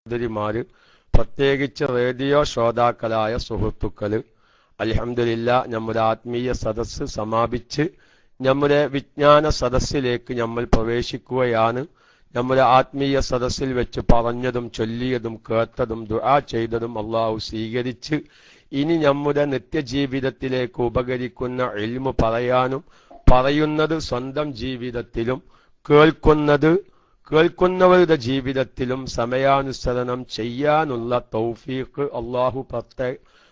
സഹോദരിമാര്, പ്രത്യേകിച്ച് റേഡിയോ ശ്രോതാക്കളായ സുഹൃത്തുക്കള്, അൽഹംദുലില്ലാഹ് നമ്മുടെ ആത്മീയ സദസ്സ് സമാപിച്ച് നമ്മുടെ വിജ്ഞാന സദസ്സിലേക്ക് നമ്മൾ പ്രവേശിക്കുകയാണ്. നമ്മുടെ ആത്മീയ സദസ്സിൽ വെച്ച് പറഞ്ഞതും ചൊല്ലിയതും കേട്ടതും ദുആ ചെയ്തതും അള്ളാഹു സ്വീകരിച്ച് ഇനി നമ്മുടെ നിത്യജീവിതത്തിലേക്ക് ഉപകരിക്കുന്ന ഇൽമു പറയാനും പറയുന്നത് സ്വന്തം ജീവിതത്തിലും കേൾക്കുന്നവരുടെ ജീവിതത്തിലും സമയാനുസരണം ചെയ്യാനുള്ള തൗഫീഖ് അള്ളാഹു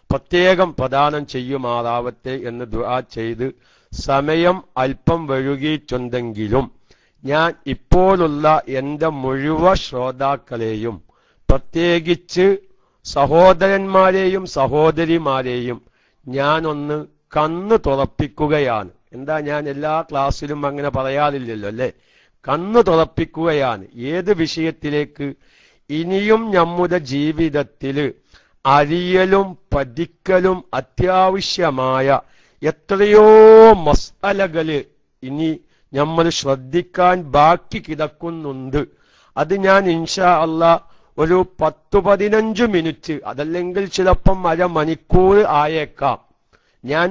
പ്രത്യേകം പ്രദാനം ചെയ്യുമാറാവട്ടെ എന്ന് ദുആ ചെയ്ത്, സമയം അല്പം വൈകിയിട്ടുണ്ടെങ്കിലും ഞാൻ ഇപ്പോഴുള്ള എൻ്റെ മുഴുവൻ ശ്രോതാക്കളെയും, പ്രത്യേകിച്ച് സഹോദരന്മാരെയും സഹോദരിമാരെയും ഞാനൊന്ന് കണ്ണ് തുറപ്പിക്കുകയാണ്. എന്താ, ഞാൻ എല്ലാ ക്ലാസ്സിലും അങ്ങനെ പറയാറില്ലല്ലോ അല്ലേ? കണ്ണ് തുറപ്പിക്കുകയാണ്. ഏത് വിഷയത്തിലേക്ക്? ഇനിയും നമ്മുടെ ജീവിതത്തിൽ അറിയലും പഠിക്കലും അത്യാവശ്യമായ എത്രയോ മസ്അലകള് ഇനി നമ്മൾ ശ്രദ്ധിക്കാൻ ബാക്കി കിടക്കുന്നുണ്ട്. അത് ഞാൻ ഇൻഷാ അല്ലാഹ് ഒരു 10-15 മിനിറ്റ്, അതല്ലെങ്കിൽ ചിലപ്പം അരമണിക്കൂർ ആയേക്കാം, ഞാൻ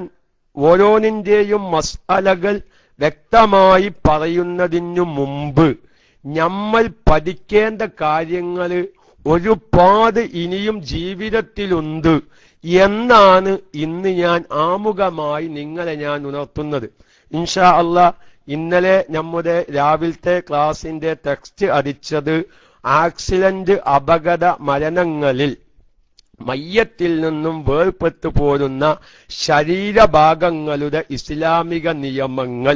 ഓരോന്നിന്റെയും മസ്അലകൾ വ്യക്തമായി പറയുന്നതിനു മുമ്പ് നമ്മൾ പഠിക്കേണ്ട കാര്യങ്ങൾ ഒരുപാട് ഇനിയും ജീവിതത്തിലുണ്ട് എന്നാണ് ഇന്ന് ഞാൻ ആമുഖമായി നിങ്ങളെ ഞാൻ ഉണർത്തുന്നത്. ഇൻഷാ അല്ലാഹ് ഇന്നലെ നമ്മുടെ രാവിലത്തെ ക്ലാസിന്റെ ടെക്സ്റ്റ് അടിച്ചത് ആക്സിഡന്റ്, അപകട മരണങ്ങളിൽ മയ്യത്തിൽ നിന്നും വേർപെട്ടു പോരുന്ന ശരീരഭാഗങ്ങളുടെ ഇസ്ലാമിക നിയമങ്ങൾ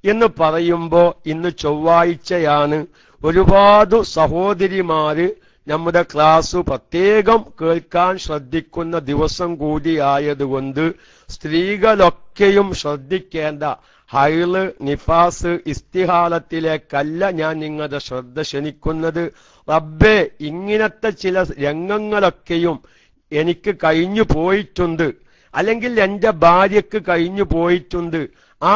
എന്ന് പറയുമ്പോൾ ഇന്ന് ചൊവ്വാഴ്ചയാണ്. ഒരുപാട് സഹോദരിമാര് നമ്മുടെ ക്ലാസ് പ്രത്യേകം കേൾക്കാൻ ശ്രദ്ധിക്കുന്ന ദിവസം കൂടിയായതുകൊണ്ട് സ്ത്രീകളൊക്കെയും ശ്രദ്ധിക്കേണ്ട ഹൈള്, നിഫാസ്, ഇസ്തിഹാലത്തിലേക്കല്ല ഞാൻ നിങ്ങളുടെ ശ്രദ്ധ ക്ഷണിക്കുന്നത്. റബ്ബേ, ഇങ്ങനത്തെ ചില രംഗങ്ങളൊക്കെയും എനിക്ക് കഴിഞ്ഞു പോയിട്ടുണ്ട്, അല്ലെങ്കിൽ എൻ്റെ ഭാര്യക്ക് കഴിഞ്ഞു പോയിട്ടുണ്ട്. ആ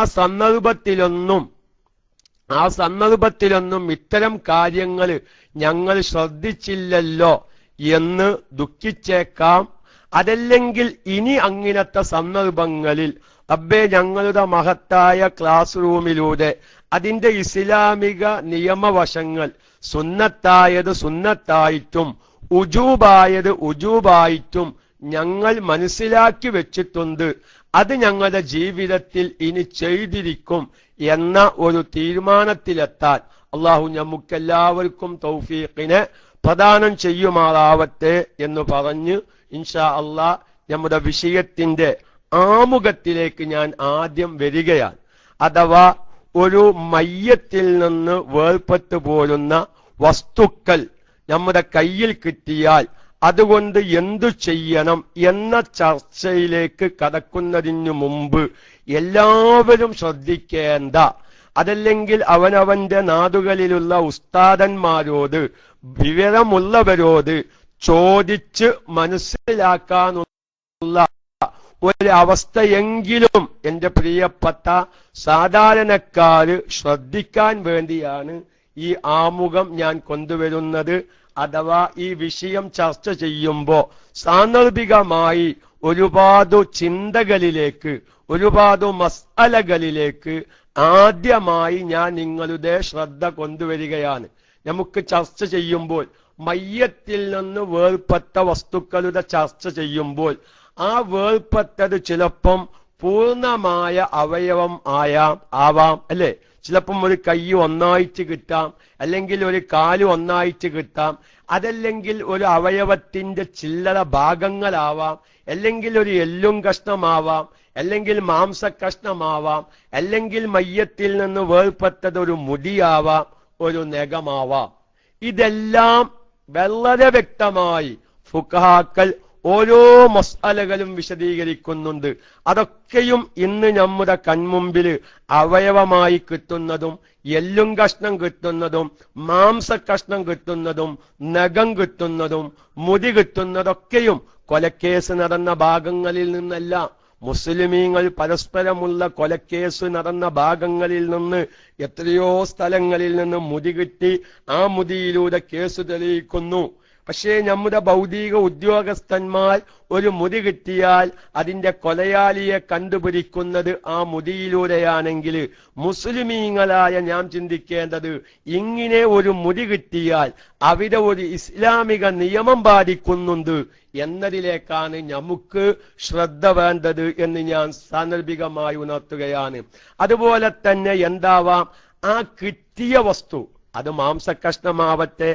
സന്ദർഭത്തിലൊന്നും ഇത്തരം കാര്യങ്ങൾ ഞങ്ങൾ ശ്രദ്ധിച്ചില്ലല്ലോ എന്ന് ദുഃഖിച്ചേക്കാം. അതല്ലെങ്കിൽ ഇനി അങ്ങനത്തെ സന്ദർഭങ്ങളിൽ റബ്ബേ, ഞങ്ങളുടെ മഹത്തായ ക്ലാസ് റൂമിലൂടെ അതിന്റെ ഇസ്ലാമിക നിയമവശങ്ങൾ, സുന്നത്തായത് സുന്നത്തായിട്ടും ഉജൂബായത് ഉജൂബായിട്ടും ഞങ്ങൾ മനസ്സിലാക്കി വെച്ചിട്ടുണ്ട്, അത് ഞങ്ങളുടെ ജീവിതത്തിൽ ഇനി ചെയ്തിരിക്കും എന്ന ഒരു തീരുമാനത്തിലെത്താൻ അള്ളാഹു നമുക്കെല്ലാവർക്കും തൗഫീഖിനെ പ്രദാനം ചെയ്യുമാറാവട്ടെ എന്ന് പറഞ്ഞ് ഇൻഷാ അള്ളാഹ് നമ്മുടെ വിഷയത്തിന്റെ ആമുഖത്തിലേക്ക് ഞാൻ ആദ്യം വരികയാണ്. അഥവാ ഒരു മയ്യത്തിൽ നിന്ന് വേർപെട്ടു പോരുന്ന വസ്തുക്കൾ നമ്മുടെ കയ്യിൽ കിട്ടിയാൽ അതുകൊണ്ട് എന്തു ചെയ്യണം എന്ന ചർച്ചയിലേക്ക് കടക്കുന്നതിനു മുമ്പ് എല്ലാവരും ശ്രദ്ധിക്കേണ്ട, അതല്ലെങ്കിൽ അവനവന്റെ നാടുകളിലുള്ള ഉസ്താദന്മാരോട്, വിവരമുള്ളവരോട് ചോദിച്ച് മനസ്സിലാക്കാനുള്ള ഒരവസ്ഥയെങ്കിലും എൻ്റെ പ്രിയപ്പെട്ട സാധാരണക്കാര് ശ്രദ്ധിക്കാൻ വേണ്ടിയാണ് ഈ ആമുഖം ഞാൻ കൊണ്ടുവരുന്നത്. അഥവാ ഈ വിഷയം ചർച്ച ചെയ്യുമ്പോൾ സാന്ദർഭികമായി ഒരുപാട് ചിന്തകളിലേക്ക്, ഒരുപാട് മസ്അലകളിലേക്ക് ആദ്യമായി ഞാൻ നിങ്ങളുടെ ശ്രദ്ധ കൊണ്ടുവരികയാണ്. നമുക്ക് ചർച്ച ചെയ്യുമ്പോൾ, മയ്യത്തിൽ നിന്ന് വേർപെട്ട വസ്തുക്കളുടെ ചർച്ച ചെയ്യുമ്പോൾ, ആ വേർപെട്ടത് ചിലപ്പം പൂർണ്ണമായ അവയവം ആവാം അല്ലെ? ചിലപ്പം ഒരു കൈ ഒന്നായിട്ട് കിട്ടാം, അല്ലെങ്കിൽ ഒരു കാല് ഒന്നായിട്ട് കിട്ടാം, അതല്ലെങ്കിൽ ഒരു അവയവത്തിന്റെ ചില്ലറ ഭാഗങ്ങളാവാം, അല്ലെങ്കിൽ ഒരു എല്ലും കഷ്ണമാവാം, അല്ലെങ്കിൽ മാംസക്കഷ്ണമാവാം, അല്ലെങ്കിൽ മയ്യത്തിൽ നിന്ന് വേർപെട്ടത് ഒരു മുടിയാവാം, ഒരു നഖമാവാം. ഇതെല്ലാം വളരെ വ്യക്തമായി ഫുഖഹാക്കൾ ഓരോ മസ്അലകളും വിശദീകരിക്കുന്നുണ്ട്. അതൊക്കെയും ഇന്ന് നമ്മുടെ കൺമുമ്പിൽ അവയവമായി കിട്ടുന്നതും, എല്ലും കഷ്ണം കിട്ടുന്നതും, മാംസക്കഷ്ണം കിട്ടുന്നതും, നഖം കിട്ടുന്നതും, മുടി കിട്ടുന്നതൊക്കെയും കൊലക്കേസ് നടന്ന ഭാഗങ്ങളിൽ നിന്നല്ല. മുസ്ലിമീങ്ങൾ പരസ്പരമുള്ള കൊലക്കേസ് നടന്ന ഭാഗങ്ങളിൽ നിന്ന്, എത്രയോ സ്ഥലങ്ങളിൽ നിന്ന് മുടി കിട്ടി, ആ മുടിയിലൂടെ കേസ് തെളിയിക്കുന്നു. പക്ഷേ നമ്മുടെ ഭൗതിക ഉദ്യോഗസ്ഥന്മാർ ഒരു മുടി കിട്ടിയാൽ അതിന്റെ കൊലയാളിയെ കണ്ടുപിടിക്കുന്നത് ആ മുടിയിലൂടെയാണെങ്കിൽ മുസ്ലിമീങ്ങളായ നാം ചിന്തിക്കേണ്ടത് ഇങ്ങനെ ഒരു മുടി കിട്ടിയാൽ അവിടെ ഒരു ഇസ്ലാമിക നിയമം പാലിക്കുന്നുണ്ട് എന്നതിലേക്കാണ് നമുക്ക് ശ്രദ്ധ വേണ്ടത് എന്ന് ഞാൻ സാന്ദർഭികമായി ഉണർത്തുകയാണ്. അതുപോലെ തന്നെ എന്താവാം, ആ കിട്ടിയ വസ്തു, അത് മാംസകഷ്ണമാവട്ടെ,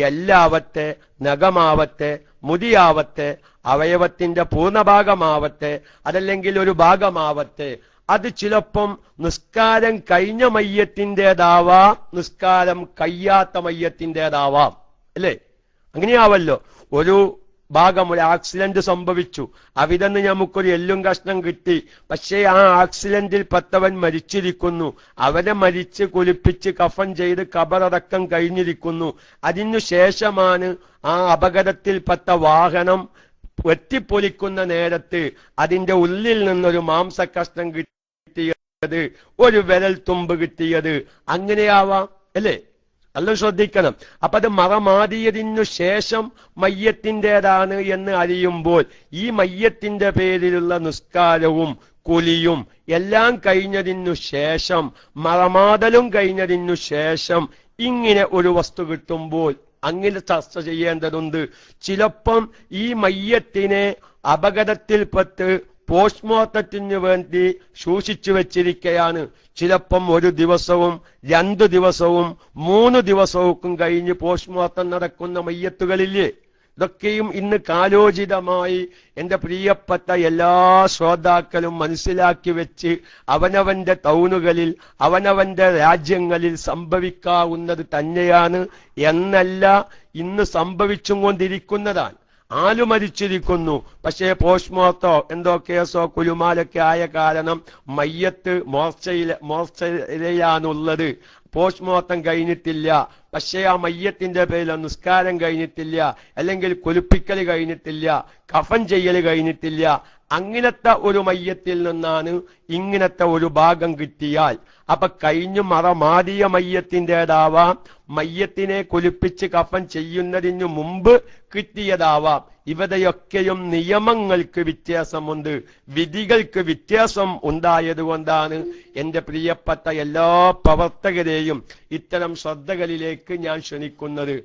എല്ലാവട്ടെ, നഖമാവട്ടെ, മുടിയാവട്ടെ, അവയവത്തിന്റെ പൂർണ്ണഭാഗമാവട്ടെ, അതല്ലെങ്കിൽ ഒരു ഭാഗമാവട്ടെ, അത് ചിലപ്പം നിസ്കാരം കഴിഞ്ഞ മയ്യത്തിൻ്റെതാവാം, നിസ്കാരം കഴിയാത്ത മയ്യത്തിൻ്റെതാവാം. അല്ലേ? അങ്ങനെയാവല്ലോ. ഒരു ഭാഗം, ഒരു ആക്സിഡന്റ് സംഭവിച്ചു, അവിടെന്ന് നമുക്കൊരു എല്ലും കഷ്ണം കിട്ടി. പക്ഷേ ആ ആക്സിഡന്റിൽ പെട്ടവൻ മരിച്ചിരിക്കുന്നു. അവനെ മരിച്ച് കുളിപ്പിച്ച് കഫൻ ചെയ്ത് ഖബറടക്കം കഴിഞ്ഞിരിക്കുന്നു. അതിനു ശേഷമാണ് ആ അപകടത്തിൽപ്പെട്ട വാഹനം വെട്ടിപ്പൊലിക്കുന്ന നേരത്ത് അതിന്റെ ഉള്ളിൽ നിന്നൊരു മാംസകഷ്ണം കിട്ടിയത്, ഒരു വിരൽ തുമ്പ് കിട്ടിയത്. അങ്ങനെയാവാം. അല്ലേ? നല്ല ശ്രദ്ധിക്കണം. അപ്പൊ അത് മറമാടിയതിനു ശേഷം മയ്യത്തിൻ്റെതാണ് എന്ന് അറിയുമ്പോൾ ഈ മയ്യത്തിന്റെ പേരിലുള്ള നിസ്കാരവും കുലിയും എല്ലാം കഴിഞ്ഞതിനു ശേഷം, മറമാടലും കഴിഞ്ഞതിനു ശേഷം ഇങ്ങനെ ഒരു വസ്തു കിട്ടുമ്പോൾ അങ്ങനെ ചർച്ച ചെയ്യേണ്ടതുണ്ട്. ചിലപ്പം ഈ മയ്യത്തിനെ അപകടത്തിൽപ്പെട്ട് പോസ്റ്റ്മോർട്ടത്തിന് വേണ്ടി സൂക്ഷിച്ചു വെച്ചിരിക്കുകയാണ്. ചിലപ്പം 1 ദിവസവും 2 ദിവസവും 3 ദിവസവും കഴിഞ്ഞ് പോസ്റ്റ്മോർട്ടം നടക്കുന്ന മയ്യത്തുകളില്ലേ? ഇതൊക്കെയും ഇന്ന് കാലോചിതമായി എന്റെ പ്രിയപ്പെട്ട എല്ലാ ശ്രോതാക്കളും മനസ്സിലാക്കി വെച്ച് അവനവന്റെ ടൗണുകളിൽ, അവനവന്റെ രാജ്യങ്ങളിൽ സംഭവിക്കാവുന്നത് തന്നെയാണ് എന്നല്ല, ഇന്ന് സംഭവിച്ചും കൊണ്ടിരിക്കുന്നതാണ്. ആള് മരിച്ചിരിക്കുന്നു, പക്ഷേ പോസ്റ്റ്മോർട്ടോ എന്തോ കേസോ കുലുമാലൊക്കെ ആയ കാരണം മയ്യത്ത് മോർച്ചയിലാണുള്ളത്. പോസ്റ്റ്മോർട്ടം കഴിഞ്ഞിട്ടില്ല, പക്ഷേ ആ മയ്യത്തിന്റെ പേരിൽ നിസ്കാരം കഴിഞ്ഞിട്ടില്ല, അല്ലെങ്കിൽ കുളിപ്പിക്കൽ കഴിഞ്ഞിട്ടില്ല, കഫൻ ചെയ്യൽ കഴിഞ്ഞിട്ടില്ല. അങ്ങനത്തെ ഒരു മയ്യത്തിൽ നിന്നാണ് ഇങ്ങനത്തെ ഒരു ഭാഗം കിട്ടിയാൽ, അപ്പൊ കഴിഞ്ഞു മറമാടിയ മയ്യത്തിൻ്റെതാവാം, മയ്യത്തിനെ കുളിപ്പിച്ച് കഫൻ ചെയ്യുന്നതിനു മുമ്പ് കിട്ടിയതാവാം. ഇവരെയൊക്കെയും നിയമങ്ങൾക്ക് വ്യത്യാസമുണ്ട്, വിധികൾക്ക് വ്യത്യാസം ഉണ്ടായതുകൊണ്ടാണ് എന്റെ പ്രിയപ്പെട്ട എല്ലാ പ്രവർത്തകരെയും ഇത്തരം ശ്രദ്ധകളിലേക്ക് ഞാൻ ക്ഷണിക്കുന്നത്.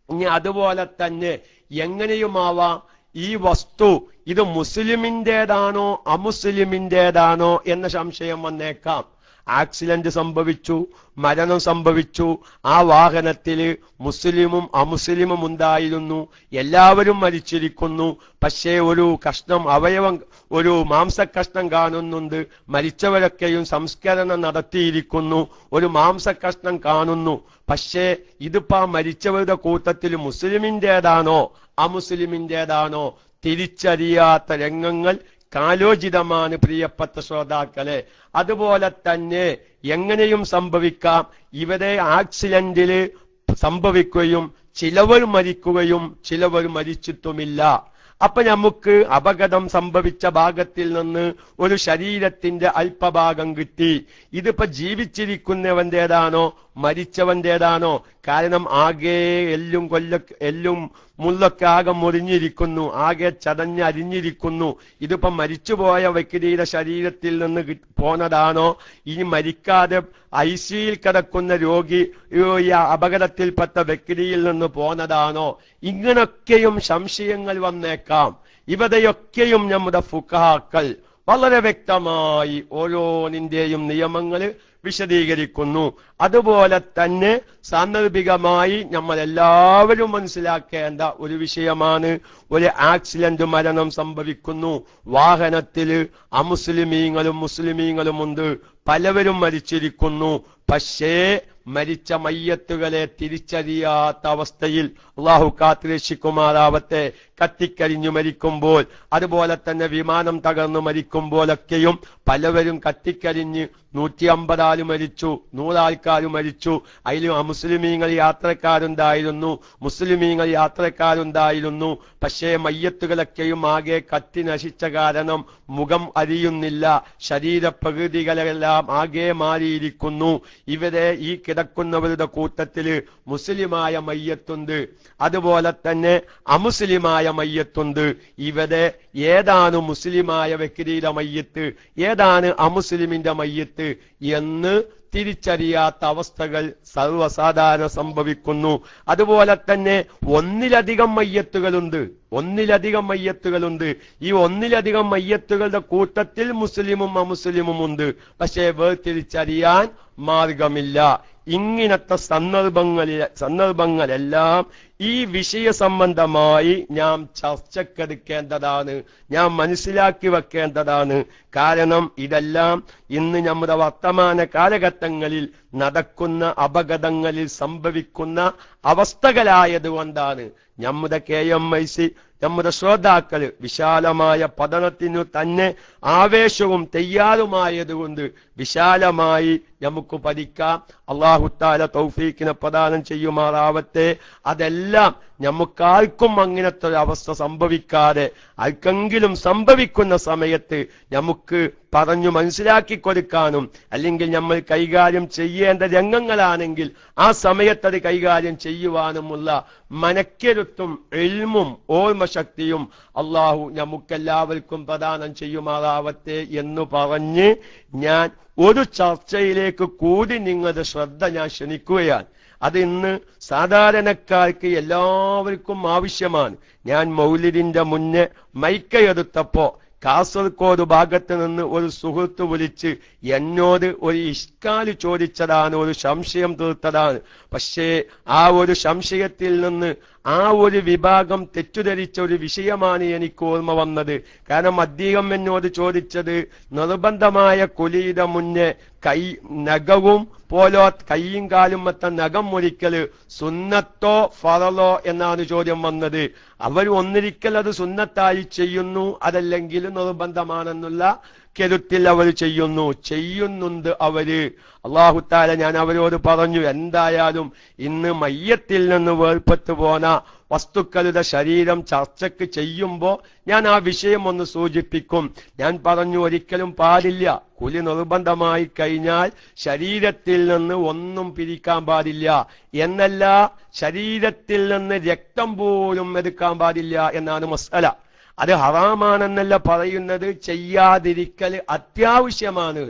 ഇനി അതുപോലെ തന്നെ എങ്ങനെയുമാവാം ഈ വസ്തു ഇത് മുസ്ലിമിൻ്റെതാണോ അമുസ്ലിമിൻ്റെതാണോ എന്ന സംശയം വന്നേക്കാം. ആക്സിഡന്റ് സംഭവിച്ചു, മരണം സംഭവിച്ചു, ആ വാഹനത്തില് മുസ്ലിമും അമുസ്ലിമും ഉണ്ടായിരുന്നു, എല്ലാവരും മരിച്ചിരിക്കുന്നു. പക്ഷേ ഒരു കഷ്ണം അവയവം, ഒരു മാംസക്കഷ്ണം കാണുന്നുണ്ട്. മരിച്ചവരൊക്കെയും സംസ്കരണം നടത്തിയിരിക്കുന്നു, ഒരു മാംസക്കഷ്ണം കാണുന്നു. പക്ഷേ ഇതിപ്പോ മരിച്ചവരുടെ കൂട്ടത്തിൽ മുസ്ലിമിൻ്റെതാണോ അമുസ്ലിമിൻ്റെതാണോ തിരിച്ചറിയാത്ത രംഗങ്ങൾ കാലോചിതമാണ് പ്രിയപ്പെട്ട ശ്രോതാക്കളെ. അതുപോലെ തന്നെ എങ്ങനെയും സംഭവിക്കാം, ഇവരെ ആക്സിഡന്റില് സംഭവിക്കുകയും ചിലവർ മരിക്കുകയും ചിലവർ മരിച്ചിട്ടുമില്ല. അപ്പൊ നമുക്ക് അപകടം സംഭവിച്ച ഭാഗത്തിൽ നിന്ന് ഒരു ശരീരത്തിന്റെ അല്പഭാഗം കിട്ടി. ഇതിപ്പോ ജീവിച്ചിരിക്കുന്നവന്റേതാണോ മരിച്ചവന്റേതാണോ? കാരണം ആകെ എല്ലും മുള്ളൊക്കെ ആകെ മുറിഞ്ഞിരിക്കുന്നു, ആകെ ചതഞ്ഞരിഞ്ഞിരിക്കുന്നു. ഇതിപ്പോ മരിച്ചുപോയ വ്യക്തിയുടെ ശരീരത്തിൽ നിന്ന് പോന്നതാണോ, ഇനി മരിക്കാതെ ഐസിയിൽ കിടക്കുന്ന രോഗി അപകടത്തിൽപ്പെട്ട വ്യക്തിയിൽ നിന്ന് പോന്നതാണോ? ഇങ്ങനൊക്കെയും സംശയങ്ങൾ വന്നേക്കാം. ഇവരെയൊക്കെയും നമ്മുടെ ഫുഖഹാക്കൾ വളരെ വ്യക്തമായി ഓരോന്നിന്റെയും നിയമങ്ങൾ വിശദീകരിക്കുന്നു. അതുപോലെ തന്നെ സാന്ദർഭികമായി നമ്മൾ എല്ലാവരും മനസ്സിലാക്കേണ്ട ഒരു വിഷയമാണ്, ഒരു ആക്സിഡന്റ് മരണം സംഭവിക്കുന്നു, വാഹനത്തില് അമുസ്ലിമീങ്ങളും മുസ്ലിമീങ്ങളുമുണ്ട്, പലവരും മരിച്ചിരിക്കുന്നു. പക്ഷേ മരിച്ച മയ്യത്തുകളെ തിരിച്ചറിയാത്ത അവസ്ഥയിൽ അള്ളാഹു കാത്തുരക്ഷിക്കുമാറാവട്ടെ. കത്തിക്കരിഞ്ഞു മരിക്കുമ്പോൾ, അതുപോലെ തന്നെ വിമാനം തകർന്നു മരിക്കുമ്പോഴൊക്കെയും പലവരും കത്തിക്കരിഞ്ഞ് 150 ആൾ മരിച്ചു, 100 ആൾക്കാർ മരിച്ചു. അതിലും അമുസ്ലിമീങ്ങൾ യാത്രക്കാരുണ്ടായിരുന്നു, മുസ്ലിമീങ്ങൾ യാത്രക്കാരുണ്ടായിരുന്നു. പക്ഷേ മയ്യത്തുകളൊക്കെയും ആകെ കത്തി നശിച്ച കാരണം മുഖം അറിയുന്നില്ല, ശരീരപ്രകൃതികളെല്ലാം ആകെ മാറിയിരിക്കുന്നു. ഇവരെ ഈ കിടക്കുന്നവരുടെ കൂട്ടത്തിൽ മുസ്ലിമായ മയ്യത്തുണ്ട്, അതുപോലെ തന്നെ അമുസ്ലിമായ മയ്യത്തുണ്ട്. ഇവരെ ഏതാണ് മുസ്ലിമായ വ്യക്തിയുടെ മയ്യത്ത്, ഏതാണ് അമുസ്ലിമിന്റെ മയ്യത്ത് എന്ന് തിരിച്ചറിയാത്ത അവസ്ഥകൾ സർവ്വസാധാരണ സംഭവിക്കുന്നു. അതുപോലെ തന്നെ ഒന്നിലധികം മയ്യത്തുകളുണ്ട്. ഈ ഒന്നിലധികം മയ്യത്തുകളുടെ കൂട്ടത്തിൽ മുസ്ലിമും അമുസ്ലിമും ഉണ്ട്. പക്ഷേ വേർതിരിച്ചറിയാൻ മാർഗമില്ല. ഇങ്ങനത്തെ സന്ദർഭങ്ങളെല്ലാം ഈ വിഷയ സംബന്ധമായി നാം ചർച്ചക്കെടുക്കേണ്ടതാണ്, നാം മനസ്സിലാക്കി വെക്കേണ്ടതാണ്. കാരണം ഇതെല്ലാം ഇന്ന് നമ്മുടെ വർത്തമാന കാലഘട്ടങ്ങളിൽ നടക്കുന്ന അപകടങ്ങളിൽ സംഭവിക്കുന്ന അവസ്ഥകളായതുകൊണ്ടാണ് നമ്മുടെ KMIC, നമ്മുടെ ശ്രോതാക്കൾ വിശാലമായ പഠനത്തിനു തന്നെ ആവേശവും തയ്യാറുമായതുകൊണ്ട് വിശാലമായി നമുക്ക് പഠിക്കാം. അല്ലാഹു തആല തൗഫീഖിനെ പ്രദാനം ചെയ്യുമാറാവട്ടെ. അതെല്ലാം നമുക്കാർക്കും അങ്ങനത്തെ ഒരു അവസ്ഥ സംഭവിക്കാതെ, ആർക്കെങ്കിലും സംഭവിക്കുന്ന സമയത്ത് നമുക്ക് പറഞ്ഞു മനസ്സിലാക്കി കൊടുക്കാനും, അല്ലെങ്കിൽ നമ്മൾ കൈകാര്യം ചെയ്യേണ്ട രംഗങ്ങളാണെങ്കിൽ ആ സമയത്തത് കൈകാര്യം ചെയ്യുവാനുമുള്ള മനക്കരുത്തും ഇൽമും ഓർമ്മശക്തിയും അള്ളാഹു നമുക്കെല്ലാവർക്കും പ്രദാനം ചെയ്യുമാറാവട്ടെ എന്ന് പറഞ്ഞ് ഞാൻ ഒരു ചർച്ചയിലേക്ക് കൂടി നിങ്ങളുടെ ശ്രദ്ധ ഞാൻ ക്ഷണിക്കുകയാണ്. അത് ഇന്ന് സാധാരണക്കാർക്ക് എല്ലാവർക്കും ആവശ്യമാണ്. ഞാൻ മൗലിദിന്റെ മുന്നേ മൈക്കയെടുത്തപ്പോ കാസർഗോഡ് ഭാഗത്ത് നിന്ന് ഒരു സുഹൃത്ത് വിളിച്ച് എന്നോട് ഒരു ഇഷ്കാല് ചോദിച്ചതാണ്, ഒരു സംശയം തീർത്തതാണ്. പക്ഷേ ആ ഒരു സംശയത്തിൽ നിന്ന് ആ ഒരു വിഭാഗം തെറ്റുധരിച്ച ഒരു വിഷയമാണ് എനിക്ക് ഓർമ്മ വന്നത്. കാരണം അദ്ദേഹം എന്നോട് ചോദിച്ചത് നിർബന്ധമായ കുലിയുടെ മുന്നേ നഖവും പോലോ കൈയും കാലും മത്ത നഖം മുറിക്കല് സുന്നത്തോ ഫറലോ എന്നാണ് ചോദ്യം വന്നത്. അവർ ഒന്നിരിക്കൽ അത് സുന്നത്തായി ചെയ്യുന്നു, അതല്ലെങ്കിൽ നിർബന്ധമാണെന്നുള്ള കരുത്തിൽ അവർ ചെയ്യുന്നുണ്ട് അവര്. അല്ലാഹു തആല ഞാൻ അവരോട് പറഞ്ഞു, എന്തായാലും ഇന്ന് മയ്യത്തിൽ നിന്ന് വേർപെട്ടു പോന വസ്തുക്കളുടെ ശരീരം ചർച്ചയ്ക്ക് ചെയ്യുമ്പോ ഞാൻ ആ വിഷയം ഒന്ന് സൂചിപ്പിക്കും. ഞാൻ പറഞ്ഞു, ഒരിക്കലും പാടില്ല. കുലി നിർബന്ധമായി കഴിഞ്ഞാൽ ശരീരത്തിൽ നിന്ന് ഒന്നും പിരിക്കാൻ പാടില്ല എന്നല്ല, ശരീരത്തിൽ നിന്ന് രക്തം പോലും എടുക്കാൻ പാടില്ല എന്നാണ് മസ്അല. അത് ഹറാമാണെന്നല്ല പറയുന്നത്, ചെയ്യാതിരിക്കൽ അത്യാവശ്യമാണ്,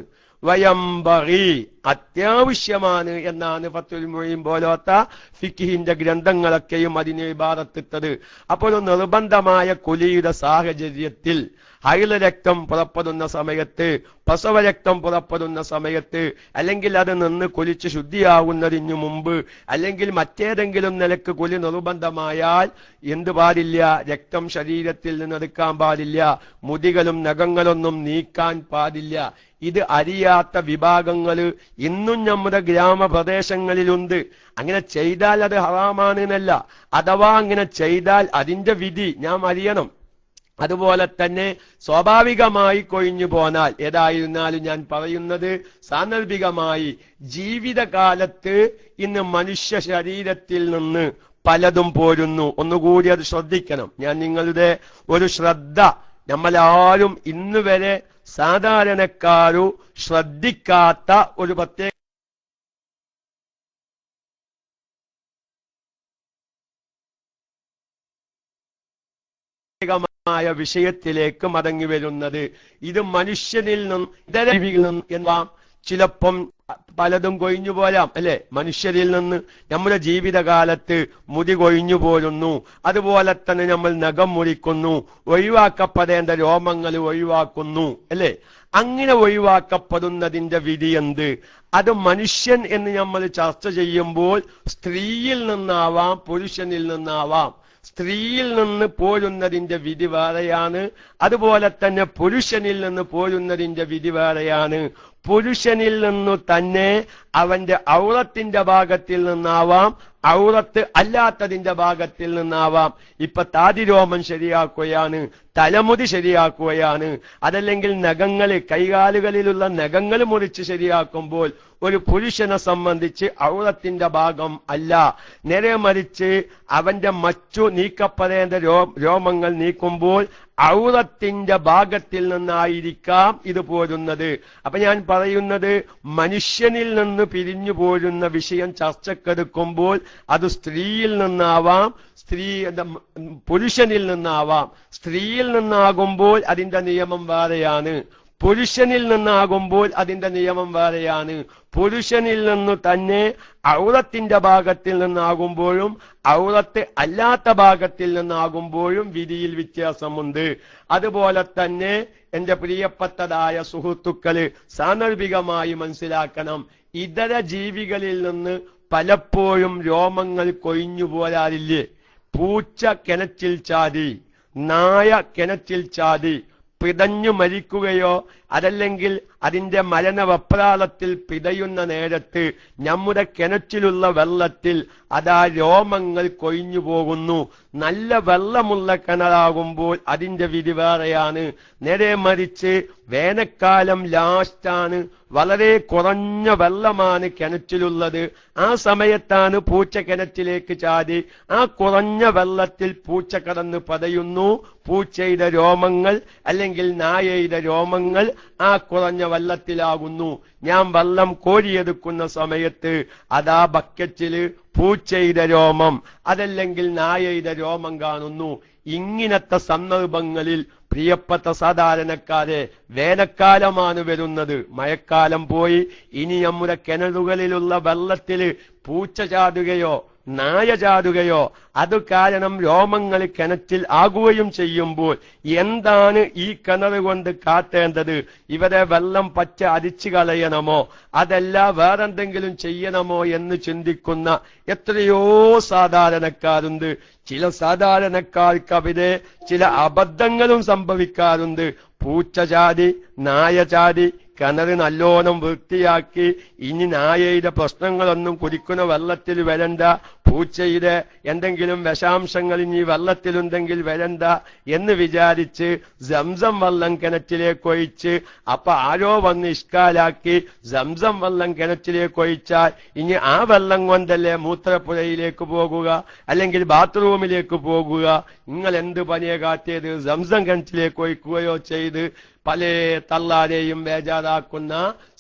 വയംബഗി അത്യാവശ്യമാണ് എന്നാണ് ഫത്തുൽ മുഈൻ പോലത്തെ ഫിഖ്ഹിന്റെ ഗ്രന്ഥങ്ങളൊക്കെയും അതിനെ ഇബാറത്തിട്ടത്. അപ്പോൾ നിർബന്ധമായ കുലിയുടെ സാഹചര്യത്തിൽ ഹൈല രക്തം പുറപ്പെടുന്ന സമയത്ത്, പ്രസവരക്തം പുറപ്പെടുന്ന സമയത്ത്, അല്ലെങ്കിൽ അത് നിന്ന് കുലിച്ച് ശുദ്ധിയാവുന്നതിനു മുമ്പ്, അല്ലെങ്കിൽ മറ്റേതെങ്കിലും നിലക്ക് കുലി നിർബന്ധമായാൽ എന്ത് പാടില്ല? രക്തം ശരീരത്തിൽ നിന്ന് എടുക്കാൻ പാടില്ല, മുടികളും നഖങ്ങളൊന്നും നീക്കാൻ പാടില്ല. ഇത് അറിയാത്ത വിഭാഗങ്ങൾ ഇന്നും നമ്മുടെ ഗ്രാമപ്രദേശങ്ങളിലുണ്ട്. അങ്ങനെ ചെയ്താൽ അത് ഹറാമാണ് എന്നല്ല, അഥവാ അങ്ങനെ ചെയ്താൽ അതിന്റെ വിധി നാം അറിയണം. അതുപോലെ തന്നെ സ്വാഭാവികമായി കൊഴിഞ്ഞു പോന്നാൽ, ഏതായിരുന്നാലും ഞാൻ പറയുന്നത് സാന്ദർഭികമായി ജീവിതകാലത്ത് ഇന്ന് മനുഷ്യ ശരീരത്തിൽ നിന്ന് പലതും പോരുന്നു. ഒന്നുകൂടി അത് ശ്രദ്ധിക്കണം. ഞാൻ നിങ്ങളുടെ ഒരു ശ്രദ്ധ, നമ്മളാരും ഇന്ന് വരെ സാധാരണക്കാരു ശ്രദ്ധിക്കാത്ത ഒരു പ്രത്യേക വിഷയത്തിലേക്ക് മടങ്ങി വരുന്നത്. ഇത് മനുഷ്യനിൽ നിന്നും ഇതര ജീവികളിൽ നിന്നും എന്താ ചിലപ്പം പലതും കൊഴിഞ്ഞു പോരാം, അല്ലെ? മനുഷ്യരിൽ നിന്ന് നമ്മുടെ ജീവിതകാലത്ത് മുടി കൊഴിഞ്ഞു പോരുന്നു, അതുപോലെ തന്നെ നമ്മൾ നഖം മുറിക്കുന്നു, ഒഴിവാക്കപ്പെടേണ്ട രോമങ്ങൾ ഒഴിവാക്കുന്നു, അല്ലെ? അങ്ങനെ ഒഴിവാക്കപ്പെടുന്നതിന്റെ വിധി എന്ത്? അത് മനുഷ്യൻ എന്ന് നമ്മൾ ചർച്ച ചെയ്യുമ്പോൾ സ്ത്രീയിൽ നിന്നാവാം, പുരുഷനിൽ നിന്നാവാം. സ്ത്രീയിൽ നിന്ന് പോരുന്നതിന്റെ വിധി വേറെയാണ്, അതുപോലെ തന്നെ പുരുഷനിൽ നിന്ന് പോരുന്നതിന്റെ വിധി വേറെയാണ്. പുരുഷനിൽ നിന്നു തന്നെ അവന്റെ ഔറത്തിന്റെ ഭാഗത്തിൽ നിന്നാവാം, ഔറത്ത് അല്ലാത്തതിന്റെ ഭാഗത്തിൽ നിന്നാവാം. ഇപ്പൊ താടിരോമം ശരിയാക്കുകയാണ്, തലമുടി ശരിയാക്കുകയാണ്, അതല്ലെങ്കിൽ നഖങ്ങള്, കൈകാലുകളിലുള്ള നഖങ്ങൾ മുറിച്ച് ശരിയാക്കുമ്പോൾ ഒരു പുരുഷനെ സംബന്ധിച്ച് ഔറത്തിന്റെ ഭാഗം അല്ല. നേരെ മറിച്ച് അവന്റെ മച്ചു നീക്കപ്പെടേണ്ട രോമങ്ങൾ നീക്കുമ്പോൾ ഔറത്തിന്റെ ഭാഗത്തിൽ നിന്നായിരിക്കാം ഇത് പോരുന്നത്. അപ്പൊ ഞാൻ പറയുന്നത്, മനുഷ്യനിൽ നിന്ന് പിരിഞ്ഞു പോരുന്ന വിഷയം ചർച്ചക്കെടുക്കുമ്പോൾ അത് സ്ത്രീയിൽ നിന്നാവാം, പുരുഷനിൽ നിന്നാവാം. സ്ത്രീയിൽ നിന്നാകുമ്പോൾ അതിന്റെ നിയമം വേറെയാണ്, പുരുഷനിൽ നിന്നാകുമ്പോൾ അതിന്റെ നിയമം വേറെയാണ്. പുരുഷനിൽ നിന്ന് തന്നെ ഔറത്തിന്റെ ഭാഗത്തിൽ നിന്നാകുമ്പോഴും ഔറത്ത് അല്ലാത്ത ഭാഗത്തിൽ നിന്നാകുമ്പോഴും വിധിയിൽ വ്യത്യാസമുണ്ട്. അതുപോലെ തന്നെ എന്റെ പ്രിയപ്പെട്ടതായ സുഹൃത്തുക്കള് സാന്ദർഭികമായി മനസ്സിലാക്കണം, ഇതര ജീവികളിൽ നിന്ന് പലപ്പോഴും രോമങ്ങൾ കൊഴിഞ്ഞു പോരാറില്ലേ? പൂച്ച കിണറ്റിൽ ചാടി, നായ കിണറ്റിൽ ചാടി പിടഞ്ഞു മരിക്കുകയോ അതല്ലെങ്കിൽ അതിന്റെ മരണവെപ്രാളത്തിൽ പിടയുന്ന നേരത്ത് നമ്മുടെ കിണറ്റിലുള്ള വെള്ളത്തിൽ അതാ രോമങ്ങൾ കൊഴിഞ്ഞു പോകുന്നു. നല്ല വെള്ളമുള്ള കിണറാകുമ്പോൾ അതിന്റെ വിധി വേറെയാണ്. നേരെ മറിച്ച് വേനൽക്കാലം ലാസ്റ്റാണ്, വളരെ കുറഞ്ഞ വെള്ളമാണ് കിണറ്റിലുള്ളത്, ആ സമയത്താണ് പൂച്ച കിണറ്റിലേക്ക് ചാടി ആ കുറഞ്ഞ വെള്ളത്തിൽ പൂച്ച കടന്ന് പതയുന്നു. പൂച്ചയുടെ രോമങ്ങൾ അല്ലെങ്കിൽ നായയുടെ രോമങ്ങൾ ആ കുറഞ്ഞ വെള്ളത്തിലാകുന്നു. ഞാൻ വെള്ളം കോരിയെടുക്കുന്ന സമയത്ത് അതാ ബക്കറ്റില് പൂച്ചയുടെ രോമം അതല്ലെങ്കിൽ നായയുടെ രോമം കാണുന്നു. ഇങ്ങനത്തെ സന്ദർഭങ്ങളിൽ പ്രിയപ്പെട്ട സാധാരണക്കാരെ, വേനൽക്കാലമാണ് വരുന്നത്, മഴക്കാലം പോയി, ഇനി നമ്മുടെ കിണറുകളിലുള്ള വെള്ളത്തില് പൂച്ച ചാടുകയോ നായ ചാടുകയോ അത് കാരണം രോമങ്ങൾ കിണറ്റിൽ ആകുകയും ചെയ്യുമ്പോൾ എന്താണ് ഈ കിണർ കൊണ്ട് കാട്ടേണ്ടത്? ഇവരെ വെള്ളം പച്ച അരിച്ചു കളയണമോ അതല്ല വേറെന്തെങ്കിലും ചെയ്യണമോ എന്ന് ചിന്തിക്കുന്ന എത്രയോ സാധാരണക്കാരുണ്ട്. ചില സാധാരണക്കാർക്ക് അവിടെ ചില അബദ്ധങ്ങളും സംഭവിക്കാറുണ്ട്. പൂച്ച ചാടി നായ ചാടി കിണറ് നല്ലോണം വൃത്തിയാക്കി, ഇനി നായയുടെ പ്രശ്നങ്ങളൊന്നും കുടിക്കുന്ന വെള്ളത്തിൽ വരണ്ട, പൂച്ചയുടെ എന്തെങ്കിലും വിഷാംശങ്ങൾ ഇനി വെള്ളത്തിലുണ്ടെങ്കിൽ വരണ്ട എന്ന് വിചാരിച്ച് സംസം വെള്ളം കിണറ്റിലേക്ക് ഒഴിച്ച്, അപ്പൊ ആരോ വന്ന് ഇഷ്കാലാക്കി സംസം വെള്ളം കിണറ്റിലേക്ക് ഒഴിച്ചാൽ ഇനി ആ വെള്ളം കൊണ്ടല്ലേ മൂത്രപ്പുരയിലേക്ക് പോകുക അല്ലെങ്കിൽ ബാത്റൂമിലേക്ക് പോകുക? നിങ്ങൾ എന്ത് പണിയെ കാട്ടിയത്? സംസം കിണറ്റിലേക്ക് ഒഴിക്കുകയോ ചെയ്ത് പല തള്ളാരെയും ബേജാറാക്കുന്ന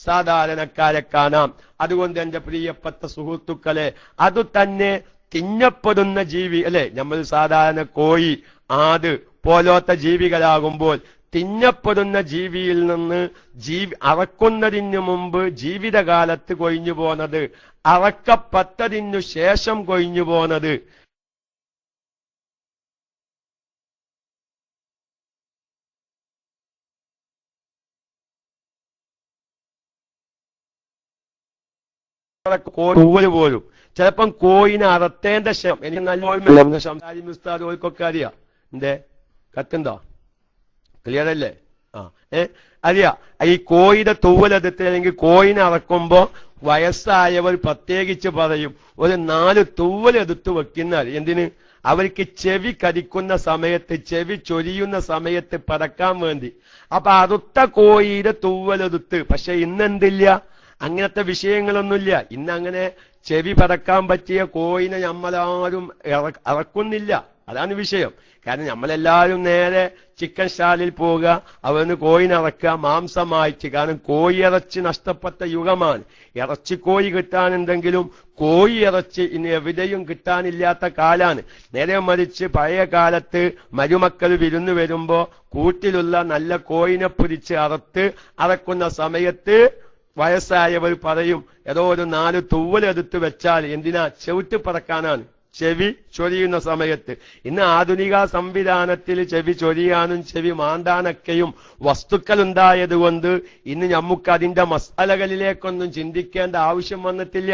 സാധാരണക്കാരെ കാണാം. അതുകൊണ്ട് എന്റെ പ്രിയപ്പെട്ട സുഹൃത്തുക്കളെ, അത് തന്നെ തിന്നപ്പെടുന്ന ജീവി അല്ലെ, നമ്മൾ സാധാരണ കോഴി ആട് പോലത്തെ ജീവികളാകുമ്പോൾ തിന്നപ്പെടുന്ന ജീവിയിൽ നിന്ന് അറക്കുന്നതിനു മുമ്പ് ജീവിതകാലത്ത് കൊഴിഞ്ഞു പോന്നത്, അറക്കപ്പെട്ടതിനു ശേഷം കൊഴിഞ്ഞു പോന്നത്. തൂവല് പോലും ചിലപ്പം കോയിനെ അറത്തേണ്ട എനിക്ക് നല്ല സംസാരിക്കൊക്കെ അറിയാം. എന്തേ കത്തുണ്ടോ? ക്ലിയർ അല്ലേ? അറിയാം. ഈ കോയിയുടെ തൂവലെടുത്ത് അല്ലെങ്കിൽ കോയിനെ അറക്കുമ്പോ വയസ്സായവർ പ്രത്യേകിച്ച് പറയും ഒരു 4 തൂവലെടുത്ത് വെക്കുന്ന. എന്തിന്? അവർക്ക് ചെവി കടിക്കുന്ന സമയത്ത്, ചെവി ചൊരിയുന്ന സമയത്ത് പടക്കാൻ വേണ്ടി. അപ്പൊ അറുത്ത കോയിയുടെ തൂവലെടുത്ത്. പക്ഷെ ഇന്നെന്തില്ല, അങ്ങനത്തെ വിഷയങ്ങളൊന്നുമില്ല. ഇന്നങ്ങനെ ചെവി പടക്കാൻ പറ്റിയ കോയിനെ നമ്മളാരും ഇറക്കുന്നില്ല. അതാണ് വിഷയം. കാരണം നമ്മളെല്ലാവരും നേരെ ചിക്കൻ സ്റ്റാളിൽ പോവുക, അവന് കോയിനിറക്കുക മാംസമായിട്ട്. കാരണം കോഴി ഇറച്ചി നഷ്ടപ്പെട്ട യുഗമാണ്. ഇറച്ചിക്കോഴി കിട്ടാനുണ്ടെങ്കിലും കോഴി ഇറച്ചി ഇനി എവിടെയും കിട്ടാനില്ലാത്ത കാലാണ്. നേരെ മറിച്ച് പഴയ കാലത്ത് മരുമക്കൾ വിരുന്നു വരുമ്പോ കൂട്ടിലുള്ള നല്ല കോയിനെ പിടിച്ച് അറക്കുന്ന സമയത്ത് വയസ്സായവർ പറയും ഏതോ ഒരു 4 തൂവലെടുത്ത് വെച്ചാൽ എന്തിനാ? ചെവിട്ട് പറക്കാനാണ്, ചെവി ചൊരിയുന്ന സമയത്ത്. ഇന്ന് ആധുനിക സംവിധാനത്തിൽ ചെവി ചൊരിയാനും ചെവി മാന്താനൊക്കെയും വസ്തുക്കൾ ഉണ്ടായതുകൊണ്ട് ഇന്ന് നമുക്ക് അതിന്റെ മസാലകളിലേക്കൊന്നും ചിന്തിക്കേണ്ട ആവശ്യം വന്നിട്ടില്ല.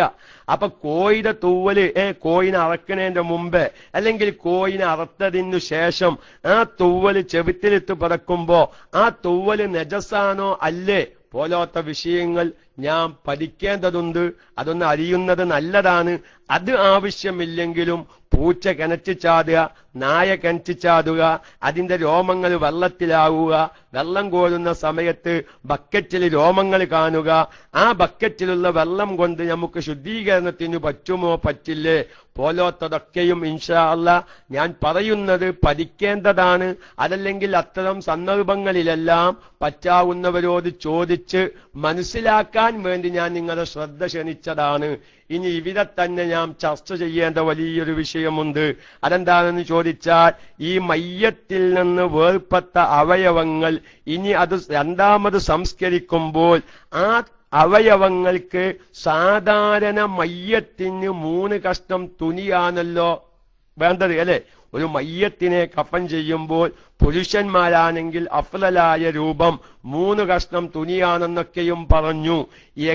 അപ്പൊ കോയിയുടെ തൂവല് കോയിനെ അറക്കുന്നതിന്റെ മുമ്പ് അല്ലെങ്കിൽ കോയിനെ അറുത്തതിനു ശേഷം ആ തൂവല് ചെവിട്ടിലിട്ട് പറക്കുമ്പോ ആ തൂവല് നജസാണോ അല്ലേ പോലത്തെ വിഷയങ്ങൾ ഞാൻ പഠിക്കേണ്ടതുണ്ട്. അതൊന്ന് അറിയുന്നത് നല്ലതാണ്. അത് ആവശ്യമില്ലെങ്കിലും പൂച്ച കിണച്ചു ചാടുക, നായ കിണച്ചു ചാടുക, അതിന്റെ രോമങ്ങൾ വെള്ളത്തിലാവുക, വെള്ളം കോരുന്ന സമയത്ത് ബക്കറ്റിൽ രോമങ്ങൾ കാണുക, ആ ബക്കറ്റിലുള്ള വെള്ളം കൊണ്ട് നമുക്ക് ശുദ്ധീകരണത്തിന് പറ്റുമോ പറ്റില്ലേ പോലത്തതൊക്കെയും ഇൻഷാ അല്ലാഹ് ഞാൻ പറയുന്നത് പഠിക്കേണ്ടതാണ്. അതല്ലെങ്കിൽ അത്തരം സന്ദർഭങ്ങളിലെല്ലാം പറ്റാവുന്നവരോട് ചോദിച്ച് മനസ്സിലാക്കാൻ വേണ്ടി ഞാൻ നിങ്ങളുടെ ശ്രദ്ധ ക്ഷണിച്ചതാണ്. ഇനി ഇവിടെ തന്നെ ഞാൻ ചർച്ച ചെയ്യേണ്ട വലിയൊരു വിഷയമുണ്ട്. അതെന്താണെന്ന് ചോദിച്ചാൽ, ഈ മയ്യത്തിൽ നിന്ന് വേർപെട്ട അവയവങ്ങൾ ഇനി അത് രണ്ടാമത് സംസ്കരിക്കുമ്പോൾ ആ അവയവങ്ങൾക്ക് സാധാരണ മയ്യത്തിന് 3 കഷ്ണം തുണിയാണല്ലോ വേണ്ടത്, അല്ലെ? ഒരു മയ്യത്തിനെ കഫൻ ചെയ്യുമ്പോൾ പുരുഷന്മാരാണെങ്കിൽ അഫ്ളലായ രൂപം 3 കഷ്ണം തുണിയാണെന്നൊക്കെയും പറഞ്ഞു.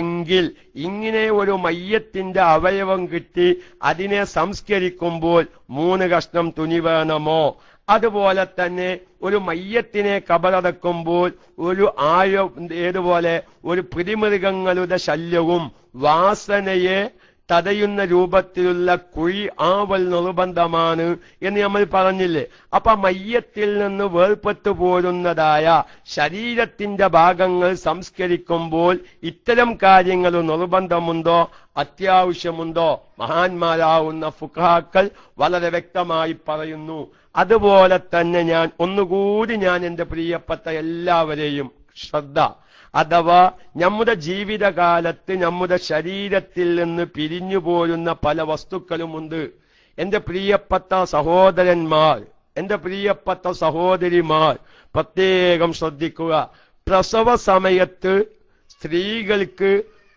എങ്കിൽ ഇങ്ങനെ ഒരു മയ്യത്തിന്റെ അവയവം കിട്ടി അതിനെ സംസ്കരിക്കുമ്പോൾ 3 കഷ്ണം തുണി വേണമോ? അതുപോലെ തന്നെ ഒരു മയ്യത്തിനെ കബറടക്കുമ്പോൾ ഏതുപോലെ ഒരു പിടിമൃഗങ്ങളുടെ ശല്യവും വാസനയെ തടയുന്ന രൂപത്തിലുള്ള കുഴി ആവൽ നിർബന്ധമാണ് എന്ന് നമ്മൾ പറഞ്ഞില്ലേ? അപ്പൊ മയ്യത്തിൽ നിന്ന് വേർപെട്ടു പോരുന്നതായ ശരീരത്തിന്റെ ഭാഗങ്ങൾ സംസ്കരിക്കുമ്പോൾ ഇത്തരം കാര്യങ്ങൾ നിർബന്ധമുണ്ടോ, അത്യാവശ്യമുണ്ടോ? മഹാന്മാരാവുന്ന ഫുഖഹാക്കൾ വളരെ വ്യക്തമായി പറയുന്നു. അതുപോലെ തന്നെ ഒന്നുകൂടി ഞാൻ എന്റെ പ്രിയപ്പെട്ട എല്ലാവരെയും ശ്രദ്ധ, അഥവാ നമ്മുടെ ജീവിതകാലത്ത് നമ്മുടെ ശരീരത്തിൽ നിന്ന് പിരിഞ്ഞു പോരുന്ന പല വസ്തുക്കളുമുണ്ട്. എന്റെ പ്രിയപ്പെട്ട സഹോദരന്മാർ, എന്റെ പ്രിയപ്പെട്ട സഹോദരിമാർ പ്രത്യേകം ശ്രദ്ധിക്കുക. പ്രസവ സമയത്ത് സ്ത്രീകൾക്ക്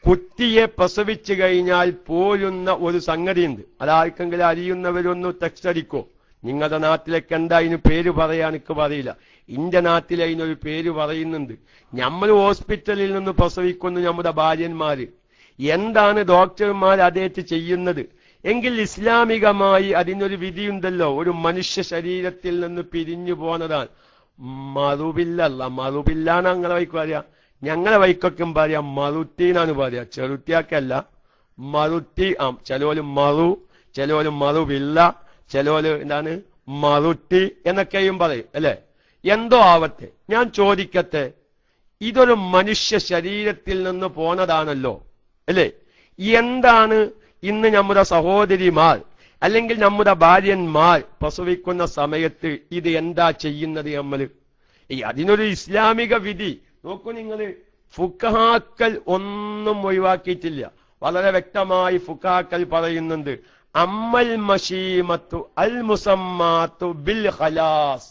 കുട്ടിയെ പ്രസവിച്ചു കഴിഞ്ഞാൽ പോരുന്ന ഒരു സംഗതിയുണ്ട്. അതാർക്കെങ്കിലും അറിയുന്നവരൊന്ന് ടെക്സ്റ്റ് അടിക്കോ? നിങ്ങളുടെ നാട്ടിലേക്ക് എന്താ അതിന് പേര് പറയാൻ എനിക്ക് പറയില്ല. ഇന്റെ നാട്ടിൽ അതിനൊരു പേര് പറയുന്നുണ്ട്. നമ്മൾ ഹോസ്പിറ്റലിൽ നിന്ന് പ്രസവിക്കുന്നു നമ്മുടെ ഭാര്യന്മാര്. എന്താണ് ഡോക്ടർമാർ അതേറ്റ് ചെയ്യുന്നത് എങ്കിൽ ഇസ്ലാമികമായി അതിനൊരു വിധിയുണ്ടല്ലോ. ഒരു മനുഷ്യ ശരീരത്തിൽ നിന്ന് പിരിഞ്ഞു പോന്നതാണ്. മറുപില്ലാണ് ഞങ്ങളെ വൈക്ക് പറയാ. ഞങ്ങളെ വൈക്കൊക്കെ പറയാ മറുട്ടീന്നാണ് പറയാ, ചെറുത്തിയാക്കല്ല. മറുട്ടി. ചിലോല് മറു, ചിലോല് മറുപില്ല, ചിലോല് എന്താണ് മറുട്ടി എന്നൊക്കെയും പറയും, അല്ലെ? എന്തോ ആവട്ടെ, ഞാൻ ചോദിക്കട്ടെ, ഇതൊരു മനുഷ്യ ശരീരത്തിൽ നിന്ന് പോന്നതാണല്ലോ, അല്ലെ? എന്താണ് ഇന്ന് നമ്മുടെ സഹോദരിമാർ അല്ലെങ്കിൽ നമ്മുടെ ഭാര്യന്മാർ പ്രസവിക്കുന്ന സമയത്ത് ഇത് എന്താ ചെയ്യുന്നത് നമ്മൾ? അതിനൊരു ഇസ്ലാമിക വിധി നോക്കൂ നിങ്ങൾ. ഫുഖഹാക്കൾ ഒന്നും ഒഴിവാക്കിയിട്ടില്ല. വളരെ വ്യക്തമായി ഫുഖഹാക്കൾ പറയുന്നുണ്ട്, അമ്മൽ മശീമത്തു അൽ മുസമ്മാത്തു ബിൽ ഖലാസ്.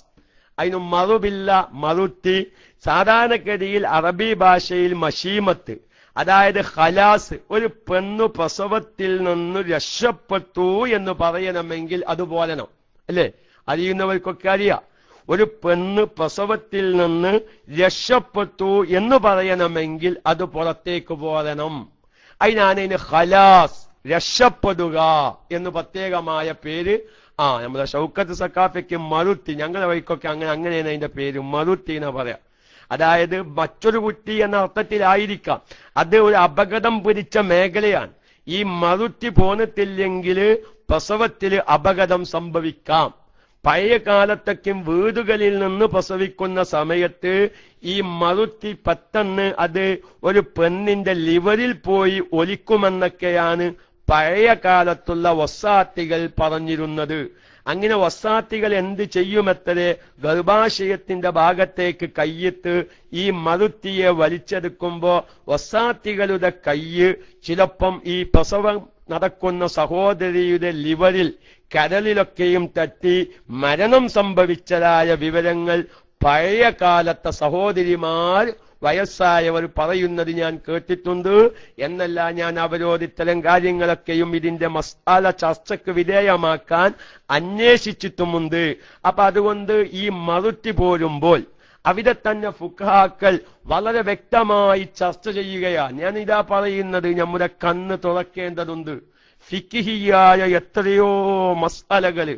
അതിന് മറുപില്ല, മറുത്തി. സാധാരണഗതിയിൽ അറബി ഭാഷയിൽ മശീമത്ത്, അതായത് ഖലാസ്, ഒരു പെണ്ണു പ്രസവത്തിൽ നിന്ന് രക്ഷപ്പെട്ടു എന്ന് പറയണമെങ്കിൽ അത് പോരണം, അല്ലെ? അറിയുന്നവർക്കൊക്കെ അറിയാം. ഒരു പെണ്ണ് പ്രസവത്തിൽ നിന്ന് രക്ഷപ്പെട്ടു എന്ന് പറയണമെങ്കിൽ അത് പുറത്തേക്ക് പോരണം. അതിനാണ് ഇതിന് ഖലാസ്, രക്ഷപ്പെടുക എന്ന് പ്രത്യേകമായ പേര്. നമ്മുടെ ഷൗക്കത്ത് സക്കാഫയ്ക്ക് മറുത്തി, ഞങ്ങളുടെ വഴിക്കൊക്കെ അങ്ങനെയാണ് അതിന്റെ പേര്, മറുത്തി എന്ന് പറയാം. അതായത് മറ്റൊരു കുട്ടി എന്ന അർത്ഥത്തിലായിരിക്കാം. അത് ഒരു അപകടം പിടിച്ച മേഖലയാണ്. ഈ മറുത്തി പോന്നിട്ടില്ലെങ്കിൽ പ്രസവത്തിൽ അപകടം സംഭവിക്കാം. പഴയ കാലത്തൊക്കെ വീടുകളിൽ നിന്ന് പ്രസവിക്കുന്ന സമയത്ത് ഈ മറുത്തി പെട്ടെന്ന് അത് ഒരു പെണ്ണിന്റെ ലിവറിൽ പോയി ഒലിക്കുമെന്നൊക്കെയാണ് പഴയ കാലത്തുള്ള വസാത്തികൾ പറഞ്ഞിരുന്നത്. അങ്ങനെ വസാത്തികൾ എന്ത് ചെയ്യുമെത്തരെ ഗർഭാശയത്തിന്റെ ഭാഗത്തേക്ക് കയ്യിട്ട് ഈ മറുത്തിയെ വലിച്ചെടുക്കുമ്പോ വസാത്തികളുടെ കയ്യ് ചിലപ്പം ഈ പ്രസവം നടക്കുന്ന സഹോദരിയുടെ ലിവറിൽ കരളിലൊക്കെയും തട്ടി മരണം സംഭവിച്ചതായ വിവരങ്ങൾ പഴയ കാലത്തെ സഹോദരിമാർ വയസ്സായവർ പറയുന്നത് ഞാൻ കേട്ടിട്ടുണ്ട്. എന്നല്ല, ഞാൻ അവരോട് ഇത്തരം കാര്യങ്ങളൊക്കെയും ഇതിന്റെ മസാല ചർച്ചയ്ക്ക് വിധേയമാക്കാൻ അന്വേഷിച്ചിട്ടുമുണ്ട്. അപ്പൊ അതുകൊണ്ട് ഈ മറുത്തി പോരുമ്പോൾ അവിടെ തന്നെ ഫുഖഹാക്കൾ വളരെ വ്യക്തമായി ചർച്ച ചെയ്യുകയാണ്. ഞാൻ ഇതാ പറയുന്നത്, നമ്മുടെ കണ്ണ് തുറക്കേണ്ടതുണ്ട്. ഫിഖ്ഹിയായ എത്രയോ മസാലകള്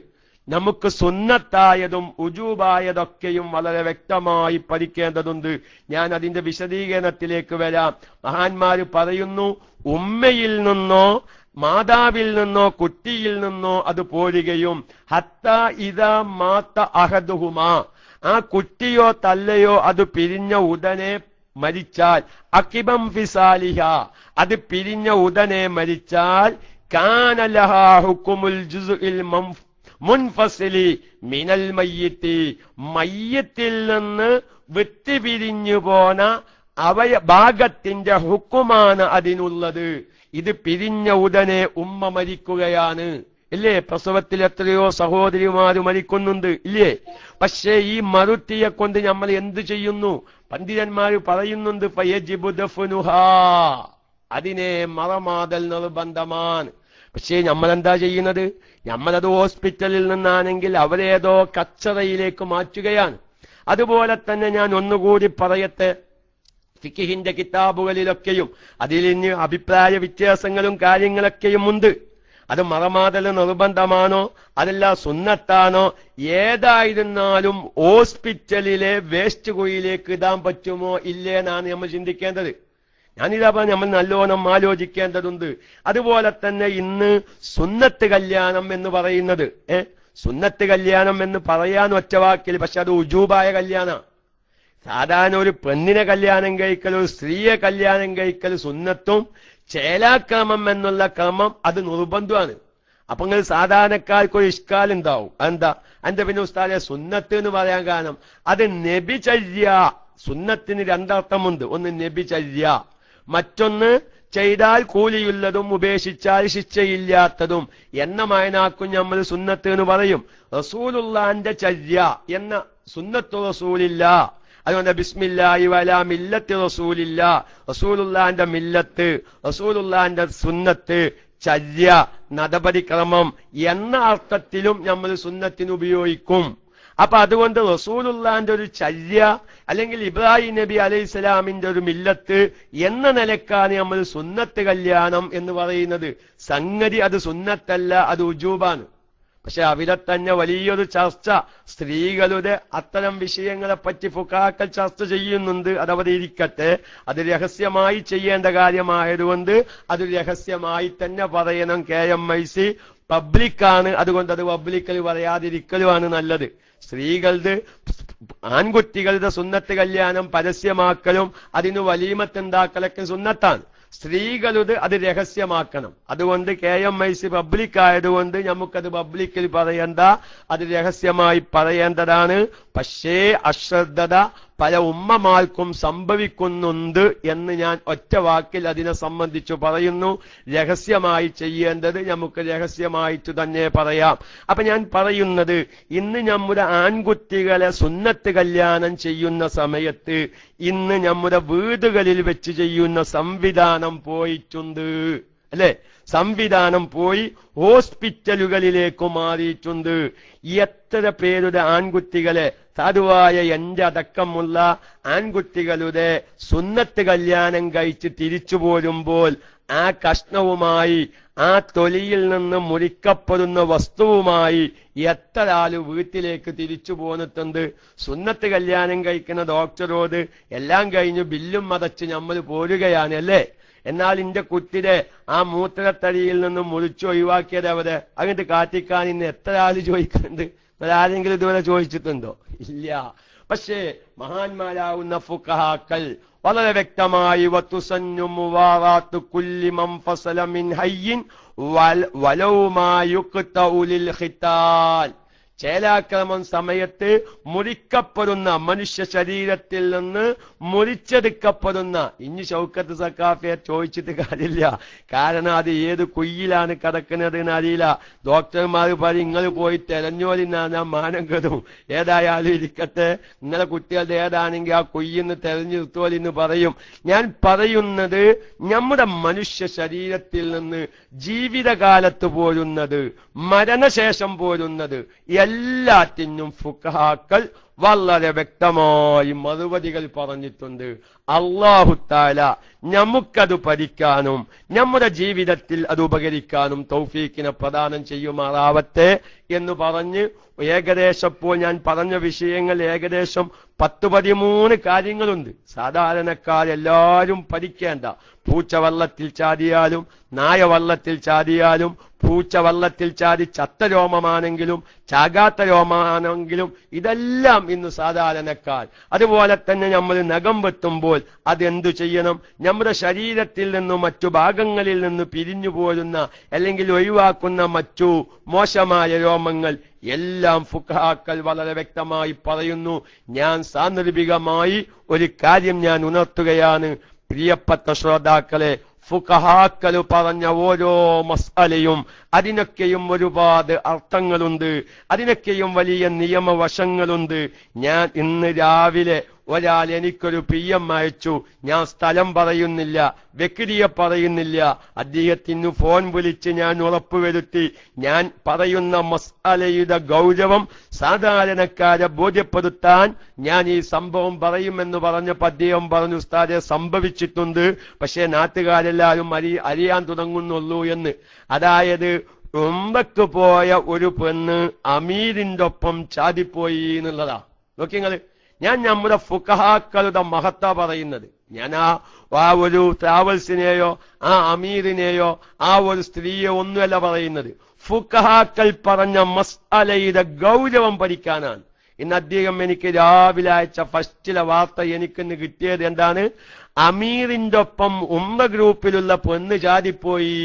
നമുക്ക് സുന്നത്തായതും ഉജൂബായതൊക്കെയും വളരെ വ്യക്തമായി പഠിക്കേണ്ടതുണ്ട്. ഞാൻ അതിന്റെ വിശദീകരണത്തിലേക്ക് വരാം. മഹാന്മാര് പറയുന്നു, ഉമ്മയിൽ നിന്നോ മാതാവിൽ നിന്നോ കുട്ടിയിൽ നിന്നോ അത് പോരുകയും ഹത്താ ഇദാ മാത അഹദുഹുമാ, ആ കുട്ടിയോ തല്ലയോ അത് പിരിഞ്ഞ ഉടനെ മരിച്ചാൽ, അക്കിബം ഫിസാലിഹ, അത് പിരിഞ്ഞ ഉടനെ മരിച്ചാൽ, കാന ലഹാ ഹുക്കുമുൽ ജുസ്ഇൽ മുൻഫസിലി മിനൽ മയ്യിത്തി, മയ്യത്തിൽ നിന്ന് വിട്ടുപിരിഞ്ഞു പോന ഭാഗത്തിന്റെ ഹുക്കുമാണ് അതിനുള്ളത്. ഇത് പിരിഞ്ഞ ഉടനെ ഉമ്മ മരിക്കുകയാണ്, ഇല്ലേ? പ്രസവത്തിൽ എത്രയോ സഹോദരിമാര് മരിക്കുന്നുണ്ട്, ഇല്ലേ? പക്ഷേ ഈ മറുത്തിയെ കൊണ്ട് നമ്മൾ എന്ത് ചെയ്യുന്നു? പണ്ഡിതന്മാര് പറയുന്നുണ്ട്, ഫയജിബു ദഫ്നുഹാ, അതിനെ മറമാതൽ നിർബന്ധമാണ്. പക്ഷേ നമ്മളെന്താ ചെയ്യുന്നത്? നമ്മളത് ഹോസ്പിറ്റലിൽ നിന്നാണെങ്കിൽ അവരേതോ കച്ചറയിലേക്ക് മാറ്റുകയാണ്. അതുപോലെ തന്നെ ഞാൻ ഒന്നുകൂടി പറയട്ടെ, ഫിഖിന്റെ കിതാബുകളിലൊക്കെയും അതിൽ ഇനി അഭിപ്രായ വ്യത്യാസങ്ങളും കാര്യങ്ങളൊക്കെയും ഉണ്ട്. അത് മറമാതൽ നിർബന്ധമാണോ അതല്ല സുന്നത്താണോ, ഏതായിരുന്നാലും ഹോസ്പിറ്റലിലെ വേസ്റ്റ് കുഴിയിലേക്ക് ഇടാൻ പറ്റുമോ ഇല്ലേ എന്നാണ് നമ്മൾ ചിന്തിക്കേണ്ടത്. ഞാനിതാ നമ്മൾ നല്ലോണം ആലോചിക്കേണ്ടതുണ്ട്. അതുപോലെ തന്നെ ഇന്ന് സുന്നത്ത് കല്യാണം എന്ന് പറയുന്നത്, സുന്നത്ത് കല്യാണം എന്ന് പറയാൻ ഒറ്റവാക്കിൽ, പക്ഷെ അത് ഉജൂബായ കല്യാണ. സാധാരണ ഒരു പെണ്ണിനെ കല്യാണം കഴിക്കൽ, ഒരു സ്ത്രീയെ കല്യാണം കഴിക്കൽ സുന്നത്തും, ചേലാക്രമം എന്നുള്ള ക്രമം അത് നിർബന്ധമാണ്. അപ്പൊ നിങ്ങൾ സാധാരണക്കാർക്ക് ഒരു ഇഷ്കാലുണ്ടാവും. എന്താ എന്റെ പിന്നെ ഉസ്താദെ സുന്നത്ത് എന്ന് പറയാൻ കാരണം അത് നബിചര്യ. സുന്നത്തിന് രണ്ടർത്ഥമുണ്ട്. ഒന്ന് നബിചര്യ, മറ്റൊന്ന് ചെയ്താൽ കൂലിയുള്ളതും ഉപേക്ഷിച്ചാൽ ശിക്ഷയില്ലാത്തതും എന്ന മയനാക്കും നമ്മൾ സുന്നത്ത് എന്ന് പറയും. റസൂലുള്ളാന്റെ ചര്യ എന്ന സുന്നത്തു റസൂലില്ല. അതുകൊണ്ട് ബിസ്മില്ലാഹി വലാ മില്ലത്തി റസൂലില്ല, റസൂലുള്ളാന്റെ മില്ലത്ത്, റസൂലുള്ളാന്റെ സുന്നത്ത്, ചര്യ, നടപടിക്രമം എന്ന അർത്ഥത്തിലും നമ്മൾ സുന്നത്തിന് ഉപയോഗിക്കും. അപ്പൊ അതുകൊണ്ട് റസൂലുള്ളാന്റെ ഒരു ചര്യ അല്ലെങ്കിൽ ഇബ്രാഹിം നബി അലൈഹിസ്സലാമിന്റെ ഒരു മില്ലത്ത് എന്ന നിലക്കാണ് നമ്മൾ സുന്നത്ത് കല്യാണം എന്ന് പറയുന്നത്. സംഗതി അത് സുന്നത്തല്ല, അത് ഉജൂബാണ്. പക്ഷെ അവിടെ തന്നെ വലിയൊരു ചർച്ച സ്ത്രീകളുടെ അത്തരം വിഷയങ്ങളെ പറ്റി ഫുഖാക്കൾ ചർച്ച ചെയ്യുന്നുണ്ട്. അതവിടെ ഇരിക്കട്ടെ. അത് രഹസ്യമായി ചെയ്യേണ്ട കാര്യമായതുകൊണ്ട് അത് രഹസ്യമായി തന്നെ പറയണം. KMIC പബ്ലിക്കാണ്, അതുകൊണ്ട് അത് പബ്ലിക്കൽ പറയാതിരിക്കലുമാണ് നല്ലത്. സ്ത്രീകളുടെ ആൺകുട്ടികളുടെ സുന്നത്ത് കല്യാണം പരസ്യമാക്കലും അതിന് വലീമത്തുണ്ടാക്കലൊക്കെ സുന്നത്താണ്. സ്ത്രീകളുടെ അത് രഹസ്യമാക്കണം. അതുകൊണ്ട് KMIC പബ്ലിക് ആയതുകൊണ്ട് നമുക്കത് പബ്ലിക്കിൽ പറയേണ്ട, അത് രഹസ്യമായി പറയേണ്ടതാണ്. പക്ഷേ അശ്രദ്ധത പല ഉമ്മമാർക്കും സംഭവിക്കുന്നുണ്ട് എന്ന് ഞാൻ ഒറ്റ വാക്കിൽ അതിനെ സംബന്ധിച്ചു പറയുന്നു. രഹസ്യമായി ചെയ്യേണ്ടത് നമുക്ക് രഹസ്യമായിട്ട് തന്നെ പറയാം. അപ്പൊ ഞാൻ പറയുന്നത്, ഇന്ന് നമ്മുടെ ആൺകുട്ടികളെ സുന്നത്ത് കല്യാണം ചെയ്യുന്ന സമയത്ത് ഇന്ന് നമ്മുടെ വീടുകളിൽ വെച്ച് ചെയ്യുന്ന സംവിധാനം പോയിട്ടുണ്ട്, അല്ലെ? സംവിധാനം പോയി ഹോസ്പിറ്റലുകളിലേക്ക് മാറിയിട്ടുണ്ട്. എത്ര പേരുടെ ആൺകുട്ടികളെ, സാധുവായ എന്റെ അടക്കമുള്ള ആൺകുട്ടികളുടെ സുന്നത്ത് കല്യാണം കഴിച്ച് തിരിച്ചു പോരുമ്പോൾ ആ കഷ്ണവുമായി, ആ തൊലിയിൽ നിന്ന് മുറിക്കപ്പെടുന്ന വസ്തുവുമായി എത്ര ആള് വീട്ടിലേക്ക് തിരിച്ചു പോന്നിട്ടുണ്ട്. സുന്നത്ത് കല്യാണം കഴിക്കുന്ന ഡോക്ടറോട് എല്ലാം കഴിഞ്ഞ് ബില്ലും മതച്ച് നമ്മൾ പോരുകയാണ്, അല്ലേ? എന്നാൽ എന്റെ കുട്ടിയുടെ ആ മൂത്രത്തടിയിൽ നിന്ന് മുറിച്ച് ഒഴിവാക്കിയത് അവരെ അങ്ങോട്ട് കാട്ടിക്കാൻ ഇന്ന് എത്ര ആള് ചോദിക്കുന്നുണ്ട്? ആരെങ്കിലും ഇതുവരെ ചോദിച്ചിട്ടുണ്ടോ? ഇല്ല. പക്ഷേ മഹാന്മാരാവുന്ന ഫുഖഹാക്കൾ വളരെ വ്യക്തമായി വതുസന്നു മുവാറാത്തു കുല്ലി മൻ ഫസല മിൻ ഹയ്യിൻ വലൗ മാ യുഖ്തഉ ലിൽ ഖിതാൽ, ചേലാക്രമം സമയത്ത് മുറിക്കപ്പെടുന്ന മനുഷ്യ ശരീരത്തിൽ നിന്ന് മുറിച്ചെടുക്കപ്പെടുന്ന, ഇനി ഷൗക്കത്ത് സക്കാഫിയെ ചോദിച്ചിട്ട് കാര്യമില്ല. കാരണം അത് ഏത് കുയ്യിലാണ് കിടക്കുന്നത് എന്ന് അറിയില്ല. ഡോക്ടർമാർ പറയും നിങ്ങൾ പോയി തെരഞ്ഞോലിന്നാണ് ഞാൻ മാനം കെടും. ഏതായാലും ഇരിക്കട്ടെ, നിങ്ങളെ കുട്ടികളുടെ ഏതാണെങ്കിൽ ആ കുയ്യിന്ന് തെരഞ്ഞെടുത്തോലിന്ന് പറയും. ഞാൻ പറയുന്നത് നമ്മുടെ മനുഷ്യ ശരീരത്തിൽ നിന്ന് ജീവിതകാലത്ത് പോരുന്നത്, മരണശേഷം പോരുന്നത് എല്ലാറ്റിനും ഫുഖഹാക്കൾ വളരെ വ്യക്തമായി മറുപടികൾ പറഞ്ഞിട്ടുണ്ട്. അല്ലാഹു തആല നമുക്കത് പഠിക്കാനും നമ്മുടെ ജീവിതത്തിൽ അത് ഉപകരിക്കാനും തൗഫീഖിനെ പ്രദാനം ചെയ്യുമാറാവട്ടെ എന്ന് പറഞ്ഞ് ഏകദേശം ഇപ്പോൾ ഞാൻ പറഞ്ഞ വിഷയങ്ങൾ ഏകദേശം 13 കാര്യങ്ങളുണ്ട് സാധാരണക്കാരെല്ലാരും പഠിക്കേണ്ട. പൂച്ച വള്ളത്തിൽ ചാടിയാലും നായ വള്ളത്തിൽ ചാടിയാലും പൂച്ച വള്ളത്തിൽ ചാടി ചത്ത രോമമാണെങ്കിലും ചാകാത്ത രോമമാണെങ്കിലും ഇതെല്ലാം ഇന്ന് സാധാരണക്കാർ. അതുപോലെ തന്നെ നമ്മൾ നഖം വെട്ടുമ്പോൾ അതെന്തു ചെയ്യണം? നമ്മുടെ ശരീരത്തിൽ നിന്നും മറ്റു ഭാഗങ്ങളിൽ നിന്ന് പിരിഞ്ഞു പോരുന്ന അല്ലെങ്കിൽ ഒഴിവാക്കുന്ന മറ്റു മോശമായ രോമങ്ങൾ എല്ലാം ഫുഖഹാക്കൾ വളരെ വ്യക്തമായി പറയുന്നു. ഞാൻ സാന്ദർഭികമായി ഒരു കാര്യം ഞാൻ ഉണർത്തുകയാണ്. പ്രിയപ്പെട്ട ശ്രോതാക്കളെ, ഫുഖഹാക്കൾ പറഞ്ഞ ഓരോ മസ്അലയും അതിനൊക്കെയും ഒരുപാട് അർത്ഥങ്ങളുണ്ട്, അതിനൊക്കെയും വലിയ നിയമവശങ്ങളുണ്ട്. ഞാൻ ഇന്ന് രാവിലെ ഒരാൾ എനിക്കൊരു PM അയച്ചു. ഞാൻ സ്ഥലം പറയുന്നില്ല, വ്യക്തിയെ പറയുന്നില്ല. അദ്ദേഹത്തിന് ഫോൺ വിളിച്ച് ഞാൻ ഉറപ്പുവരുത്തി ഞാൻ പറയുന്ന മസ്അലയുടെ ഗൗരവം സാധാരണക്കാരെ ബോധ്യപ്പെടുത്താൻ ഞാൻ ഈ സംഭവം പറയുമെന്ന് പറഞ്ഞപ്പോൾ അദ്ദേഹം പറഞ്ഞു, ഉസ്താദെ സംഭവിച്ചിട്ടുണ്ട്, പക്ഷേ നാട്ടുകാരെല്ലാവരും അറിയാൻ തുടങ്ങുന്നുള്ളൂ എന്ന്. അതായത് ഉംറക്ക് പോയ ഒരു പെണ്ണ് അമീറിന്റെ ഒപ്പം ചാടിപ്പോയി എന്നുള്ളതാ. നോക്കിങ്ങള്, ഞാൻ നമ്മുടെ ഫുഖഹാക്കളുടെ മഹത്താ പറയുന്നത്. ഞാൻ ആ ഒരു ട്രാവൽസിനെയോ ആ അമീറിനെയോ ആ ഒരു സ്ത്രീയോ ഒന്നുമല്ല പറയുന്നത്. ഫുഖഹാക്കൾ പറഞ്ഞ മസ്അലയുടെ ഗൗരവം പഠിക്കാനാണ്. ഇന്ന് അദ്ദേഹം എനിക്ക് രാവിലെ അയച്ച ഫസ്റ്റിലെ വാർത്ത എനിക്കിന്ന് കിട്ടിയത് എന്താണ്? അമീറിന്റെ ഒപ്പം ഉംറ ഗ്രൂപ്പിലുള്ള പെണ്ണ് ചാടിപ്പോയി.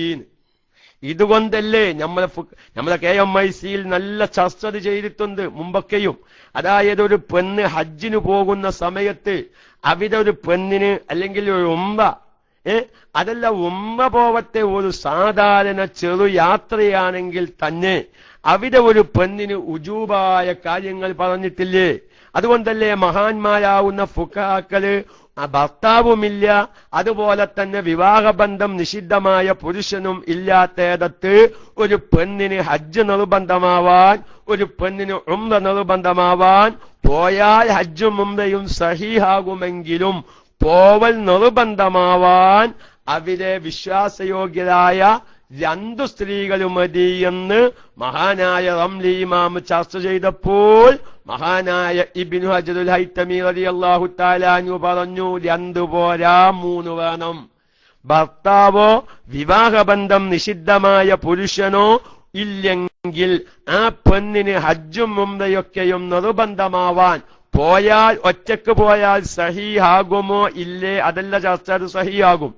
ഇതുകൊണ്ടല്ലേ നമ്മളെ KMIC-യിൽ നല്ല ചർച്ച ചെയ്തിട്ടുണ്ട് മുമ്പൊക്കെയും. അതായത് ഒരു പെണ്ണ് ഹജ്ജിന് പോകുന്ന സമയത്ത് അവിടെ ഒരു പെണ്ണിന് അല്ലെങ്കിൽ ഒരു ഉംറ അതല്ല ഉംറ പോവത്തെ ഒരു സാധാരണ ചെറു യാത്രയാണെങ്കിൽ തന്നെ അവിടെ ഒരു പെണ്ണിന് ഉജൂബായ കാര്യങ്ങൾ പറഞ്ഞിട്ടില്ലേ? അതുകൊണ്ടല്ലേ മഹാന്മാരാവുന്ന ഫുഖഹാക്കള് ഭർത്താവുമില്ല, അതുപോലെ തന്നെ വിവാഹബന്ധം നിഷിദ്ധമായ പുരുഷനും ഇല്ലാത്തേടത്ത് ഒരു പെണ്ണിന് ഹജ്ജ് നിർബന്ധമാവാൻ, ഒരു പെണ്ണിന് ഉംറ നിർബന്ധമാവാൻ, പോയാൽ ഹജ്ജും ഉംറയും സഹീഹാകുമെങ്കിലും പോവൽ നിർബന്ധമാവാൻ അവിടെ വിശ്വാസയോഗ്യരായ 2 സ്ത്രീകളും മതി എന്ന് മഹാനായ റംലി ഇമാം ചർച്ച ചെയ്തപ്പോൾ മഹാനായ ഇബ്നു ഹജറുൽ ഹൈതമി റളിയല്ലാഹു തആല അൻഹു പറഞ്ഞു, 2 പോരാ, 3 വേണം. ഭർത്താവോ വിവാഹബന്ധം നിഷിദ്ധമായ പുരുഷനോ ഇല്ലെങ്കിൽ ആ പെണ്ണിന് ഹജ്ജും ഉംറയൊക്കെയും നിർബന്ധമാവാൻ പോയാൽ, ഒറ്റക്ക് പോയാൽ സഹീഹാകുമോ ഇല്ലേ? അതല്ല ചർച്ച. അത് സഹീഹാകും.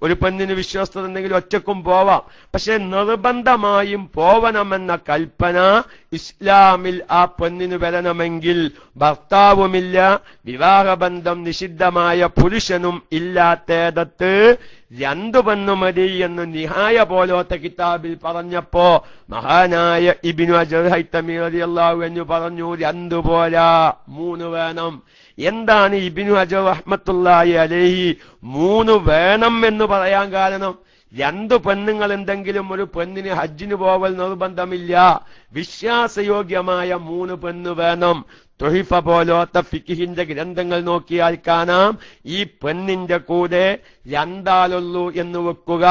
ഒരു പെണ്ണിന് വിശ്വസ്തത ഉണ്ടെങ്കിൽ ഒറ്റക്കും പോവാം. പക്ഷെ നിർബന്ധമായും പോവണമെന്ന കൽപ്പന ഇസ്ലാമിൽ ആ പെണ്ണിന് വരണമെങ്കിൽ ഭർത്താവുമില്ല, വിവാഹബന്ധം നിഷിദ്ധമായ പുരുഷനും ഇല്ലാത്തേടത്ത് 2 പെണ്ണു മതി എന്ന് നിഹായ പോലത്തെ കിതാബിൽ പറഞ്ഞപ്പോ മഹാനായ ഇബ്നു ഹജർ ഹൈതമി റളിയല്ലാഹു അൻഹു പറഞ്ഞു, 2 പോരാ, 3 വേണം. എന്താണ് ഇബ്നു ഹജർ റഹ്മത്തുള്ളാഹി അലൈഹി 3 വേണം എന്ന് പറയാൻ കാരണം? 2 പെണ്ണുങ്ങൾ എന്തെങ്കിലും ഒരു പെണ്ണിന് ഹജ്ജിന് പോവൽ നിർബന്ധമില്ല. വിശ്വാസയോഗ്യമായ 3 പെണ്ണ് വേണം. തുഹിഫ പോലത്തെ ഫിഖിന്റെ ഗ്രന്ഥങ്ങൾ നോക്കിയാൽ കാണാം, ഈ പെണ്ണിന്റെ കൂടെ 2 ആളുള്ളൂ എന്ന് വെക്കുക.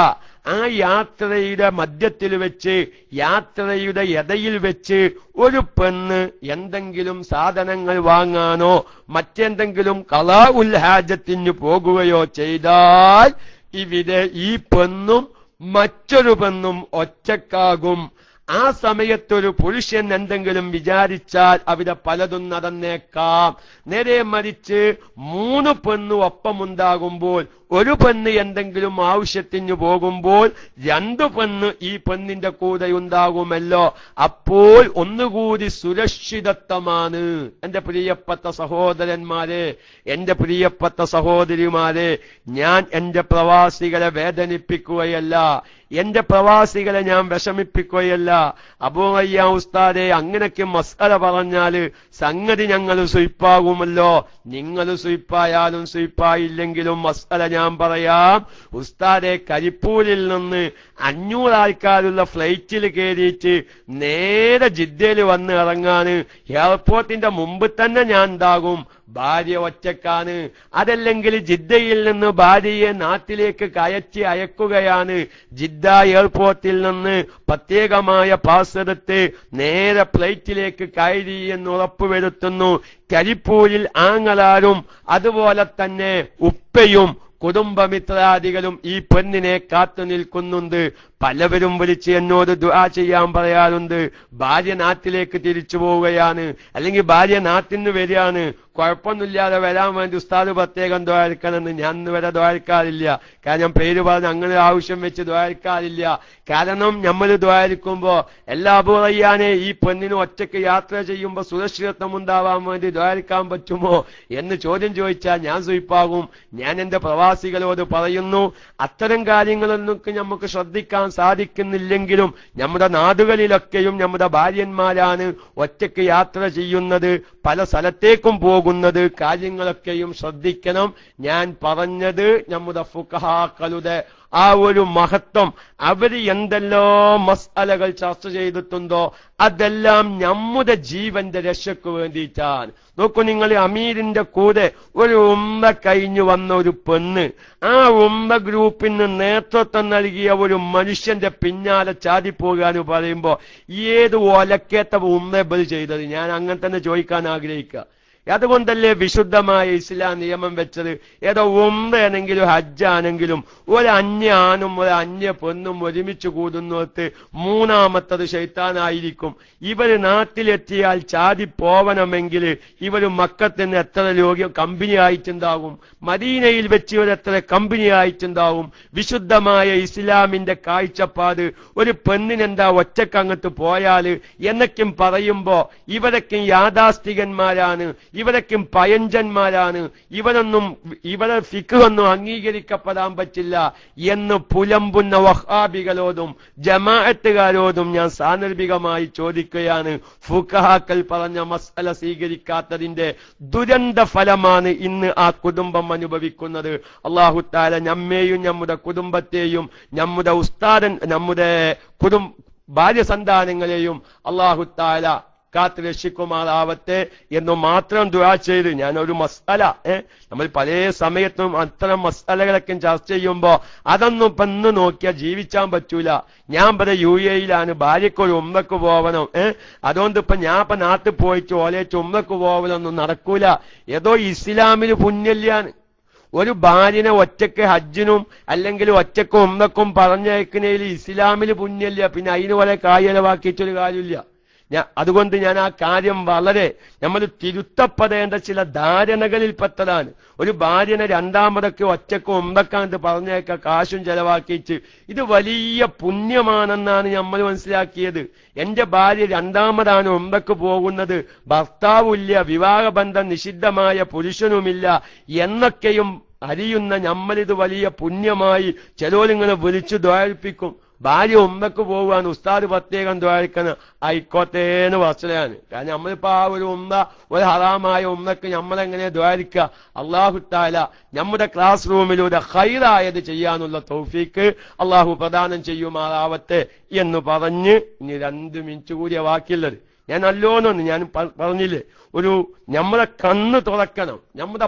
ആ യാത്രയുടെ മധ്യത്തിൽ വെച്ച്, യാത്രയുടെ ഇടയിൽ വെച്ച് ഒരു പെണ്ണ് എന്തെങ്കിലും സാധനങ്ങൾ വാങ്ങാനോ മറ്റെന്തെങ്കിലും ഖളാഉൽ ഹാജത്തിന് പോകുകയോ ചെയ്താൽ ഇവിടെ ഈ പെണ്ണും മറ്റൊരു പെണ്ണും ഒറ്റക്കാകും. ആ സമയത്തൊരു പുരുഷൻ എന്തെങ്കിലും വിചാരിച്ചാൽ അവിടെ പലതും നടന്നേക്കാം. നേരെ മറിച്ച് 3 പെണ്ണ് ഒപ്പമുണ്ടാകുമ്പോൾ, ഒരു പെണ്ണ് എന്തെങ്കിലും ആവശ്യത്തിന് പോകുമ്പോൾ 2 പെണ്ണ് ഈ പെണ്ണിന്റെ കൂടെ ഉണ്ടാകുമല്ലോ. അപ്പോൾ ഒന്നുകൂടി സുരക്ഷിതത്വമാണ്. എന്റെ പ്രിയപ്പെട്ട സഹോദരന്മാരെ, എന്റെ പ്രിയപ്പെട്ട സഹോദരിമാരെ, ഞാൻ എന്റെ പ്രവാസികളെ വേദനിപ്പിക്കുകയല്ല, എന്റെ പ്രവാസികളെ ഞാൻ വിഷമിപ്പിക്കുകയല്ല. അബൂ റയ്യാൻ ഉസ്താദെ, അങ്ങനെയൊക്കെ മസ്അല പറഞ്ഞാല് സംഗതി ഞങ്ങൾ സുയിപ്പാകുമല്ലോ. നിങ്ങൾ സുയിപ്പായാലും സുയിപ്പായില്ലെങ്കിലും മസ്അല ഞാൻ പറയാം. ഉസ്താദെ, കരിപ്പൂരിൽ നിന്ന് 500 ആൾക്കാരുള്ള ഫ്ലൈറ്റിൽ കയറിയിട്ട് നേരെ ജിദ്ദയിൽ വന്ന് ഇറങ്ങാന് എയർപോർട്ടിന്റെ മുമ്പ് തന്നെ ഞാൻ ഉണ്ടാകും. ഭാര്യ ഒറ്റക്കാണ്. അതല്ലെങ്കിൽ ജിദ്ദയിൽ നിന്ന് ഭാര്യയെ നാട്ടിലേക്ക് കയറ്റി അയക്കുകയാണ്. ജിദ്ദ എയർപോർട്ടിൽ നിന്ന് പ്രത്യേകമായ പാസ് എടുത്ത് നേരെ ഫ്ലൈറ്റിലേക്ക് കയറി എന്ന് ഉറപ്പുവരുത്തുന്നു. കരിപ്പൂരിൽ ആങ്ങളാരും അതുപോലെ തന്നെ ഉപ്പയും കുടുംബമിത്രാദികളും ഈ പെണ്ണിനെ കാത്തു നിൽക്കുന്നുണ്ട്. പലവരും വിളിച്ച് എന്നോട് ദുആ ചെയ്യാൻ പറയാറുണ്ട്. ഭാര്യ നാട്ടിലേക്ക് തിരിച്ചു പോവുകയാണ്, അല്ലെങ്കിൽ ഭാര്യ നാട്ടിൽ നിന്ന് വരികയാണ്, കുഴപ്പമൊന്നുമില്ലാതെ വരാൻ വേണ്ടി ഉസ്താദ് പ്രത്യേകം ദ്വാരക്കണമെന്ന് ഞാൻ ഇന്ന് വരെ ദ്വാരക്കാറില്ല. കാരണം പേര് പറഞ്ഞ് അങ്ങനെ ആവശ്യം വെച്ച് ദ്വാരക്കാറില്ല. കാരണം നമ്മൾ ദ്വാരിക്കുമ്പോ എല്ലാ അബൂറയ്യാനെ ഈ പെണ്ണിന് ഒറ്റയ്ക്ക് യാത്ര ചെയ്യുമ്പോൾ സുരക്ഷിതത്വം ഉണ്ടാവാൻ വേണ്ടി ദ്വാരക്കാൻ പറ്റുമോ എന്ന് ചോദ്യം ചോദിച്ചാൽ ഞാൻ സുയിപ്പാകും. ഞാൻ എന്റെ പ്രവാസികളോട് പറയുന്നു, അത്തരം കാര്യങ്ങളൊന്നും നമുക്ക് ശ്രദ്ധിക്കാൻ സാധിക്കുന്നില്ലെങ്കിലും നമ്മുടെ നാടുകളിലൊക്കെയും നമ്മുടെ ഭാര്യന്മാരാണ് ഒറ്റയ്ക്ക് യാത്ര ചെയ്യുന്നത്, പല സ്ഥലത്തേക്കും പോകുന്നത്. കാര്യങ്ങളൊക്കെയും ശ്രദ്ധിക്കണം. ഞാൻ പറഞ്ഞത് നമ്മുടെ ഫുഖഹാക്കളുടെ ആ ഒരു മഹത്വം, അവര് എന്തെല്ലാം മസ്അലകൾ ചർച്ച ചെയ്തിട്ടുണ്ടോ അതെല്ലാം നമ്മുടെ ജീവന്റെ രക്ഷയ്ക്ക് വേണ്ടിയിട്ടാണ്. നോക്കൂ, നിങ്ങൾ അമീറിന്റെ കൂടെ ഒരു ഉംറ കഴിഞ്ഞു വന്ന ഒരു പെണ്ണ്, ആ ഉംറ ഗ്രൂപ്പിന് നേതൃത്വം നൽകിയ ഒരു മനുഷ്യന്റെ പിന്നാലെ ചാടിപ്പോകാന്ന് പറയുമ്പോ ഏത് ഒലക്കേത്ത ഉംറ ചെയ്തത്? ഞാൻ അങ്ങനെ തന്നെ ചോദിക്കാൻ ആഗ്രഹിക്കുക. അതുകൊണ്ടല്ലേ വിശുദ്ധമായ ഇസ്ലാം നിയമം വെച്ചത്? ഏതോ ഉംറയാണെങ്കിലും ഹജ്ജാണെങ്കിലും ഒരു അന്യ ആണും ഒരു അന്യ പെണ്ണും ഒരുമിച്ച് കൂടുന്നിടത്ത് മൂന്നാമത്തത് ശൈത്താനായിരിക്കും. ഇവര് നാട്ടിലെത്തിയാൽ ചാടി പോവണമെങ്കിൽ ഇവര് മക്കത്തിന് എത്ര കമ്പനി ആയിട്ടുണ്ടാകും, മദീനയിൽ വെച്ച് ഇവർ എത്ര കമ്പനി ആയിട്ടുണ്ടാകും. വിശുദ്ധമായ ഇസ്ലാമിന്റെ കാഴ്ചപ്പാട് ഒരു പെണ്ണിനെന്താ ഒറ്റക്ക് അങ്ങോട്ട് പോയാല് എന്നൊക്കെയും പറയുമ്പോ ഇവരൊക്കെ യാഥാസ്ഥികന്മാരാണ്, ഇവരൊക്കെ പയഞ്ചന്മാരാണ്, ഇവരെ ഫിഖ്ഹൊന്നും അംഗീകരിക്കപ്പെടാൻ പറ്റില്ല എന്ന് പുലമ്പുന്ന വഹാബികളോടും ജമാഅത്തുകാരോടും ഞാൻ സാന്ദർഭികമായി ചോദിക്കുകയാണ്. ഫുഖഹാക്കൾ പറഞ്ഞ മസ്അല സ്വീകരിക്കാത്തതിന്റെ ദുരന്ത ഫലമാണ് ഇന്ന് ആ കുടുംബം അനുഭവിക്കുന്നത്. അല്ലാഹു തആല നമ്മെയും നമ്മുടെ കുടുംബത്തെയും നമ്മുടെ ഭാര്യ സന്താനങ്ങളെയും അല്ലാഹു തആല കാത്ത് രക്ഷിക്കുമാറാവട്ടെ എന്ന് മാത്രം ദുആ ചെയ്ത് ഞാനൊരു മസ്അല നമ്മൾ പല സമയത്തും അത്തരം മസ്അലകളൊക്കെ ചർച്ച ചെയ്യുമ്പോ അതൊന്നും ഇപ്പൊ ഇന്ന് നോക്കിയാൽ ജീവിച്ചാൻ പറ്റൂല. ഞാൻ പറയും UAE-യിലാണ്, ഭാര്യയ്ക്കൊരു ഉംറക്ക് പോവണം, അതുകൊണ്ട് ഇപ്പൊ ഞാൻ ഇപ്പൊ നാട്ടിൽ പോയിട്ട് ഓലേറ്റ് ഉംറക്ക് പോവലൊന്നും നടക്കൂല. ഏതോ ഇസ്ലാമിന് പുണ്യല്ലാണ്. ഒരു ഭാര്യനെ ഒറ്റക്ക് ഹജ്ജിനും അല്ലെങ്കിൽ ഒറ്റക്ക് ഉംറക്കും പറഞ്ഞയക്കുന്നതിൽ ഇസ്ലാമില് പുണ്യല്ല. പിന്നെ അതിന് പോലെ കായലവാക്കിയിട്ടൊരു കാര്യമില്ല. അതുകൊണ്ട് ഞാൻ ആ കാര്യം വളരെ നമ്മൾ തിരുത്തപ്പെടേണ്ട ചില ധാരണകളിൽപ്പെട്ടതാണ്. ഒരു ഭാര്യനെ രണ്ടാമതൊക്കെ ഒറ്റക്ക് ഉംറക്കാണ്ട് പറഞ്ഞേക്ക കാശും ചെലവാക്കിയിട്ട് ഇത് വലിയ പുണ്യമാണെന്നാണ് നമ്മൾ മനസ്സിലാക്കിയത്. എന്റെ ഭാര്യ രണ്ടാമതാണ് ഉംറക്ക് പോകുന്നത്, ഭർത്താവില്ല, വിവാഹബന്ധം നിഷിദ്ധമായ പുരുഷനുമില്ല എന്നൊക്കെയും അറിയുന്ന നമ്മളിത് വലിയ പുണ്യമായി ചിലരിങ്ങനെ വിളിച്ചു ദ്വാരിപ്പിക്കും. ഭാര്യ ഉംറക്ക് പോവുകയാണ്, ഉസ്താദ് പ്രത്യേകം ദ്വാരിക്കണം, ആയിക്കോട്ടേന്ന് വസലാണ്. കാരണം നമ്മളിപ്പോ ആ ഒരു ഒരു ഹറാമായ ഉംറക്ക് നമ്മളെങ്ങനെ ദ്വാരിക്കുക? അല്ലാഹു തആല നമ്മുടെ ക്ലാസ് റൂമിലൂടെ ഖൈറായത് ചെയ്യാനുള്ള തൗഫീക്ക് അല്ലാഹു പ്രദാനം ചെയ്യുമാറാവട്ടെ എന്ന് പറഞ്ഞ് ഇനി 2 മിനിറ്റ് കൂടിയ ബാക്കിയുള്ളത്. ഞാൻ നല്ലോണം ഞാൻ പറഞ്ഞില്ലേ, നമ്മളെ കണ്ണ് തുറക്കണം. നമ്മുടെ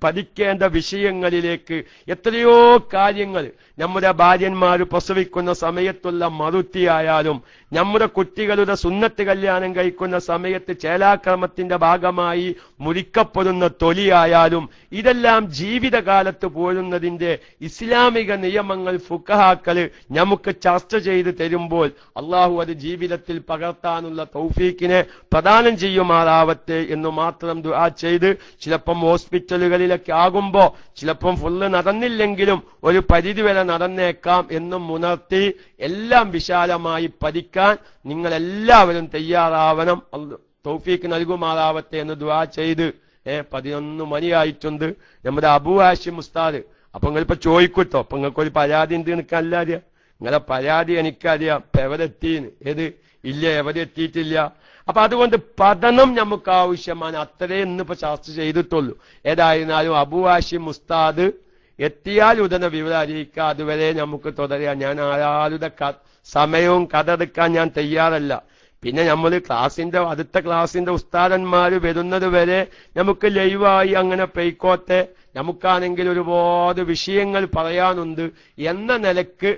പഠിക്കേണ്ട വിഷയങ്ങളിലേക്ക് എത്രയോ കാര്യങ്ങൾ, നമ്മുടെ ഭാര്യന്മാർ പ്രസവിക്കുന്ന സമയത്തുള്ള മറുത്തിയായാലും, നമ്മുടെ കുട്ടികളുടെ സുന്നത്ത് കല്യാണം കഴിക്കുന്ന സമയത്ത് ചേലാക്രമത്തിന്റെ ഭാഗമായി മുറിക്കപ്പെടുന്ന തൊലിയായാലും, ഇതെല്ലാം ജീവിതകാലത്ത് പോരുന്നതിന്റെ ഇസ്ലാമിക നിയമങ്ങൾ ഫുഖഹാക്കള് നമുക്ക് ചർച്ച ചെയ്ത് തരുമ്പോൾ അള്ളാഹു അത് ജീവിതത്തിൽ പകർത്താനുള്ള തൗഫീക്കിനെ പ്രദാനം ചെയ്യുമാറാവട്ടെ എന്ന് മാത്രം ദുആ ചെയ്ത്, ചിലപ്പം ഹോസ്പിറ്റലുകളിലൊക്കെ ആകുമ്പോ ചിലപ്പം ഫുള്ള് നടന്നില്ലെങ്കിലും ഒരു പരിധിവരെ നടന്നേക്കാം എന്നും ഉണർത്തി എല്ലാം വിശാലമായി പഠിക്കാൻ നിങ്ങളെല്ലാവരും തയ്യാറാവണം. തൗഫീക്ക് നൽകുമാറാവട്ടെ എന്ന് ദുആ ചെയ്ത് 11 മണിയായിട്ടുണ്ട്. നമ്മുടെ അബൂ ഹാഷിം ഉസ്താദ് അപ്പൊ നിങ്ങളിപ്പോ ചോദിക്കൂട്ടോ, അപ്പൊ നിങ്ങൾക്കൊരു പരാതി ഉണ്ട് എനിക്കല്ല അറിയാം. നിങ്ങളെ പരാതി എനിക്കറിയാം, എവരെത്തീന്ന്. ഏത് ഇല്ല, എവിടെ എത്തിയിട്ടില്ല. അപ്പൊ അതുകൊണ്ട് പഠനം നമുക്ക് ആവശ്യമാണ്. അത്രേ ഇന്നിപ്പോ ചർച്ച ചെയ്തിട്ടുള്ളൂ. ഏതായിരുന്നാലും അബൂ ഹാഷിം ഉസ്താദ് എത്തിയാൽ ഉടനെ വിവരം അറിയിക്കുക. അതുവരെ നമുക്ക് തുടരാം. ഞാൻ ആരാളുടെ സമയവും കഥെടുക്കാൻ ഞാൻ തയ്യാറല്ല. പിന്നെ നമ്മൾ അടുത്ത ക്ലാസിന്റെ ഉസ്താദന്മാര് വരുന്നത് വരെ നമുക്ക് ലൈവായി അങ്ങനെ പെയ്ക്കോട്ടെ, നമുക്കാണെങ്കിൽ ഒരുപാട് വിഷയങ്ങൾ പറയാനുണ്ട് എന്ന നിലക്ക്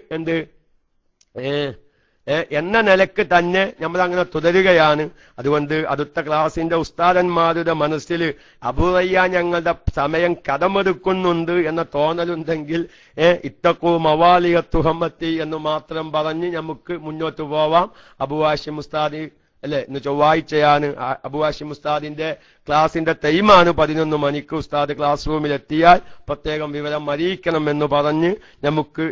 എന്ന നിലക്ക് തന്നെ നമ്മൾ അങ്ങനെ തുടരുകയാണ്. അതുകൊണ്ട് അടുത്ത ക്ലാസിന്റെ ഉസ്താദന്മാരുടെ മനസ്സിൽ അബൂ റയ്യാൻ ഞങ്ങളുടെ സമയം കടമെടുക്കുന്നുണ്ട് എന്ന തോന്നലുണ്ടെങ്കിൽ ഇത്തഖൂ മവാലിയ തുഹമ്മത്തി എന്ന് മാത്രം പറഞ്ഞ് നമുക്ക് മുന്നോട്ട് പോവാം. അബൂ ഹാഷിം ഉസ്താദ് അല്ലെ, ഇന്ന് ചൊവ്വാഴ്ചയാണ്. അബൂ ഹാഷിം ഉസ്താദിന്റെ ക്ലാസിന്റെ ടൈമാണ് 11 മണിക്ക്. ഉസ്താദ് ക്ലാസ് റൂമിൽ എത്തിയാൽ പ്രത്യേകം വിവരം അറിയിക്കണം എന്ന് പറഞ്ഞ് നമുക്ക്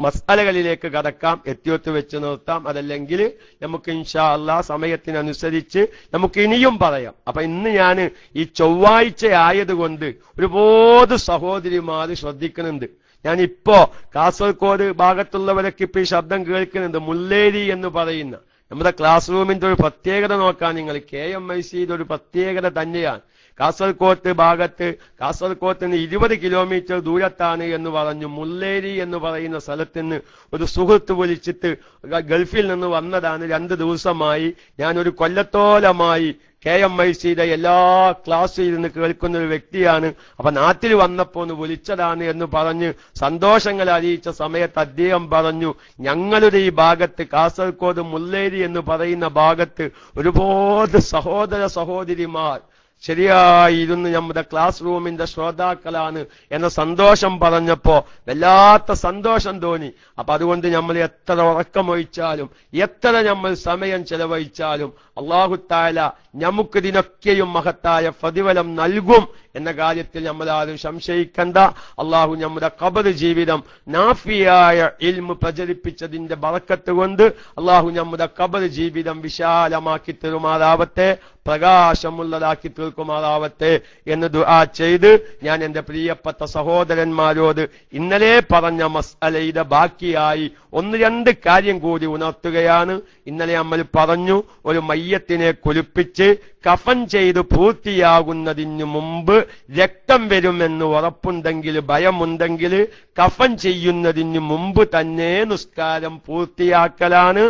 മസ്അലകളിലേക്ക് കടക്കാം. എത്തിയൊത്ത് വെച്ച് നിർത്താം. അതല്ലെങ്കിൽ നമുക്ക് ഇൻഷാ അല്ലാഹ് സമയത്തിനനുസരിച്ച് നമുക്ക് ഇനിയും പറയാം. അപ്പൊ ഇന്ന് ഞാൻ ഈ ചൊവ്വാഴ്ച ആയതുകൊണ്ട് ഒരുപാട് സഹോദരിമാര് ശ്രദ്ധിക്കുന്നുണ്ട്. ഞാനിപ്പോ കാസർഗോഡ് ഭാഗത്തുള്ളവരൊക്കെ ഇപ്പൊ ഈ ശബ്ദം കേൾക്കുന്നുണ്ട്. മുല്ലേരി എന്ന് പറയുന്ന നമ്മുടെ ക്ലാസ് റൂമിന്റെ ഒരു പ്രത്യേകത നോക്കാൻ നിങ്ങൾ, KMICയുടെ ഒരു പ്രത്യേകത തന്നെയാണ്. കാസർകോട്ട് നിന്ന് 20 കിലോമീറ്റർ ദൂരത്താണ് എന്ന് പറഞ്ഞു. മുല്ലേരി എന്ന് പറയുന്ന സ്ഥലത്ത് നിന്ന് ഒരു സുഹൃത്ത് വിളിച്ചിട്ട് ഗൾഫിൽ നിന്ന് വന്നതാണ്. 2 ദിവസമായി ഞാനൊരു കൊല്ലത്തോലമായി KMICയുടെ എല്ലാ ക്ലാസ്സിൽ ഇരുന്ന് കേൾക്കുന്ന ഒരു വ്യക്തിയാണ്. അപ്പൊ നാട്ടിൽ വന്നപ്പോ ഒന്ന് വിളിച്ചതാണ് എന്ന് പറഞ്ഞ് സന്തോഷങ്ങൾ അറിയിച്ച സമയത്ത് അദ്ദേഹം പറഞ്ഞു, ഞങ്ങളുടെ ഈ ഭാഗത്ത് കാസർഗോഡ് മുല്ലേരി എന്ന് പറയുന്ന ഭാഗത്ത് ഒരുപാട് സഹോദരിമാർ ശരിയായി ഇരുന്ന് നമ്മുടെ ക്ലാസ് റൂമിന്റെ ശ്രോതാക്കളാണ് എന്ന സന്തോഷം പറഞ്ഞപ്പോ വല്ലാത്ത സന്തോഷം തോന്നി. അപ്പൊ അതുകൊണ്ട് നമ്മൾ എത്ര ഉറക്കമൊഴിച്ചാലും എത്ര നമ്മൾ സമയം ചെലവഴിച്ചാലും അല്ലാഹു തആല നമുക്കിതിനൊക്കെയും മഹത്തായ പ്രതിഫലം നൽകും എന്ന കാര്യത്തിൽ നമ്മൾ ആരും സംശയിക്കണ്ട. അള്ളാഹു നമ്മുടെ ഖബർ ജീവിതം നാഫിയായ ഇൽമു പ്രചരിപ്പിച്ചതിന്റെ ബറക്കത്ത് കൊണ്ട് അള്ളാഹു നമ്മുടെ ഖബർ ജീവിതം വിശാലമാക്കി തരുമാറാവട്ടെ, പ്രകാശമുള്ളതാക്കി തീർക്കുമാറാവട്ടെ എന്ന് ദുആ ചെയ്ത് ഞാൻ എന്റെ പ്രിയപ്പെട്ട സഹോദരന്മാരോട് ഇന്നലെ പറഞ്ഞ മസ്അലയുടെ ബാക്കിയായി 1-2 കാര്യം കൂടി ഉണർത്തുകയാണ്. ഇന്നലെ നമ്മൾ പറഞ്ഞു, ഒരു മയ്യത്തിനെ കുളിപ്പിച്ച് കഫൻ ചെയ്ത് പൂർത്തിയാകുന്നതിന് മുമ്പ് രക്തം വരുമെന്ന് ഉറപ്പുണ്ടെങ്കിൽ, ഭയമുണ്ടെങ്കിൽ കഫൻ ചെയ്യുന്നതിന് മുമ്പ് തന്നെ നിസ്കാരം പൂർത്തിയാക്കലാണ്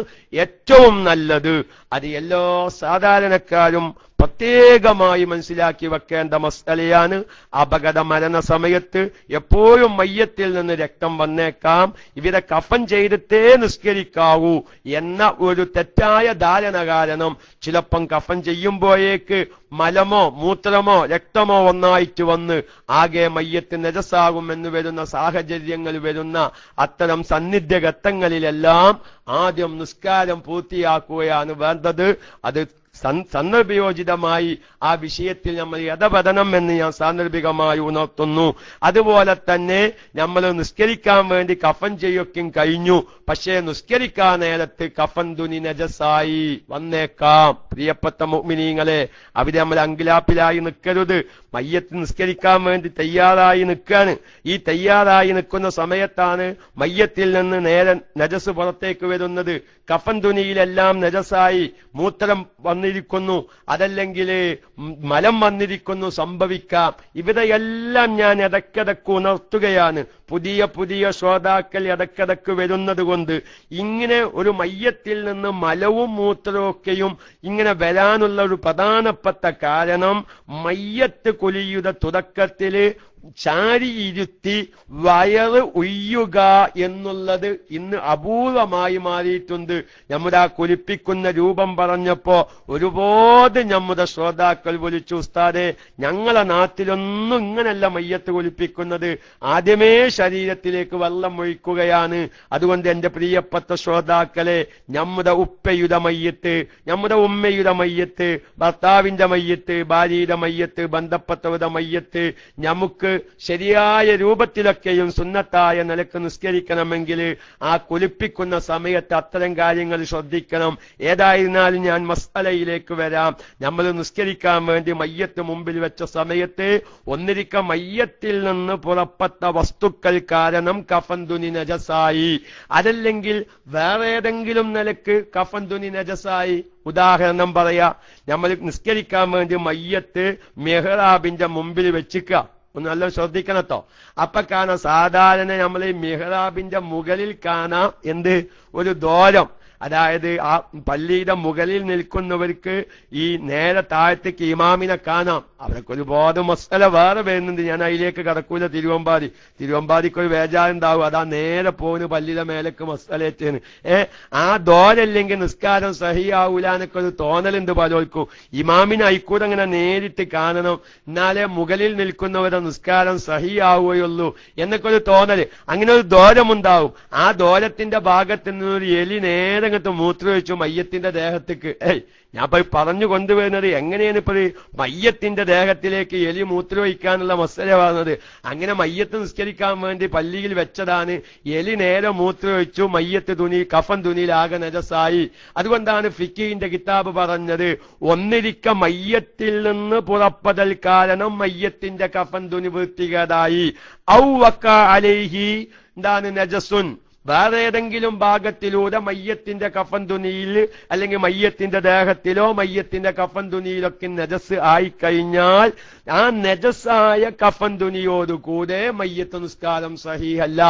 ഏറ്റവും നല്ലത്. അത് എല്ലാ സാധാരണക്കാരും പ്രത്യേകമായി മനസ്സിലാക്കി വെക്കേണ്ട മസ്അലയാണ്. അപകട മരണ സമയത്ത് എപ്പോഴും മയ്യത്തിൽ നിന്ന് രക്തം വന്നേക്കാം, ഇവരെ കഫൻ ചെയ്തിട്ടേ നിസ്കരിക്കാവൂ എന്ന ഒരു തെറ്റായ ധാരണ കാരണം ചിലപ്പം കഫൻ ചെയ്യുമ്പോഴേക്ക് മലമോ മൂത്രമോ രക്തമോ ഒന്നായിട്ട് വന്ന് ആകെ മയ്യത്ത് നജസാകുമെന്ന് വരുന്ന സാഹചര്യങ്ങൾ വരുന്ന അത്തരം സന്നിധ്യഘട്ടങ്ങളിലെല്ലാം ആദ്യം നിസ്കാരം പൂർത്തിയാക്കുകയാണ് വേണ്ടത്. അത് സന്ദർഭയോജിതമായി ആ വിഷയത്തിൽ നമ്മൾ ഇടപെടണം എന്ന് ഞാൻ സാന്ദർഭികമായി ഉണർത്തുന്നു. അതുപോലെ തന്നെ നമ്മൾ നിസ്കരിക്കാൻ വേണ്ടി കഫൻ ചെയ്യൊക്കെയും കഴിഞ്ഞു, പക്ഷേ നിസ്കരിക്കാൻ നേരത്ത് കഫൻ തുനി നജസായി വന്നേക്കാം. പ്രിയപ്പെട്ട മുഅ്മിനീങ്ങളെ, അവിടെ നമ്മൾ അങ്കിലാപ്പിലായി നിൽക്കരുത്. മയ്യത്ത് നിസ്കരിക്കാൻ വേണ്ടി തയ്യാറായി നിൽക്കാണ്. ഈ തയ്യാറായി നിൽക്കുന്ന സമയത്താണ് മയ്യത്തിൽ നിന്ന് നേരെ നജസ് പുറത്തേക്ക് വരുന്നത്. കഫൻ തുനിയിലെല്ലാം നജസായി മൂത്രം വന്നിരിക്കുന്നു, അതല്ലെങ്കിൽ മലം വന്നിരിക്കുന്നു, സംഭവിക്കാം. ഇവരെയെല്ലാം ഞാൻ ഇടയ്ക്കിടയ്ക്ക് ഉണർത്തുകയാണ്. പുതിയ ശ്രോതാക്കൾ ഇടയ്ക്കിടയ്ക്ക് വരുന്നത് കൊണ്ട് ഇങ്ങനെ ഒരു മയ്യത്തിൽ നിന്ന് മലവും മൂത്രമൊക്കെയും ഇങ്ങനെ വരാനുള്ള ഒരു പ്രധാനപ്പെട്ട കാരണം, മയ്യത്ത് കുലിയുടെ തുടക്കത്തില് ചാരിയിരുത്തി വയറ് ഉയ്യുക എന്നുള്ളത് ഇന്ന് അപൂർവമായി മാറിയിട്ടുണ്ട്. നമ്മുടെ ആ കുലിപ്പിക്കുന്ന രൂപം പറഞ്ഞപ്പോ ഒരുപാട് നമ്മുടെ ശ്രോതാക്കൾ വിളിച്ചു, ഉസ്താദേ ഞങ്ങളെ നാട്ടിലൊന്നും ഇങ്ങനല്ല മയ്യത്ത് കുലിപ്പിക്കുന്നത്, ആദ്യമേ ശരീരത്തിലേക്ക് വെള്ളം ഒഴിക്കുകയാണ്. അതുകൊണ്ട് എന്റെ പ്രിയപ്പെട്ട ശ്രോതാക്കളെ, നമ്മുടെ ഉപ്പയുടെ മയ്യത്ത്, നമ്മുടെ ഉമ്മയുടെ മയ്യത്ത്, ഭർത്താവിന്റെ മയ്യത്ത്, ഭാര്യയുടെ മയ്യത്ത്, ബന്ധപ്പെട്ടവരുടെ മയ്യത്ത് നമുക്ക് ശരിയായ രൂപത്തിലൊക്കെയും സുന്നത്തായ നിലക്ക് നിസ്കരിക്കണമെങ്കിൽ ആ കുലിപ്പിക്കുന്ന സമയത്ത് അത്തരം കാര്യങ്ങൾ ശ്രദ്ധിക്കണം. ഏതായിരുന്നാലും ഞാൻ മസ്അലയിലേക്ക് വരാം. നമ്മൾ നിസ്കരിക്കാൻ വേണ്ടി മയ്യത്ത് മുമ്പിൽ വെച്ച സമയത്ത് ഒന്നിരിക്ക മയ്യത്തിൽ നിന്ന് പുറപ്പെട്ട വസ്തുക്കൾ കാരണം കഫൻ തുനി നജസായി, അതല്ലെങ്കിൽ വേറെ ഏതെങ്കിലും നിലക്ക് കഫൻ തുനി നജസായി. ഉദാഹരണം പറയാ, നമ്മൾ നിസ്കരിക്കാൻ വേണ്ടി മയ്യത്ത് മെഹ്റാബിന്റെ മുമ്പിൽ വെച്ചിക്കുക. ഒന്ന് നല്ല ശ്രദ്ധിക്കണട്ടോ. അപ്പൊ കാണാം, സാധാരണ നമ്മൾ ഈ മിഹ്റാബിന്റെ മുകളിൽ കാണാം ഒരു ദ്വാരം. അതായത് ആ പള്ളിയുടെ മുകളിൽ നിൽക്കുന്നവർക്ക് ഈ നേരെ താഴത്തേക്ക് ഇമാമിനെ കാണാം. അവർക്ക് ഒരുപാട് മസല വേറെ വരുന്നുണ്ട്. ഞാൻ അതിലേക്ക് കടക്കൂല. തിരുവമ്പാടിക്ക് ഒരു വേജാറുണ്ടാവും. അതാ നേരെ പോകുന്നു പള്ളിയുടെ മേലേക്ക് മസലേറ്റേന്. ആ ദോരല്ലെങ്കിൽ നിസ്കാരം സഹിയാവൂല എന്നൊക്കെ ഒരു തോന്നലുണ്ട് പലർക്കും. ഇമാമിനെ അയിക്കൂടെ അങ്ങനെ നേരിട്ട് കാണണം, എന്നാലേ മുകളിൽ നിൽക്കുന്നവരുടെ നിസ്കാരം സഹിയാവുകയുള്ളൂ എന്നൊക്കെ ഒരു തോന്നല്. അങ്ങനെ ഒരു ദോരമുണ്ടാവും. ആ ദോരത്തിന്റെ ഭാഗത്ത് നിന്നൊരു എലി നേരെ അങ്ങോട്ട് മൂത്രമൊഴിച്ചു മയ്യത്തിന്റെ ദേഹത്തേക്ക്. ഞാൻ പോയി പറഞ്ഞു കൊണ്ടുവരുന്നത് എങ്ങനെയാണ് ഇപ്പൊ മയ്യത്തിന്റെ ദേഹത്തിലേക്ക് എലി മൂത്രമൊഴിക്കാനുള്ള മസല പറഞ്ഞത്. അങ്ങനെ മയ്യത്ത് നിസ്കരിക്കാൻ വേണ്ടി പള്ളിയിൽ വെച്ചതാണ്. എലി നേരെ മൂത്രമൊഴിച്ചു. മയ്യത്ത് തുണി കഫൻ തുണിയിലാകെ നജസായി. അതുകൊണ്ടാണ് ഫിഖിന്റെ കിതാബ് പറഞ്ഞത്, ഒന്നിരിക്ക മയ്യത്തിൽ നിന്ന് പുറപ്പെടൽ കാരണം മയ്യത്തിന്റെ കഫൻ തുണി വൃത്തികേടായി. ഔ വക്ക അലൈഹി എന്താണ് നജസുൻ, വേറെ ഏതെങ്കിലും ഭാഗത്തിലൂടെ മയ്യത്തിന്റെ കഫൻ തുണിയിൽ അല്ലെങ്കിൽ മയ്യത്തിന്റെ ദേഹത്തിലോ മയ്യത്തിന്റെ കഫൻ തുണിയിലൊക്കെ നജസ് ആയിക്കഴിഞ്ഞാൽ ആ നജസായ കഫൻ തുണിയോടുകൂടെ മയ്യത്ത് നിസ്കാരം സഹീഹല്ല.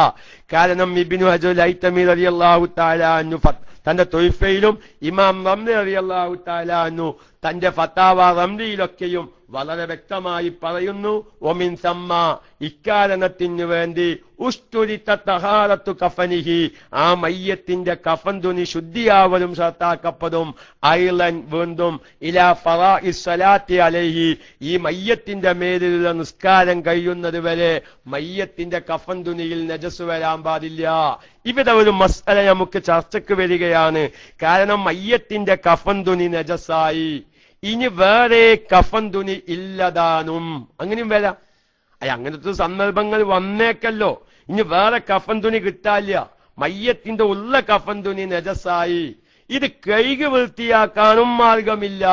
കാരണം ഇബ്നു ഹജർ ഹൈതമി റളിയല്ലാഹു തആല അൻഹു തന്റെ തൊയ്ഫയിലും ഇമാം റംലി റളിയല്ലാഹു തആല അൻഹു തന്റെ ഫത്താവ റംലിയിലൊക്കെയും വളരെ വ്യക്തമായി പറയുന്നു, ഒമിൻ സമ്മ, ഇക്കാരണത്തിനു വേണ്ടി ഉസ്തുരിത്ത തഹാറത്തു കഫനിഹി, ആ മയ്യത്തിന്റെ കഫൻ തുണി ശുദ്ധിയാവലും ഷർത്താക്കപ്പെടും. ഐലൻ വീണ്ടും ഇലാ ഫറാഇസ് സ്വലാത്തി അലൈഹി, ഈ മയ്യത്തിന്റെ മേലിലുള്ള നിസ്കാരം കഴിയുന്നത് വരെ മയ്യത്തിന്റെ കഫൻ തുണിയിൽ നജസ് വരാൻ പാടില്ല. ഇവിടെ ഒരു മസ്അല നമുക്ക് ചർച്ചയ്ക്ക് വരികയാണ്. കാരണം മയ്യത്തിന്റെ കഫൻ തുണി നജസായി, ഇനി വേറെ കഫൻ തുണി ഇല്ലതാനും അങ്ങനെയും വരാം. അങ്ങനത്തെ സന്ദർഭങ്ങൾ വന്നേക്കല്ലോ. ഇനി വേറെ കഫൻ തുണി കിട്ടാല്ല, മയ്യത്തിന്റെ ഉള്ള കഫൻ തുണി നജസായി, ഇത് കഴുകി വൃത്തിയാക്കാനും മാർഗമില്ല.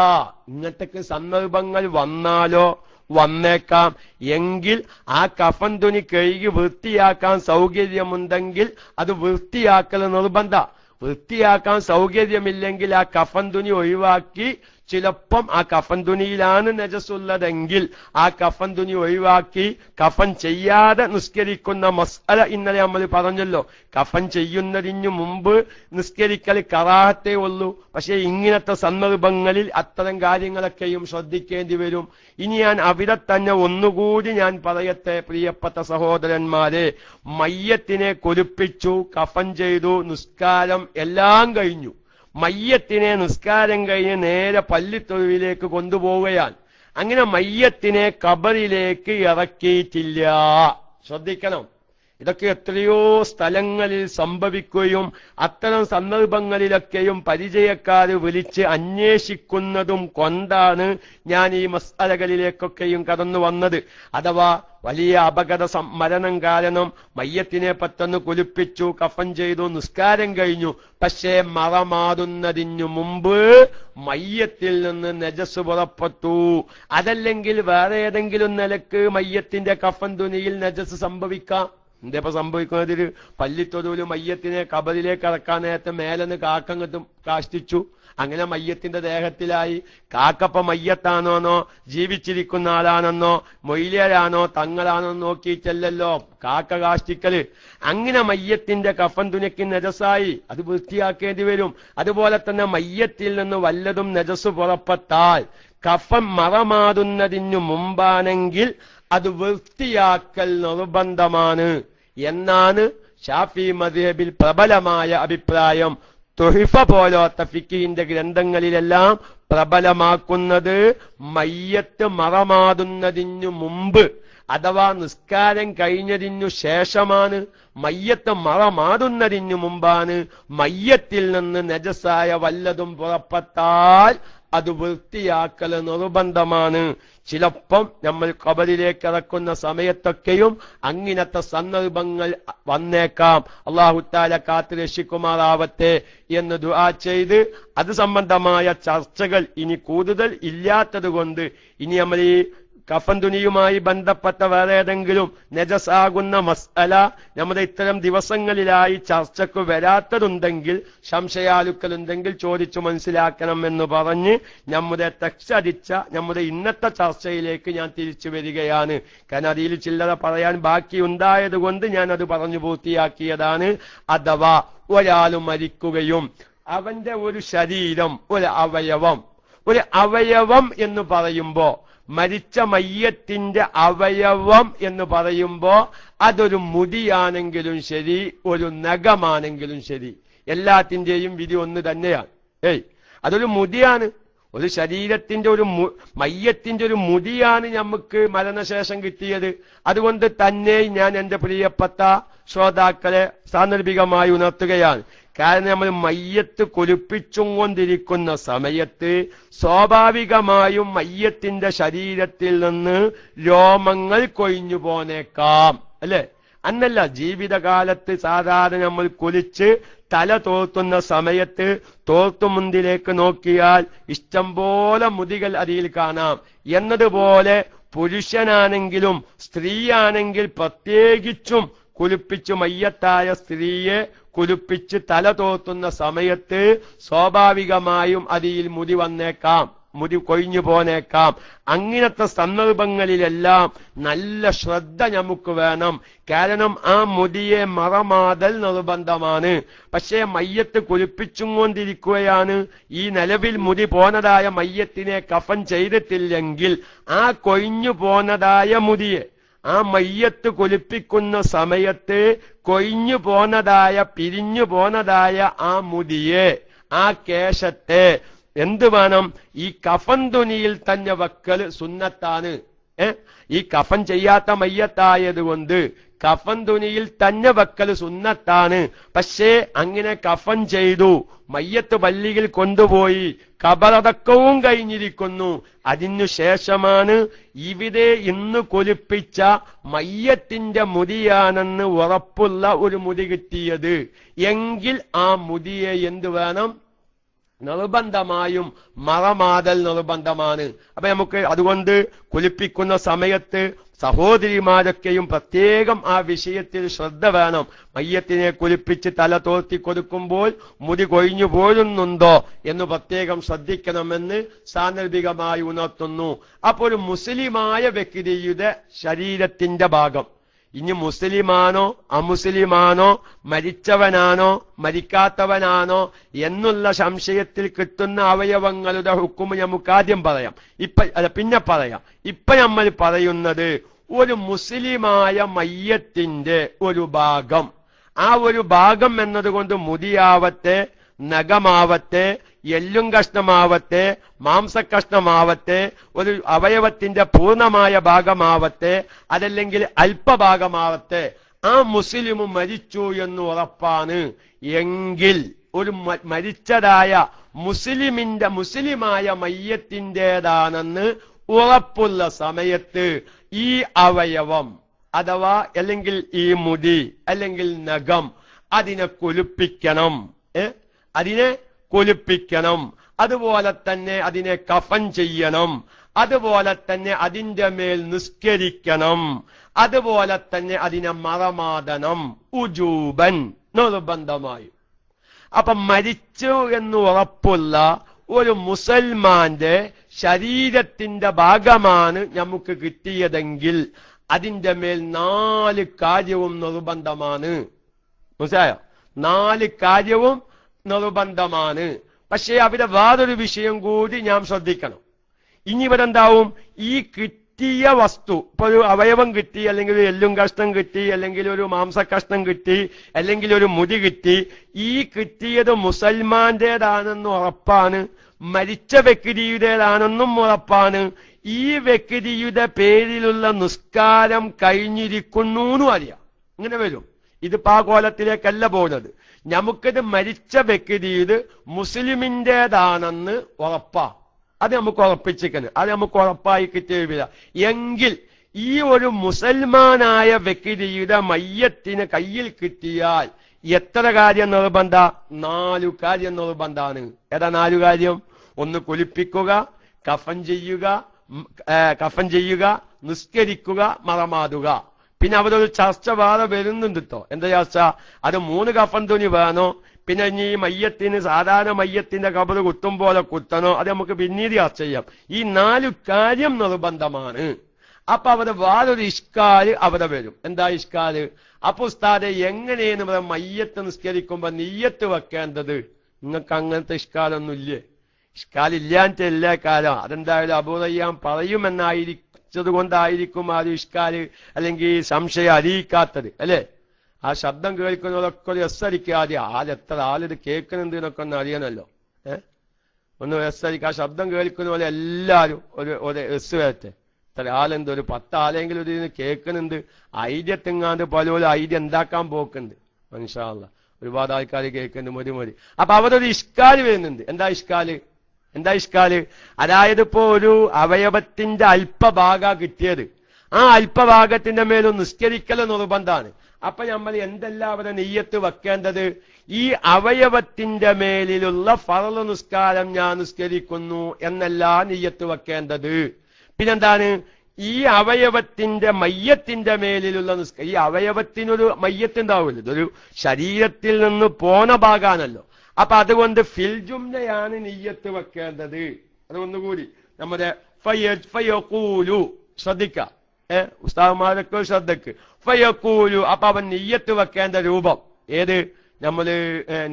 ഇങ്ങനത്തെ സന്ദർഭങ്ങൾ വന്നാലോ വന്നേക്കാം. എങ്കിൽ ആ കഫൻ തുണി കഴുകി വൃത്തിയാക്കാൻ സൗകര്യമുണ്ടെങ്കിൽ അത് വൃത്തിയാക്കൽ നിർബന്ധ. വൃത്തിയാക്കാൻ സൗകര്യമില്ലെങ്കിൽ ആ കഫൻ തുണി ഒഴിവാക്കി, ചിലപ്പം ആ കഫൻ തുണിയിലാണ് നജസുള്ളതെങ്കിൽ ആ കഫൻ തുണി ഒഴിവാക്കി കഫൻ ചെയ്യാതെ നിസ്കരിക്കുന്ന മസ്അല ഇന്നലെ നമ്മൾ പറഞ്ഞല്ലോ. കഫൻ ചെയ്യുന്നതിനു മുമ്പ് നിസ്കരിക്കൽ കറാഹത്തേ ഉള്ളൂ. പക്ഷെ ഇങ്ങനത്തെ സന്ദർഭങ്ങളിൽ അത്തരം കാര്യങ്ങളൊക്കെയും ശ്രദ്ധിക്കേണ്ടി വരും. ഇനി ഞാൻ അവിടെ തന്നെ ഒന്നുകൂടി ഞാൻ പറയട്ടെ പ്രിയപ്പെട്ട സഹോദരന്മാരെ, മയ്യത്തിനെ കുളിപ്പിച്ചു, കഫൻ ചെയ്തു, നിസ്കാരം എല്ലാം കഴിഞ്ഞു. മയ്യത്തിനെ നിസ്കാരം കഴിഞ്ഞ് നേരെ പള്ളിത്തൊഴുവിലേക്ക് കൊണ്ടുപോവുകയാണ്. അങ്ങനെ മയ്യത്തിനെ ഖബറിലേക്ക് ഇറക്കിയിട്ടില്ല. ശ്രദ്ധിക്കണം, ഇതൊക്കെ എത്രയോ സ്ഥലങ്ങളിൽ സംഭവിക്കുകയും അത്തരം സന്ദർഭങ്ങളിലൊക്കെയും പരിചയക്കാര് വിളിച്ച് അന്വേഷിക്കുന്നതും കൊണ്ടാണ് ഞാൻ ഈ മസ്അലകളിലേക്കൊക്കെയും കടന്നു വന്നത്. അഥവാ വലിയ അപകട മരണം കാരണം മയ്യത്തിനെ പെട്ടെന്ന് കുളിപ്പിച്ചു, കഫൻ ചെയ്തു, നിസ്കാരം കഴിഞ്ഞു. പക്ഷേ മറമാറുന്നതിനു മുമ്പ് മയ്യത്തിൽ നിന്ന് നജസ് പുറപ്പെട്ടു. അതല്ലെങ്കിൽ വേറെ ഏതെങ്കിലും നിലക്ക് മയ്യത്തിന്റെ കഫൻ തുണിയിൽ നജസ് സംഭവിക്കാം. എന്തേപ്പോ സംഭവിക്കുന്നതിൽ പള്ളിത്തൊടുവില് മയ്യത്തിനെ ഖബറിലേക്ക് ഇറക്കാൻ നേരത്തെ മേലെന്ന് കാക്കങ്ങട്ടും കാഷ്ടിച്ചു. അങ്ങനെ മയ്യത്തിന്റെ ദേഹത്തിലായി. കാക്കപ്പ മയ്യത്താണോന്നോ ജീവിച്ചിരിക്കുന്ന ആളാണെന്നോ മൊയ്ലിയരാണോ തങ്ങളാണോ നോക്കിയിട്ടല്ലല്ലോ കാക്ക കാഷ്ടിക്കല്. അങ്ങനെ മയ്യത്തിന്റെ കഫൻ തുണിക്ക് നജസായി, അത് വൃത്തിയാക്കേണ്ടി വരും. അതുപോലെ തന്നെ മയ്യത്തിൽ നിന്ന് വല്ലതും നജസ് പുറപ്പെട്ടാൽ കഫൻ മറമാറുന്നതിനു മുമ്പാണെങ്കിൽ അത് വൃത്തിയാക്കൽ നിർബന്ധമാണ് എന്നാണ് ഷാഫി മദ്ഹബിൽ പ്രബലമായ അഭിപ്രായം. തുഹിഫ പോലത്തെ ഫിഖിന്റെ ഗ്രന്ഥങ്ങളിലെല്ലാം പ്രബലമാക്കുന്നത് മയ്യത്ത് മറമാറുന്നതിനു മുമ്പ് അഥവാ നിസ്കാരം കഴിഞ്ഞതിനു ശേഷമാണ്. മയ്യത്ത് മറമാറുന്നതിനു മുമ്പാണ്. മയ്യത്തിൽ നിന്ന് നജസായ വല്ലതും പുറപ്പെട്ടാൽ അത് വൃത്തിയാക്കൽ നിർബന്ധമാണ്. ചിലപ്പം നമ്മൾ ഖബറിലേക്ക് ഇറക്കുന്ന സമയത്തൊക്കെയും അങ്ങനത്തെ സന്ദർഭങ്ങൾ വന്നേക്കാം. അല്ലാഹു തആല കാത്ത് രക്ഷിക്കുമാറാവട്ടെ എന്ന് ദുആ ചെയ്ത് അത് സംബന്ധമായ ചർച്ചകൾ ഇനി കൂടുതൽ ഇല്ലാത്തത് കൊണ്ട് ഇനി നമ്മൾ ഈ കഫൻ തുണിയുമായി ബന്ധപ്പെട്ട വേറെ ഏതെങ്കിലും നജസാകുന്ന മസ്അല നമ്മുടെ ഇത്തരം ദിവസങ്ങളിലായി ചർച്ചയ്ക്ക് വരാത്തതുണ്ടെങ്കിൽ, സംശയാലുക്കളുണ്ടെങ്കിൽ ചോദിച്ചു മനസ്സിലാക്കണം എന്ന് പറഞ്ഞ് നമ്മുടെ ടെക്സ്റ്റ് നമ്മുടെ ഇന്നത്തെ ചർച്ചയിലേക്ക് ഞാൻ തിരിച്ചു വരികയാണ്. കാരണം അതിൽ ചില്ലറ പറയാൻ ബാക്കിയുണ്ടായത് കൊണ്ട് ഞാൻ അത് പറഞ്ഞു പൂർത്തിയാക്കിയതാണ്. അഥവാ ഒരാൾ മരിക്കുകയും അവന്റെ ഒരു ശരീരം, ഒരു അവയവം എന്ന് പറയുമ്പോ, മരിച്ച മയ്യത്തിന്റെ അവയവം എന്ന് പറയുമ്പോ അതൊരു മുടിയാണെങ്കിലും ശരി, ഒരു നഖമാണെങ്കിലും ശരി, എല്ലാത്തിന്റെയും വിധി ഒന്ന് തന്നെയാണ്. അതൊരു മുടിയാണ്. ഒരു ശരീരത്തിന്റെ മയ്യത്തിന്റെ ഒരു മുടിയാണ് നമുക്ക് മരണശേഷം കിട്ടിയത്. അതുകൊണ്ട് തന്നെ ഞാൻ എന്റെ പ്രിയപ്പെട്ട ശ്രോതാക്കളെ സാന്ദർഭികമായി ഉണർത്തുകയാണ്. കാരണം നമ്മൾ മയ്യത്ത് കുളിപ്പിച്ചും കൊണ്ടിരിക്കുന്ന സമയത്ത് സ്വാഭാവികമായും മയ്യത്തിന്റെ ശരീരത്തിൽ നിന്ന് രോമങ്ങൾ കൊഴിഞ്ഞു പോന്നേക്കാം, അല്ലെ? അന്നല്ല, ജീവിതകാലത്ത് സാധാരണ നമ്മൾ കുളിച്ച് തല തോർത്തുന്ന സമയത്ത് തോർത്തുമുന്തിലേക്ക് നോക്കിയാൽ ഇഷ്ടംപോലെ മുടികൾ അതിൽ കാണാം. എന്നതുപോലെ പുരുഷനാണെങ്കിലും സ്ത്രീയാണെങ്കിൽ പ്രത്യേകിച്ചും കുളിപ്പിച്ചു മയ്യത്തായ സ്ത്രീയെ കുളിപ്പിച്ച് തല തോർത്തുന്ന സമയത്ത് സ്വാഭാവികമായും അതിൽ മുടി വന്നേക്കാം, മുടി കൊഴിഞ്ഞു പോന്നേക്കാം. അങ്ങനത്തെ സന്ദർഭങ്ങളിലെല്ലാം നല്ല ശ്രദ്ധ നമുക്ക് വേണം. കാരണം ആ മുടിയെ മറമാതൽ നിർബന്ധമാണ്. പക്ഷേ മയ്യത്ത് കുളിപ്പിച്ചും കൊണ്ടിരിക്കുകയാണ്, ഈ നിലവിൽ മുടി പോന്നതായ മയ്യത്തിനെ കഫൻ ചെയ്തിട്ടില്ലെങ്കിൽ ആ കൊഴിഞ്ഞു പോന്നതായ മുടിയെ, ആ മയ്യത്ത് കുളിപ്പിക്കുന്ന സമയത്ത് കൊഴിഞ്ഞു പോന്നതായ, പിരിഞ്ഞു പോന്നതായ ആ മുടിയെ, ആ കേശത്തെ എന്ത് വേണം? ഈ കഫൻ തുണിയിൽ തന്നെ വെക്കൽ സുന്നത്താണ്. ഈ കഫൻ ചെയ്യാത്ത മയ്യത്തായത് കൊണ്ട് കഫൻ തുണിയിൽ തന്നെ വെക്കൽ സുന്നത്താണ്. പക്ഷേ അങ്ങനെ കഫൻ ചെയ്തു, മയ്യത്ത് പള്ളിയിൽ കൊണ്ടുപോയി, ഖബറടക്കവും കഴിഞ്ഞിരിക്കുന്നു. അതിനുശേഷമാണ് ഇവിടെ ഇന്ന് കുലിപ്പിച്ച മയ്യത്തിന്റെ മുടിയാണെന്ന് ഉറപ്പുള്ള ഒരു മുടി കിട്ടിയത് എങ്കിൽ ആ മുടിയെ എന്ത് വേണം? നിർബന്ധമായും മറമാതൽ നിർബന്ധമാണ്. അപ്പൊ നമുക്ക് അതുകൊണ്ട് കുളിപ്പിക്കുന്ന സമയത്ത് സഹോദരിമാരൊക്കെയും പ്രത്യേകം ആ വിഷയത്തിൽ ശ്രദ്ധ വേണം. മയ്യത്തിനെ കുളിപ്പിച്ച് തല തോർത്തി കൊടുക്കുമ്പോൾ മുടി കൊഴിഞ്ഞു പോരുന്നുണ്ടോ എന്ന് പ്രത്യേകം ശ്രദ്ധിക്കണമെന്ന് സാന്ദർഭികമായി ഉണർത്തുന്നു. അപ്പോൾ ഒരു മുസ്ലിമായ വ്യക്തിയുടെ ശരീരത്തിന്റെ ഭാഗം, ഇനി മുസ്ലിമാണോ അമുസ്ലിമാണോ, മരിച്ചവനാണോ മരിക്കാത്തവനാണോ എന്നുള്ള സംശയത്തിൽ കിട്ടുന്ന അവയവങ്ങളുടെ ഹുക്കുമ് നമുക്ക് ആദ്യം പറയാം, പിന്നെ പറയാം. ഇപ്പൊ നമ്മൾ പറയുന്നത് ഒരു മുസ്ലിമായ മയ്യത്തിന്റെ ഒരു ഭാഗം, ആ ഒരു ഭാഗം എന്നതുകൊണ്ട് മുടിയാവട്ടെ, നഖമാവട്ടെ, എല്ലും കഷ്ണമാവട്ടെ, മാംസക്കഷ്ണമാവട്ടെ, ഒരു അവയവത്തിന്റെ പൂർണ്ണമായ ഭാഗമാവട്ടെ, അതല്ലെങ്കിൽ അല്പഭാഗമാവട്ടെ, ആ മുസ്ലിം മരിച്ചു എന്ന് ഉറപ്പാണ് എങ്കിൽ ഒരു മരിച്ചതായ മുസ്ലിമായ മയ്യത്തിൻ്റെതാണെന്ന് ഉറപ്പുള്ള സമയത്ത് ഈ അവയവം അഥവാ അല്ലെങ്കിൽ ഈ മുടി അല്ലെങ്കിൽ നഖം അതിനെ കുലിപ്പിക്കണം, അതിനെ കുലിപ്പിക്കണം. അതുപോലെ തന്നെ അതിനെ കഫൻ ചെയ്യണം, അതുപോലെ തന്നെ അതിന്റെ മേൽ നിസ്കരിക്കണം, അതുപോലെ തന്നെ അതിനെ മറമാടണം, ഉജൂബൻ നിർബന്ധമായി. അപ്പൊ മരിച്ചു എന്ന് ഉറപ്പുള്ള ഒരു മുസൽമാന്റെ ശരീരത്തിന്റെ ഭാഗമാണ് നമുക്ക് കിട്ടിയതെങ്കിൽ അതിന്റെ മേൽ 4 കാര്യവും നിർബന്ധമാണ്. മനസ്സിലായോ? 4 കാര്യവും നിർബന്ധമാണ്. പക്ഷേ അവിടെ വേറൊരു വിഷയം കൂടി ഞാൻ ശ്രദ്ധിക്കണം. ഇനി ഇവിടെ എന്താവും? ഈ കിട്ടിയ വസ്തു, ഇപ്പൊ ഒരു അവയവം കിട്ടി, അല്ലെങ്കിൽ ഒരു എല്ലും കഷ്ണം കിട്ടി, അല്ലെങ്കിൽ ഒരു മാംസക്കഷ്ണം കിട്ടി, അല്ലെങ്കിൽ ഒരു മുടി കിട്ടി, ഈ കിട്ടിയത് മുസൽമാന്റേതാണെന്ന് ഉറപ്പാണ്, മരിച്ച വ്യക്തിയുടേതാണെന്നും ഉറപ്പാണ്. ഈ വ്യക്തിയുടെ പേരിലുള്ള നിസ്കാരം കഴിഞ്ഞിരിക്കുന്നു എന്നും അറിയാം. ഇങ്ങനെ വരും. ഇത് പാകോലത്തിലേക്കല്ല പോകുന്നത്. നമുക്കിത് മരിച്ച വ്യക്തിയത് മുസ്ലിമിന്റേതാണെന്ന് ഉറപ്പാ, അത് നമുക്ക് ഉറപ്പിച്ചിരിക്കുന്നത്, അത് നമുക്ക് ഉറപ്പായി കിട്ടിയില്ല എങ്കിൽ ഈ ഒരു മുസൽമാനായ വ്യക്തിയുടെ മയ്യത്തിന് കയ്യിൽ കിട്ടിയാൽ എത്ര കാര്യം നിർബന്ധ? 4 കാര്യം നിർബന്ധാണ്. ഏതാ 4 കാര്യം? ഒന്ന് കുലിപ്പിക്കുക, കഫൻ ചെയ്യുക, നിസ്കരിക്കുക, മറമാടുക. പിന്നെ അവിടെ ഒരു ചർച്ച വേറെ വരുന്നുണ്ട് കേട്ടോ. എന്താ ചർച്ച? അത് 3 കഫൻ തുണി വേണോ, പിന്നെ ഇനി ഈ മയ്യത്തിന് സാധാരണ മയ്യത്തിന്റെ കബറ് കുത്തും പോലെ കുത്തണോ, അത് നമുക്ക് പിന്നീട് ചർച്ച ചെയ്യാം. ഈ 4 കാര്യം നിർബന്ധമാണ്. അപ്പൊ അവിടെ വേറൊരു ഇഷ്കാല് അവിടെ വരും. എന്താ ഇഷ്കാല്? അപ്പൊ ഉസ്താദെ എങ്ങനെയാണ് ഇവിടെ മയ്യത്ത് നിസ്കരിക്കുമ്പോ നിയ്യത്ത് വെക്കേണ്ടത്? നിങ്ങൾക്ക് അങ്ങനത്തെ ഇഷ്കാലൊന്നും ഇല്ലേ? ഇഷ്കാലില്ലാത്ത എല്ലാ കാലം അതെന്തായാലും അബൂ റയ്യാൻ പറയുമെന്നായിരിച്ചത് കൊണ്ടായിരിക്കും ആ ഒരു ഇഷ്കാല് അല്ലെങ്കിൽ സംശയം അറിയിക്കാത്തത് അല്ലേ? ആ ശബ്ദം കേൾക്കുന്നതൊക്കെ ഒരു എസ് അടിക്കാതെ എത്ര ആളിത് കേൾക്കുന്നുണ്ട് എന്നൊക്കെ ഒന്ന് അറിയണമല്ലോ. ഒന്ന് എസ് അടിക്കുക. ആ ശബ്ദം കേൾക്കുന്ന പോലെ എല്ലാവരും ഒരു എസ് വരട്ടെ. ഇത്ര ആളെന്ത് ഒരു 10 ആളെങ്കിലും ഇതിന് കേൾക്കുന്നുണ്ട്. ഐഡിയ തെങ്ങാണ്ട് പലരും ഐഡിയ ഉണ്ടാക്കാൻ പോക്കുന്നുണ്ട്. മാഷാ അല്ലാഹ് ഒരുപാട് ആൾക്കാർ കേൾക്കുന്നുണ്ട്. മൊരി അപ്പൊ അവരൊരു ഇഷ്കാല് വരുന്നുണ്ട്. എന്താ ഇഷ്കാല്? അതായത് ഇപ്പോ ഒരു അവയവത്തിന്റെ അല്പഭാഗ കിട്ടിയത്, ആ അല്പഭാഗത്തിന്റെ മേലും നിസ്കരിക്കൽ നിർബന്ധമാണ്. അപ്പൊ നമ്മൾ എന്തെല്ലാം അവരെ നെയ്യത്ത് വെക്കേണ്ടത്? ഈ അവയവത്തിന്റെ മേലിലുള്ള ഫർള് നിസ്കാരം ഞാൻ നിസ്കരിക്കുന്നു എന്നല്ല നെയ്യത്ത് വെക്കേണ്ടത്. പിന്നെന്താണ്? ഈ അവയവത്തിന്റെ മയ്യത്തിന്റെ മേലിലുള്ള ഈ അവയവത്തിനൊരു മയ്യത്തുണ്ടാവില്ല, ഇതൊരു ശരീരത്തിൽ നിന്ന് പോന്ന ഭാഗാണല്ലോ. അപ്പൊ അതുകൊണ്ട് ഫിൽ ജുംലയാണ് നെയ്യത്ത് വെക്കേണ്ടത്. അതൊന്നുകൂടി നമ്മുടെ ഫയഖൂലു ശ്രദ്ധിക്കാം, ഉസ്താദുമാരൊക്കെ ശ്രദ്ധക്ക്. ഫയഖൂലു അപ്പൊ അവൻ നെയ്യത്ത് വെക്കേണ്ട രൂപം ഏത്?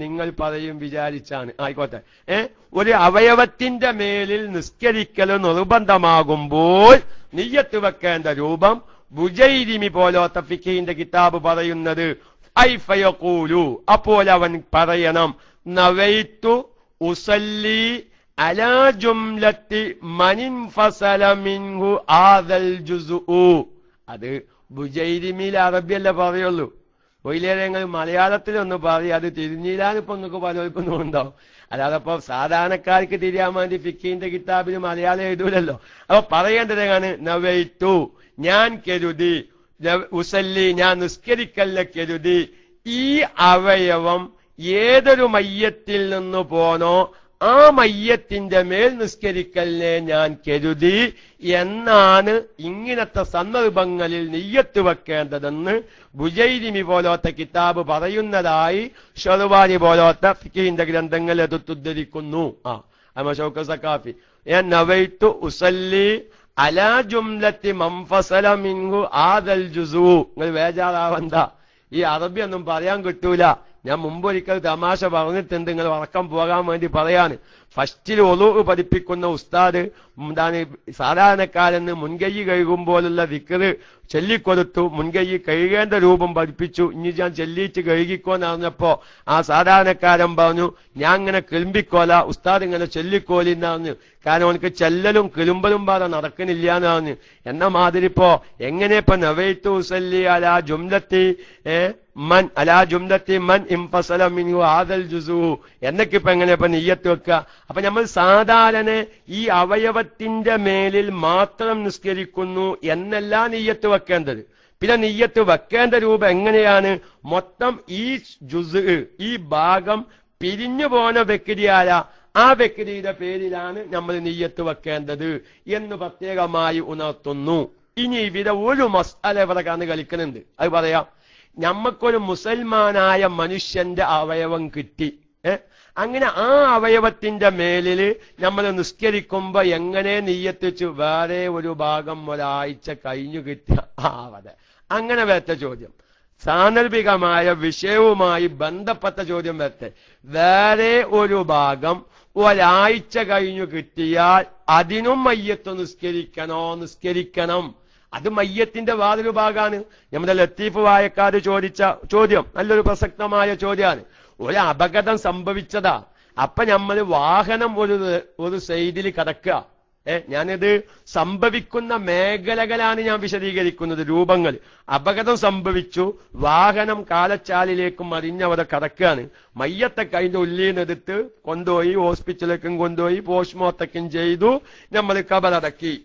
നിങ്ങൾ പറയും വിചാരിച്ചാണ്, ആയിക്കോട്ടെ. ഒരു അവയവത്തിന്റെ മേലിൽ നിസ്കരിക്കൽ നിർബന്ധമാകുമ്പോൾ നിയ്യത്ത് വെക്കേണ്ട രൂപം ബുജൈരിമി പോലത്തെ ഫിഖിന്റെ കിതാബ് പറയുന്നത് ഫയഖൂലു, അപ്പോൾ അവൻ പറയണം നവൈതു ഉസല്ലി അലാ ജുംലത്തി മനിൻഫസല മിൻഹു ആദൽ ജുസ്ഉ. അത് ബുജൈരിമിയിൽ അറബിയല്ല പറയുള്ളൂ. ഒയിലേരങ്ങൾ മലയാളത്തിലൊന്ന് പറയും, അത് തിരിഞ്ഞില്ലാന്നിപ്പോ നിങ്ങൾക്ക് പലർക്കും ഉണ്ടാവും. അല്ലാതെ ഇപ്പൊ സാധാരണക്കാർക്ക് തിരിയാൻ വേണ്ടി ഫിഖിന്റെ കിതാബിന് മലയാളം എഴുതൂലല്ലോ. അപ്പൊ പറയേണ്ടതാണ് നവൈതു ഞാൻ കരുതി, ഉസല്ലി ഞാൻ നിസ്കരിക്കല്ല കരുതി, ഈ അവയവം ഏതൊരു മയ്യത്തിൽ നിന്ന് പോനോ ആ മയ്യത്തിന്റെ മേൽ നിസ്കരിക്കലിനെ ഞാൻ കരുതി എന്നാണ് ഇങ്ങനത്തെ സന്ദർഭങ്ങളിൽ നിയ്യത്ത് വെക്കേണ്ടതെന്ന് ബുജൈരിമി പോലത്തെ കിതാബ് പറയുന്നതായി ഷർവാനി പോലത്തെ ഫിഖിന്റെ ഗ്രന്ഥങ്ങൾ എടുത്തുദ്ധരിക്കുന്നു. ഷൗക്കത്ത് സഖാഫി ഞാൻ നവൈതു ഉസല്ലി അലാ ജുംലത്തി മൻഫസല മിൻഹു ആദൽ ജുസു. നിങ്ങൾ വേജാറാവണ്ട, ഈ അറബി ഒന്നും പറയാൻ കിട്ടൂല. ഞാൻ മുമ്പൊരിക്കൽ തമാശ പറഞ്ഞിട്ടുണ്ട്, നിങ്ങൾ ഉറക്കം പോകാൻ വേണ്ടി പറയാണ്. ഫസ്റ്റിൽ ഒളൂ പഠിപ്പിക്കുന്ന ഉസ്താദ് എന്താണ് സാധാരണക്കാരെന്ന് മുൻകൈ കഴുകുമ്പോലുള്ള ദിക്റ് ചൊല്ലിക്കൊടുത്തു. മുൻകൈ കഴുകേണ്ട രൂപം പഠിപ്പിച്ചു. ഇനി ഞാൻ ചെല്ലിച്ച് കഴുകിക്കോന്ന് അറിഞ്ഞപ്പോ ആ സാധാരണക്കാരൻ പറഞ്ഞു ഞാൻ ഇങ്ങനെ കിളുമ്പിക്കോല, ഉസ്താദ് ഇങ്ങനെ ചൊല്ലിക്കോലിന്ന് പറഞ്ഞു. കാരണം അവനക്ക് ചെല്ലലും കിളുമ്പലും പാടെ നടക്കണില്ല എന്ന് പറഞ്ഞു. എന്ന മാതിരി ഇപ്പോ എങ്ങനെ ഇപ്പൊ നവൈതു ഉസല്ലി അലാ ജുംലത്തി മൻ ഇൻഫസല മിൻഹു ആദൽ ജുസു എന്നൊക്കെ ഇപ്പൊ എങ്ങനെ ഇപ്പൊ നിയ്യത്ത് വെക്കുക? അപ്പൊ നമ്മൾ സാധാരണ ഈ അവയവത്തിന്റെ മേലിൽ മാത്രം നിസ്കരിക്കുന്നു എന്നല്ല നിയ്യത്ത് വെക്കേണ്ടത്. പിന്നെ നിയ്യത്ത് വെക്കേണ്ട രൂപം എങ്ങനെയാണ്? മൊത്തം ഈ ജുസ് ഈ ഭാഗം പിരിഞ്ഞു പോന വ്യക്തിയായ ആ വ്യക്തിയുടെ പേരിലാണ് നമ്മൾ നിയ്യത്ത് വെക്കേണ്ടത് എന്ന് പ്രത്യേകമായി ഉണർത്തുന്നു. ഇനി ഇവിടെ ഒരു മസ്അല ഇവിടെ കന്ന് കളിക്കുന്നുണ്ട്, അത് പറയാം. നമ്മക്കൊരു മുസൽമാനായ മനുഷ്യന്റെ അവയവം കിട്ടി, അങ്ങനെ ആ അവയവത്തിന്റെ മേലില് നമ്മൾ നിസ്കരിക്കുമ്പോ എങ്ങനെ നിയ്യത്ത് വെച്ചു വേറെ ഒരു ഭാഗം ഒരാഴ്ച കഴിഞ്ഞു കിട്ടിയ ആവതെ? അങ്ങനെ വരത്തെ ചോദ്യം സാന്ദർഭികമായ വിഷയവുമായി ബന്ധപ്പെട്ട ചോദ്യം വരട്ടെ. വേറെ ഒരു ഭാഗം ഒരാഴ്ച കഴിഞ്ഞു കിട്ടിയാൽ അതിനും മയ്യത്ത് നിസ്കരിക്കണം. അത് മയ്യത്തിന്റെ വേറൊരു ഭാഗമാണ്. നമ്മുടെ ലത്തീഫ് വായക്കാട് ചോദിച്ച ചോദ്യം നല്ലൊരു പ്രസക്തമായ ചോദ്യമാണ്. ഒരു അപകടം സംഭവിച്ചതാ, അപ്പൊ നമ്മൾ വാഹനം ഒരു സൈഡിൽ കിടക്കുക. ഞാനിത് സംഭവിക്കുന്ന മേഖലകളാണ് ഞാൻ വിശദീകരിക്കുന്നത്, രൂപങ്ങൾ. അപകടം സംഭവിച്ചു, വാഹനം കാലച്ചാലിലേക്ക് മറിഞ്ഞവിടെ കിടക്കുകയാണ്. മയ്യത്തൊക്കെ അതിന്റെ ഉള്ളിനെടുത്ത് കൊണ്ടുപോയി ഹോസ്പിറ്റലിലേക്കും കൊണ്ടുപോയി പോസ്റ്റ്മോർട്ടം ചെയ്തു, നമ്മൾ കബറടക്കി.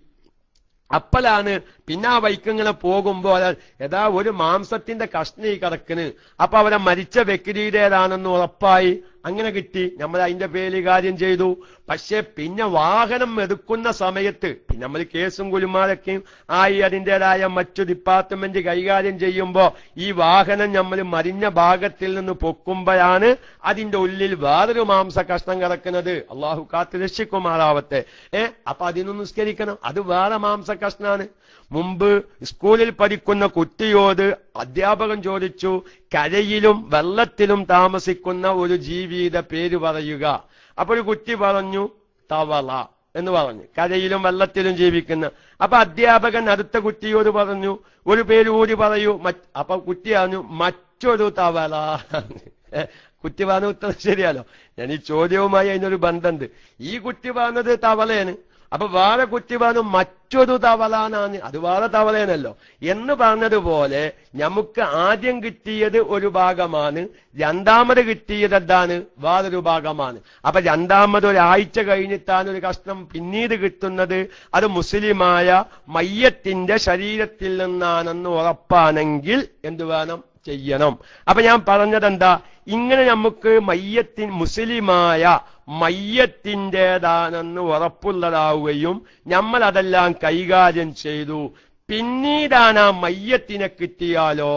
അപ്പോഴാണ് പിന്നെ ആ വൈക്കിങ്ങനെ പോകുമ്പോൾ ഏതാ ഒരു മാംസത്തിന്റെ കഷ്ണി കിടക്കണ്. അപ്പൊ അവരെ മരിച്ച വ്യക്തിയുടേതാണെന്ന് ഉറപ്പായി, അങ്ങനെ കിട്ടി, നമ്മൾ അതിന്റെ പേര് കാര്യം ചെയ്തു. പക്ഷെ പിന്നെ വാഹനം എടുക്കുന്ന സമയത്ത് പിന്നെ നമ്മൾ കേസും കുലുമാരൊക്കെയും ആയി അതിൻ്റെതായ മറ്റു ഡിപ്പാർട്ട്മെന്റ് കൈകാര്യം ചെയ്യുമ്പോ ഈ വാഹനം നമ്മൾ മരിഞ്ഞ ഭാഗത്തിൽ നിന്ന് പൊക്കുമ്പോഴാണ് അതിന്റെ ഉള്ളിൽ വേറൊരു മാംസ കഷ്ണം കിടക്കുന്നത്. അള്ളാഹു കാത്ത് രക്ഷിക്കുമാറാവട്ടെ. അപ്പൊ അതിനൊന്ന് നിസ്കരിക്കണം, അത് വേറെ മാംസ കഷ്ണാണ്. മുമ്പ് സ്കൂളിൽ പഠിക്കുന്ന കുട്ടിയോട് അധ്യാപകൻ ചോദിച്ചു, കരയിലും വെള്ളത്തിലും താമസിക്കുന്ന ഒരു ജീവിയുടെ പേര് പറയുക. അപ്പോൾ ഒരു കുട്ടി പറഞ്ഞു തവള എന്ന് പറഞ്ഞു, കരയിലും വെള്ളത്തിലും ജീവിക്കുന്ന. അപ്പൊ അധ്യാപകൻ അടുത്ത കുട്ടിയോട് പറഞ്ഞു, ഒരു പേര് കൂടി പറയൂ. അപ്പൊ കുട്ടി പറഞ്ഞു മറ്റൊരു തവള. കുട്ടി പറഞ്ഞ ഉത്തരം ശരിയാലോ. ഞാൻ ഈ ചോദ്യവുമായി അതിനൊരു ബന്ധമുണ്ട്. ഈ കുട്ടി പറഞ്ഞത് തവളയാണ്, അപ്പൊ വേറെ കുട്ടി പറഞ്ഞു മറ്റൊരു തവളാനാണ്, അത് വേറെ തവളയാണല്ലോ എന്ന് പറഞ്ഞതുപോലെ നമുക്ക് ആദ്യം കിട്ടിയത് ഒരു ഭാഗമാണ്, രണ്ടാമത് കിട്ടിയത് എന്താണ്, വേറൊരു ഭാഗമാണ്. അപ്പൊ രണ്ടാമത് ഒരാഴ്ച കഴിഞ്ഞിട്ടാണ് ഒരു കഷ്ണം പിന്നീട് കിട്ടുന്നത്. അത് മുസ്ലിമായ മയ്യത്തിന്റെ ശരീരത്തിൽ നിന്നാണെന്ന് ഉറപ്പാണെങ്കിൽ എന്ത് വേണം, ചെയ്യണം. അപ്പൊ ഞാൻ പറഞ്ഞതെന്താ, ഇങ്ങനെ നമുക്ക് മുസ്ലിമായ മയ്യത്തിൻ്റെതാണെന്ന് ഉറപ്പുള്ളതാവുകയും നമ്മൾ അതെല്ലാം കൈകാര്യം ചെയ്തു, പിന്നീടാണ് ആ മയ്യത്തിനെ കിട്ടിയാലോ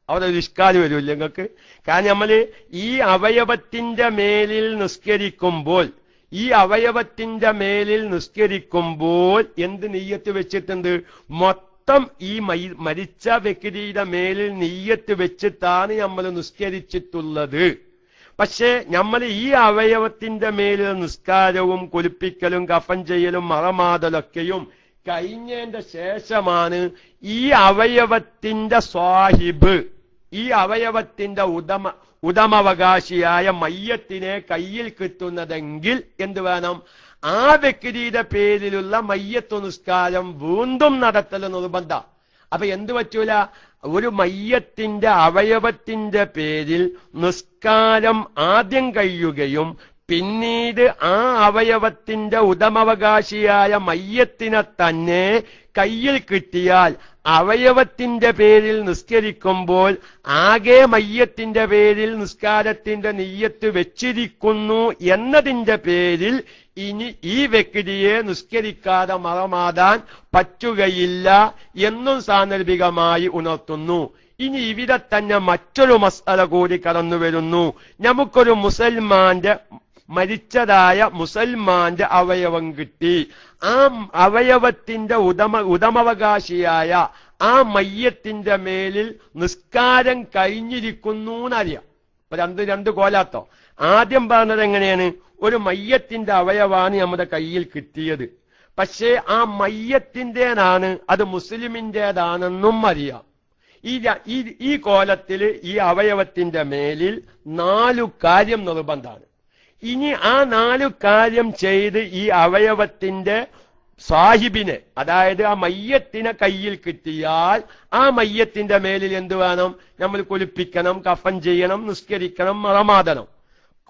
അവിടെ ഒരു ഇഷ്കാല് വരൂല്ല നിങ്ങൾക്ക്. കാരണം നമ്മൾ ഈ അവയവത്തിന്റെ മേലിൽ നിസ്കരിക്കുമ്പോൾ എന്ത് നിയ്യത്ത് വെച്ചിട്ടുണ്ട്, മൊത്തം ഈ മരിച്ച വ്യക്തിയുടെ മേലിൽ നിയ്യത്ത് വെച്ചിട്ടാണ് നമ്മൾ നിസ്കരിച്ചിട്ടുള്ളത്. പക്ഷേ നമ്മൾ ഈ അവയവത്തിന്റെ മേലിൽ നിസ്കാരവും കുളിപ്പിക്കലും കഫൻ ചെയ്യലും മറമാതലൊക്കെയും കഴിഞ്ഞതിന്റെ ശേഷമാണ് ഈ അവയവത്തിന്റെ സ്വാഹിബ്, ഈ അവയവത്തിന്റെ ഉടമവകാശിയായ മയ്യത്തിനെ കയ്യിൽ കിട്ടുന്നതെങ്കിൽ എന്ത് വേണം, ആ വ്യക്തിയുടെ പേരിലുള്ള മയ്യത്തു നിസ്കാരം വീണ്ടും നടത്തൽ നിർബന്ധം. അപ്പൊ എന്തു പറ്റൂല, ഒരു മയ്യത്തിന്റെ അവയവത്തിന്റെ പേരിൽ നിസ്കാരം ആദ്യം കഴിയുകയും പിന്നീട് ആ അവയവത്തിന്റെ ഉടമവകാശിയായ മയ്യത്തിനെ തന്നെ കയ്യിൽ കിട്ടിയാൽ അവയവത്തിന്റെ പേരിൽ നിസ്കരിക്കുമ്പോൾ ആകെ മയ്യത്തിന്റെ പേരിൽ നിസ്കാരത്തിന്റെ നിയ്യത്ത് വെച്ചിരിക്കുന്നു എന്നതിന്റെ പേരിൽ ഇനി ഈ വ്യക്തിയെ നിസ്കരിക്കാതെ മറമാടാൻ പറ്റുകയില്ല എന്നും സാന്ദർഭികമായി ഉണർത്തുന്നു. ഇനി ഇവിടെ തന്നെ മറ്റൊരു മസ്അല കൂടി കടന്നു വരുന്നു. നമുക്കൊരു മരിച്ചതായ മുസൽമാന്റെ അവയവം കിട്ടി, ആ അവയവത്തിന്റെ ഉടമവകാശിയായ ആ മയ്യത്തിന്റെ മേലിൽ നിസ്കാരം കഴിഞ്ഞിരിക്കുന്നു എന്നറിയാം. രണ്ട് കോലാത്തോ. ആദ്യം പറഞ്ഞത് എങ്ങനെയാണ്, ഒരു മയ്യത്തിന്റെ അവയവാണ് നമ്മുടെ കയ്യിൽ കിട്ടിയത്, പക്ഷേ ആ മയ്യത്തിൻ്റെതാണ്, അത് മുസ്ലിമിൻ്റെതാണെന്നും അറിയാം. ഈ കോലത്തിൽ ഈ അവയവത്തിന്റെ മേലിൽ 4 കാര്യം നിർബന്ധമാണ്. ഇനി ആ 4 കാര്യം ചെയ്ത് ഈ അവയവത്തിന്റെ സാഹിബിനെ, അതായത് ആ മയ്യത്തിനെ കയ്യിൽ കിട്ടിയാൽ ആ മയ്യത്തിന്റെ മേലിൽ എന്ത് വേണം, നമ്മൾ കുളിപ്പിക്കണം, കഫൻ ചെയ്യണം, നിസ്കരിക്കണം, മറമാടണം.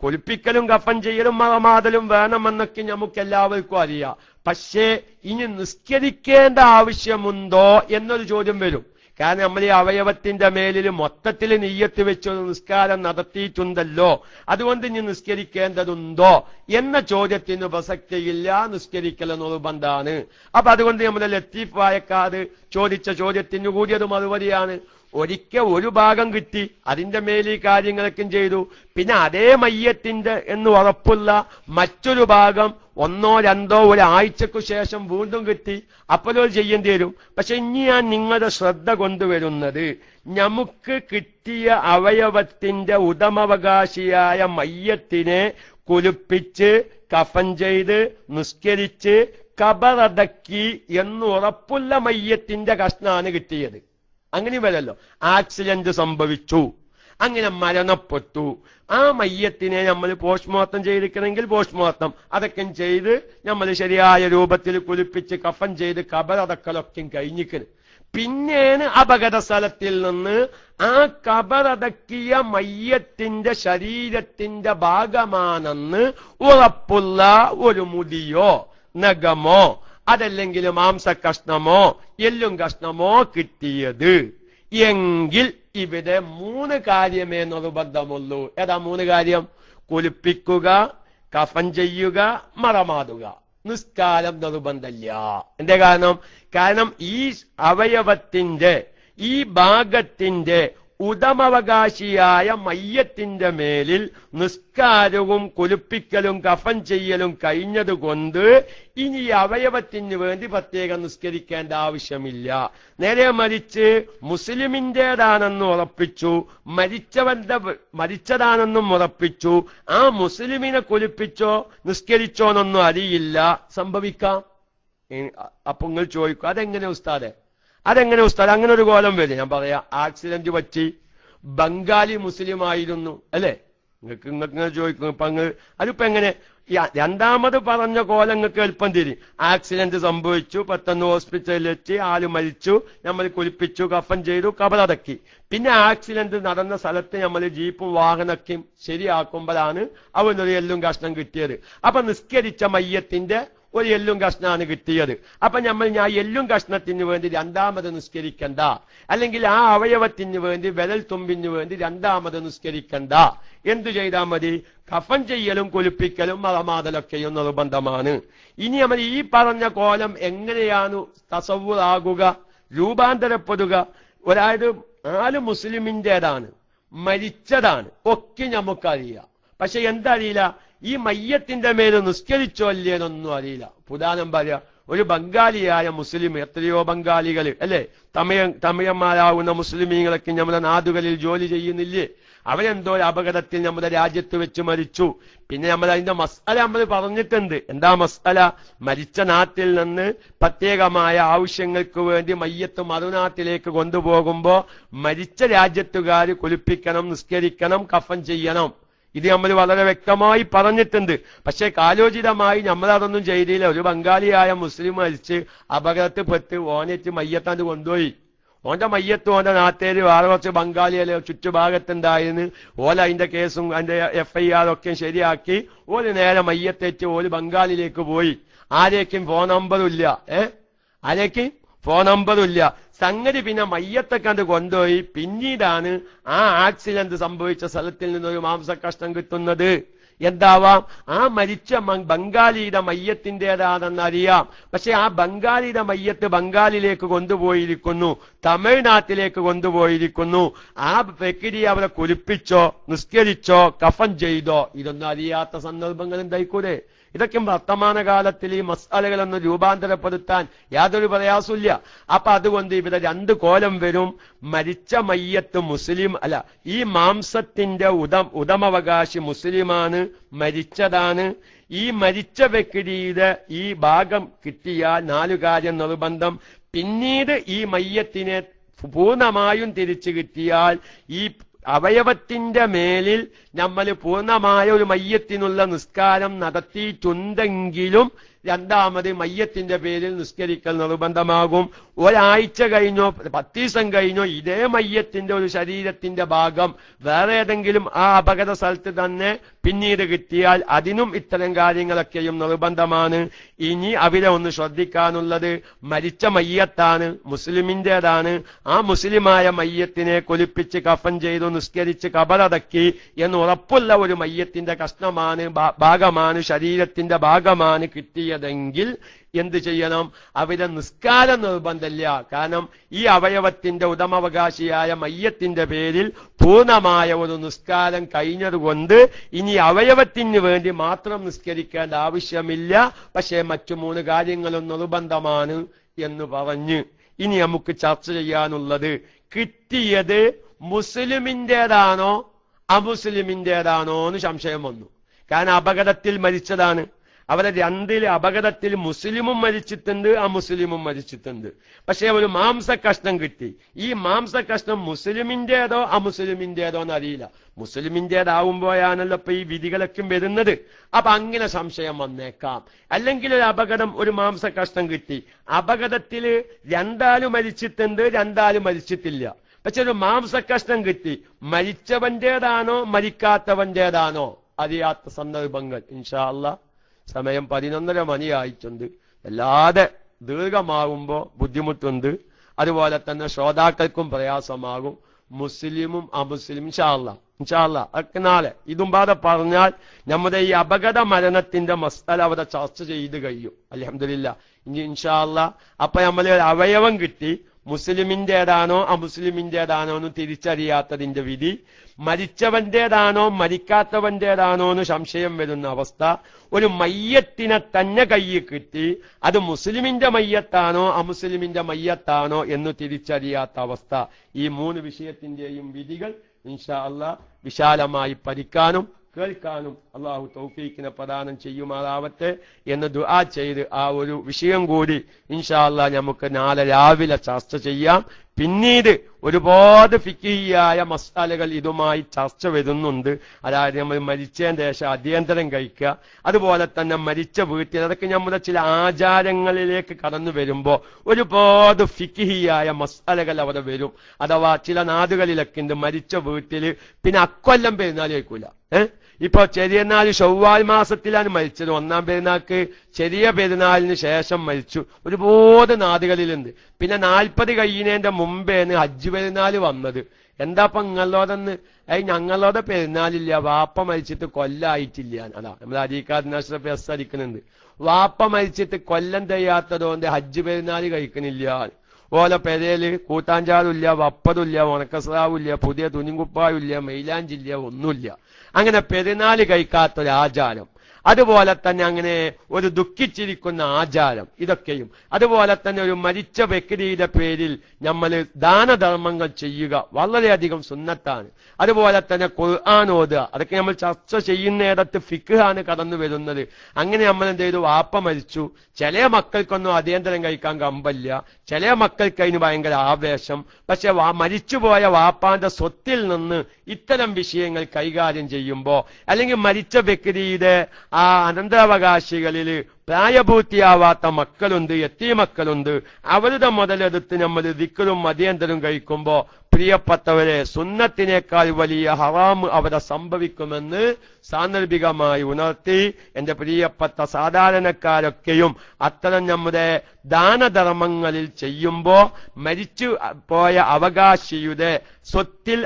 കുളിപ്പിക്കലും കഫൻ ചെയ്യലും മറമാടലും വേണമെന്നൊക്കെ നമുക്ക് എല്ലാവർക്കും അറിയാം. പക്ഷേ ഇനി നിസ്കരിക്കേണ്ട ആവശ്യമുണ്ടോ എന്നൊരു ചോദ്യം വരും. കാരണം നമ്മൾ ഈ അവയവത്തിന്റെ മേലിൽ മൊത്തത്തിൽ നിയ്യത്ത് വെച്ചൊരു നിസ്കാരം നടത്തിയിട്ടുണ്ടല്ലോ, അതുകൊണ്ട് ഇനി നിസ്കരിക്കേണ്ടതുണ്ടോ എന്ന ചോദ്യത്തിന് പ്രസക്തിയില്ല, നിസ്കരിക്കൽ നിർബന്ധാണ്. അപ്പൊ അതുകൊണ്ട് നമ്മൾ ലത്തീഫ് വായക്കാട് ചോദിച്ച ചോദ്യത്തിന് കൂടിയത് മറുപടിയാണ്. ഒരിക്കൽ ഒരു ഭാഗം കിട്ടി, അതിന്റെ മേലിൽ കാര്യങ്ങളൊക്കെ ചെയ്തു, പിന്നെ അതേ മയ്യത്തിന്റെ എന്ന് ഉറപ്പുള്ള മറ്റൊരു ഭാഗം 1 or 2 ഒരാഴ്ചക്കു ശേഷം വീണ്ടും കിട്ടി, അപ്പോഴോ ചെയ്യേണ്ടി വരും. പക്ഷെ ഇനി ഞാൻ നിങ്ങളുടെ ശ്രദ്ധ കൊണ്ടുവരുന്നത്, നമുക്ക് കിട്ടിയ അവയവത്തിന്റെ ഉടമവകാശിയായ മയ്യത്തിനെ കുളിപ്പിച്ച് കഫൻ ചെയ്ത് നിസ്കരിച്ച് കബറടക്കി എന്ന് ഉറപ്പുള്ള മയ്യത്തിന്റെ കഷ്ണാണ് കിട്ടിയത്. അങ്ങനെ വരല്ലോ, ആക്സിഡന്റ് സംഭവിച്ചു, അങ്ങനെ മരണപ്പെട്ടു, ആ മയ്യത്തിനെ നമ്മൾ പോസ്റ്റ്മോർട്ടം ചെയ്തിരിക്കണമെങ്കിൽ പോസ്റ്റ്മോർട്ടം അതൊക്കെ ചെയ്ത് നമ്മൾ ശരിയായ രൂപത്തിൽ കുളിപ്പിച്ച് കഫൻ ചെയ്ത് കബറടക്കലൊക്കെ കഴിഞ്ഞിക്കണ്. പിന്നെയാണ് അപകട സ്ഥലത്തിൽ നിന്ന് ആ കബറടക്കിയ മയ്യത്തിന്റെ ശരീരത്തിന്റെ ഭാഗമാണെന്ന് ഉറപ്പുള്ള ഒരു മുടിയോ നഖമോ അതല്ലെങ്കിൽ മാംസകഷ്ണമോ എല്ലും കഷ്ണമോ കിട്ടിയത് എങ്കിൽ ഇവിടെ 3 കാര്യമേ നിർബന്ധമുള്ളൂ. ഏതാ 3 കാര്യം? കുളിപ്പിക്കുക, കഫൻ ചെയ്യുക, മറമാടുക. നിസ്കാരം നിർബന്ധമില്ല. എന്റെ കാരണം ഈ അവയവത്തിന്റെ ഈ ഭാഗത്തിന്റെ ഉടമവകാശിയായ മയ്യത്തിന്റെ മേലിൽ നിസ്കാരവും കുളിപ്പിക്കലും കഫൻ ചെയ്യലും കഴിഞ്ഞതുകൊണ്ട് ഇനി അവയവത്തിന് വേണ്ടി പ്രത്യേകം നിസ്കരിക്കേണ്ട ആവശ്യമില്ല. നേരെ മറിച്ച് മുസ്ലിമിന്റേതാണെന്ന് ഉറപ്പിച്ചു, മരിച്ചതാണെന്നും ഉറപ്പിച്ചു, ആ മുസ്ലിമിനെ കുളിപ്പിച്ചോ നിസ്കരിച്ചോ എന്നൊന്നും അറിയില്ല, സംഭവിക്കാം. അപ്പൊ നിങ്ങൾ ചോദിക്കും, അതെങ്ങനെ ഉസ്താദെ അങ്ങനെ ഒരു കോലം വരും? ഞാൻ പറയാം, ആക്സിഡന്റ് പറ്റി ബംഗാളി മുസ്ലിം ആയിരുന്നു അല്ലെ, നിങ്ങൾക്ക് ചോദിക്കും അതിപ്പോ എങ്ങനെ? രണ്ടാമത് പറഞ്ഞ കോലം നിങ്ങൾക്ക് എളുപ്പം തിരി. ആക്സിഡന്റ് സംഭവിച്ചു, പെട്ടെന്ന് ഹോസ്പിറ്റലിൽ എത്തി, ആള് മരിച്ചു, നമ്മൾ കുളിപ്പിച്ചു, കഫൻ ചെയ്തു, കബറടക്കി. പിന്നെ ആക്സിഡന്റ് നടന്ന സ്ഥലത്ത് നമ്മൾ ജീപ്പും വാഹനമൊക്കെ ശരിയാക്കുമ്പോഴാണ് അവനൊരു എല്ലും കഷ്ണം കിട്ടിയത്. അപ്പൊ നിസ്കരിച്ച മയ്യത്തിന്റെ ഒരു എല്ലും കഷ്ണമാണ് കിട്ടിയത്. അപ്പൊ ഞാൻ എല്ലും കഷ്ണത്തിന് വേണ്ടി രണ്ടാമത് നിസ്കരിക്കണ്ട, അല്ലെങ്കിൽ ആ അവയവത്തിന് വേണ്ടി വിരൽ തുമ്പിന് വേണ്ടി രണ്ടാമത് നിസ്കരിക്കണ്ട. എന്തു ചെയ്താൽ മതി? കഫൻ ചെയ്യലും കുളിപ്പിക്കലും മറമാതലൊക്കെയും നിർബന്ധമാണ്. ഇനി നമ്മൾ ഈ പറഞ്ഞ കോലം എങ്ങനെയാണ് തസവ്വുറാകുക, രൂപാന്തരപ്പെടുക? അതായത് ആള് മുസ്ലിമിന്റേതാണ്, മരിച്ചതാണ്, ഒക്കെ നമുക്കറിയാം. പക്ഷെ എന്തറിയില്ല, ഈ മയ്യത്തിന്റെ മേല് നിസ്കരിച്ചോ അല്ലേന്നൊന്നും അറിയില്ല. ഉദാഹരണം പറയാ, ഒരു ബംഗാളിയായ മുസ്ലിം, എത്രയോ ബംഗാളികൾ അല്ലെ, തമിഴന്മാരാകുന്ന മുസ്ലിമീങ്ങളൊക്കെ നമ്മുടെ നാടുകളിൽ ജോലി ചെയ്യുന്നില്ലേ? അവരെന്തോ ഒരു അപകടത്തിൽ നമ്മുടെ രാജ്യത്ത് വെച്ച് മരിച്ചു. പിന്നെ നമ്മൾ അതിന്റെ മസ്അല നമ്മൾ പറഞ്ഞിട്ടുണ്ട്. എന്താ മസ്അല? മരിച്ച നാട്ടിൽ നിന്ന് പ്രത്യേകമായ ആവശ്യങ്ങൾക്ക് വേണ്ടി മയ്യത്ത് മറുനാട്ടിലേക്ക് കൊണ്ടുപോകുമ്പോ മരിച്ച രാജ്യത്തുകാർ കുളിപ്പിക്കണം, നിസ്കരിക്കണം, കഫൻ ചെയ്യണം. ഇത് നമ്മൾ വളരെ വ്യക്തമായി പറഞ്ഞിട്ടുണ്ട്. പക്ഷെ കാലോചിതമായി നമ്മളതൊന്നും ചെയ്തില്ല. ഒരു ബംഗാളിയായ മുസ്ലിം മരിച്ച് അപകടത്തിൽ പെട്ട് ഓനേറ്റ് മയ്യത്താണ്ട് കൊണ്ടുപോയി. ഓന്റെ മയ്യത്ത് ഓന്റെ നാട്ടേര് വേറെ കുറച്ച് ബംഗാളിയിലെ ചുറ്റുഭാഗത്തുണ്ടായിരുന്നു. ഓല അതിന്റെ കേസും അതിന്റെ FIR ഒക്കെ ശരിയാക്കി ഓല് നേരെ മയ്യത്തേറ്റ് ഓല് ബംഗാളിലേക്ക് പോയി. ആരേക്കും ഫോൺ നമ്പറും ഇല്ല, ആരേക്കും ഫോൺ നമ്പറും ഇല്ല. സംഗതി പിന്നെ മയ്യത്തെ കണ്ട് കൊണ്ടുപോയി. പിന്നീടാണ് ആ ആക്സിഡന്റ് സംഭവിച്ച സ്ഥലത്തിൽ നിന്നൊരു മാംസക്കഷ്ണം കിട്ടുന്നത്. എന്താവാം, ആ മരിച്ച ബംഗാളിയുടെ മയ്യത്തിൻ്റെതാണെന്നറിയാം. പക്ഷെ ആ ബംഗാളിയുടെ മയ്യത്ത് ബംഗാളിലേക്ക് കൊണ്ടുപോയിരിക്കുന്നു, തമിഴ്നാട്ടിലേക്ക് കൊണ്ടുപോയിരിക്കുന്നു. ആ പ്രക്രിയ അവരെ കുളിപ്പിച്ചോ നിസ്കരിച്ചോ കഫൻ ചെയ്തോ ഇതൊന്നും അറിയാത്ത സന്ദർഭങ്ങൾ ഉണ്ടായിക്കൂടെ? ഇതൊക്കെ വർത്തമാനകാലത്തിൽ ഈ മസാലകളൊന്ന് രൂപാന്തരപ്പെടുത്താൻ യാതൊരു പ്രയാസമില്ല. അപ്പൊ അതുകൊണ്ട് ഇവിടെ രണ്ട് കോലം വരും. മരിച്ച മയ്യത്ത് മുസ്ലിം അല്ല, ഈ മാംസത്തിന്റെ ഉടമവകാശി മുസ്ലിമാണ്, മരിച്ചതാണ്. ഈ മരിച്ച വ്യക്തിയുടെ ഈ ഭാഗം കിട്ടിയാൽ 4 കാര്യം നിർബന്ധം. പിന്നീട് ഈ മയ്യത്തിനെ പൂർണ്ണമായും തിരിച്ചു കിട്ടിയാൽ ഈ അവയവത്തിന്റെ മേലിൽ നമ്മൾ പൂർണ്ണമായ ഒരു മയ്യത്തിനുള്ള നിസ്കാരം നടത്തിയിട്ടുണ്ടെങ്കിലും രണ്ടാമത് മയ്യത്തിന്റെ പേരിൽ നിസ്കരിക്കൽ നിർബന്ധമാകും. ഒരാഴ്ച കഴിഞ്ഞോ 10 ദിവസം കഴിഞ്ഞോ ഇതേ മയ്യത്തിന്റെ ഒരു ശരീരത്തിന്റെ ഭാഗം വേറെ ഏതെങ്കിലും ആ അപകട സ്ഥലത്ത് തന്നെ പിന്നീട് കിട്ടിയാൽ അതിനും ഇത്തരം കാര്യങ്ങളൊക്കെയും നിർബന്ധമാണ്. ഇനി അവിടെ ഒന്ന് ശ്രദ്ധിക്കാനുള്ളത്, മരിച്ച മയ്യത്താണ്, മുസ്ലിമിന്റേതാണ്. ആ മുസ്ലിമായ മയ്യത്തിനെ കുളിപ്പിച്ച് കഫൻ ചെയ്തു നിസ്കരിച്ച് കബറടക്കി എന്ന് ഉറപ്പുള്ള ഒരു മയ്യത്തിന്റെ കഷ്ണമാണ്, ഭാഗമാണ്, ശരീരത്തിന്റെ ഭാഗമാണ് കിട്ടിയതെങ്കിൽ എന്ത് ചെയ്യണം? അവിടെ നിസ്കാരം നിർബന്ധമില്ല. കാരണം ഈ അവയവത്തിന്റെ ഉടമവകാശിയായ മയ്യത്തിന്റെ പേരിൽ പൂർണ്ണമായ ഒരു നിസ്കാരം കഴിഞ്ഞതുകൊണ്ട് ഇനി അവയവത്തിന് വേണ്ടി മാത്രം നിസ്കരിക്കേണ്ട ആവശ്യമില്ല. പക്ഷേ മറ്റു 3 കാര്യങ്ങളും നിർബന്ധമാണ് എന്ന് പറഞ്ഞ് ഇനി നമുക്ക് ചർച്ച ചെയ്യാനുള്ളത്, കിട്ടിയത് മുസ്ലിമിന്റേതാണോ അമുസ്ലിമിന്റേതാണോ എന്ന് സംശയം വന്നു. കാരണം അപകടത്തിൽ മരിച്ചതാണ്. അവരെ 2 അപകടത്തിൽ മുസ്ലിമും മരിച്ചിട്ടുണ്ട്, അമുസ്ലിമും മരിച്ചിട്ടുണ്ട്. പക്ഷെ ഒരു മാംസക്കഷ്ണം കിട്ടി. ഈ മാംസക്കഷ്ണം മുസ്ലിമിന്റേതോ അമുസ്ലിമിന്റേതോ എന്നറിയില്ല. മുസ്ലിമിന്റേതാവുമ്പോഴാണല്ലോ ഇപ്പൊ ഈ വിധികളൊക്കെ വരുന്നത്. അപ്പൊ അങ്ങനെ സംശയം വന്നേക്കാം. അല്ലെങ്കിൽ ഒരു അപകടം, ഒരു മാംസക്കഷ്ണം കിട്ടി, അപകടത്തില് 2 മരിച്ചിട്ടുണ്ട്, 2 മരിച്ചിട്ടില്ല. പക്ഷെ ഒരു മാംസക്കഷ്ണം കിട്ടി, മരിച്ചവന്റേതാണോ മരിക്കാത്തവന്റേതാണോ അറിയാത്ത സന്ദർഭങ്ങൾ. ഇൻഷാ അല്ലാഹ് സമയം 11:30 മണിയായിട്ടുണ്ട്. അല്ലാതെ ദീർഘമാകുമ്പോ ബുദ്ധിമുട്ടുണ്ട്. അതുപോലെ തന്നെ ശ്രോതാക്കൾക്കും പ്രയാസമാകും. മുസ്ലിമും അമുസ്ലിം ഇൻഷാ അല്ലാഹ് അതൊക്കെ നാളെ ഇതും പാടെ പറഞ്ഞാൽ നമ്മുടെ ഈ അപകട മരണത്തിന്റെ മസ്അല അവിടെ ചർച്ച ചെയ്ത് കഴിയും. അൽഹംദുലില്ലാഹ്. ഇനി ഇൻഷാ അല്ലാഹ് അപ്പൊ നമ്മൾ അവയവം കിട്ടി, മുസ്ലിമിന്റേതാണോ അമുസ്ലിമിന്റേതാണോ എന്ന് തിരിച്ചറിയാത്തതിന്റെ വിധി, മരിച്ചവന്റേതാണോ മരിക്കാത്തവന്റേതാണോ എന്ന് സംശയം വരുന്ന അവസ്ഥ, ഒരു മയ്യത്തിനെ തന്നെ കയ്യിൽ കിട്ടി അത് മുസ്ലിമിന്റെ മയ്യത്താണോ അമുസ്ലിമിന്റെ മയ്യത്താണോ എന്ന് തിരിച്ചറിയാത്ത അവസ്ഥ. ഈ 3 വിഷയത്തിന്റെയും വിധികൾ ഇൻഷാ അല്ലാഹ് വിശാലമായി പഠിക്കാനും കേൾക്കാനും അള്ളാഹു തൗഫീഖിനെ പ്രദാനം ചെയ്യുമാറാവട്ടെ എന്ന് ദുആ ചെയ്ത് ആ ഒരു വിഷയം കൂടി ഇൻഷാ അല്ലാഹ് നമുക്ക് നാളെ രാവിലെ ചർച്ച ചെയ്യാം. പിന്നീട് ഒരുപാട് ഫിഖിഹിയായ മസാലകൾ ഇതുമായി ചർച്ച വരുന്നുണ്ട്. അതായത് നമ്മൾ മരിച്ചതിന്റെ ശേഷം അടിയന്തരം കഴിക്കുക, അതുപോലെ തന്നെ മരിച്ച വീട്ടിൽ, അതൊക്കെ നമ്മുടെ ചില ആചാരങ്ങളിലേക്ക് കടന്നു വരുമ്പോ ഒരുപാട് ഫിഖിഹിയായ മസാലകൾ അവിടെ വരും. അഥവാ ചില നാടുകളിലൊക്കെ ഉണ്ട് മരിച്ച വീട്ടില് പിന്നെ അക്കൊല്ലം പെരുന്നാൾ കഴിക്കൂല. ഇപ്പൊ ചെറിയനാൾ ശവ്വാൽ മാസത്തിലാണ് മരിച്ചത്, 1-ാം പെരുന്നാൾക്ക് ചെറിയ പെരുന്നാളിന് ശേഷം മരിച്ചു. ഒരുപാട് നാടുകളിലുണ്ട്. പിന്നെ 40 കഴിയുന്നതിന്റെ മുമ്പേന്ന് ഹജ്ജ് പെരുന്നാൾ വന്നത്. എന്താപ്പം നിങ്ങളോടൊന്ന് ഞങ്ങളോടെ പെരുന്നാളില്ല, വാപ്പ മരിച്ചിട്ട് കൊല്ലായിട്ടില്ല. അതാ നമ്മൾ അരീക്കാദിനാശ്രപ്പ എസ് അടിക്കുന്നുണ്ട്. വാപ്പ മരിച്ചിട്ട് കൊല്ലം തെയ്യാത്തതുകൊണ്ട് ഹജ്ജ് പെരുന്നാൾ കഴിക്കണില്ല. ഓല പെരയില് കൂട്ടാഞ്ചാറില്ല, വപ്പതില്ല, ഉണക്കസ്രാവില്ല, പുതിയ തുണിങ്കുപ്പായില്ല, മൈലാഞ്ചില്ല, ഒന്നുമില്ല. അങ്ങനെ പെരുന്നാൾ കഴിക്കാത്തൊരാചാരം, അതുപോലെ തന്നെ അങ്ങനെ ഒരു ദുഃഖിച്ചിരിക്കുന്ന ആചാരം, ഇതൊക്കെയും അതുപോലെ തന്നെ ഒരു മരിച്ച വ്യക്തിയുടെ പേരിൽ നമ്മൾ ദാനധർമ്മങ്ങൾ ചെയ്യുക വളരെയധികം സുന്നത്താണ്. അതുപോലെ തന്നെ ഖുർആൻ ഓതുക, അതൊക്കെ നമ്മൾ ചർച്ച ചെയ്യുന്നിടത്ത് ഫിഖ്ഹാണ് കടന്നു വരുന്നത്. അങ്ങനെ നമ്മൾ എന്ത് ചെയ്തു, വാപ്പ മരിച്ചു, ചില മക്കൾക്കൊന്നും അടിയന്തരം കഴിക്കാൻ കമ്പല്ല, ചില മക്കൾക്ക് അതിന് ഭയങ്കര ആവേശം. പക്ഷെ മരിച്ചുപോയ വാപ്പാന്റെ സ്വത്തിൽ നിന്ന് ഇത്തരം വിഷയങ്ങൾ കൈകാര്യം ചെയ്യുമ്പോ, അല്ലെങ്കിൽ മരിച്ച വ്യക്തിയുടെ ആ അനന്തരാവകാശികളിൽ പ്രായപൂർത്തിയാവാത്ത മക്കളുണ്ട്, യത്തീമക്കളുണ്ട്, അവരുടെ മുതലെടുത്ത് നമ്മൾ ദിക്റും അടിയന്തരം കഴിക്കുമ്പോ പ്രിയപ്പെട്ടവരെ സുന്നത്തിനേക്കാൾ വലിയ ഹറാം അവിടെ സംഭവിക്കുമെന്ന് സാന്ദർഭികമായി ഉണർത്തി എന്റെ പ്രിയപ്പെട്ട സാധാരണക്കാരൊക്കെയും അത്തരം നമ്മുടെ ദാനധർമ്മങ്ങളിൽ ചെയ്യുമ്പോ മരിച്ചു പോയ അവകാശിയുടെ സ്വത്തിൽ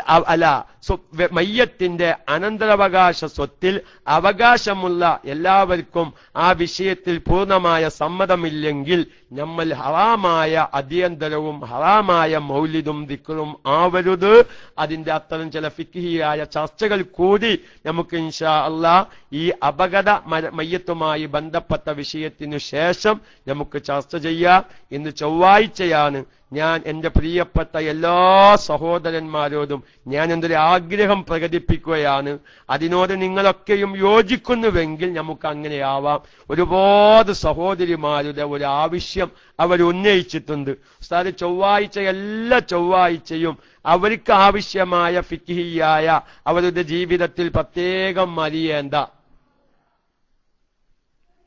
മയ്യത്തിന്റെ അനന്തരാവകാശ സ്വത്തിൽ അവകാശമുള്ള എല്ലാവർക്കും ആ വിഷയത്തിൽ പൂർണ്ണമായ സമ്മതമില്ലെങ്കിൽ നമ്മൾ ഹറാമായ അടിയന്തരവും ഹറാമായ മൗലിദും ദിക്റും ആവരുത്. അതിന്റെ അത്തരം ചില ഫിഖ്ഹിയായ ചർച്ചകൾ കൂടി നമുക്ക് ഇൻഷാ അല്ലാഹ് ഈ അപകട മയ്യത്തുമായി ബന്ധപ്പെട്ട വിഷയത്തിനു ശേഷം നമുക്ക് ചർച്ച ചെയ്യാം. ഇന്ന് ചൊവ്വാഴ്ചയാണ്. ഞാൻ എന്റെ പ്രിയപ്പെട്ട എല്ലാ സഹോദരന്മാരോടും ഞാൻ എന്തൊരു ആഗ്രഹം പ്രകടിപ്പിക്കുകയാണ്. അതിനോട് നിങ്ങളൊക്കെയും യോജിക്കുന്നുവെങ്കിൽ നമുക്ക് അങ്ങനെയാവാം. ഒരുപാട് സഹോദരിമാരുടെ ഒരു ആവശ്യം അവർ ഉന്നയിച്ചിട്ടുണ്ട്. ഉസ്താദ് ചൊവ്വാഴ്ച എല്ലാ ചൊവ്വാഴ്ചയും അവർക്ക് ആവശ്യമായ ഫിഖ്ഹിയായ അവരുടെ ജീവിതത്തിൽ പ്രത്യേകം അറിയേണ്ട,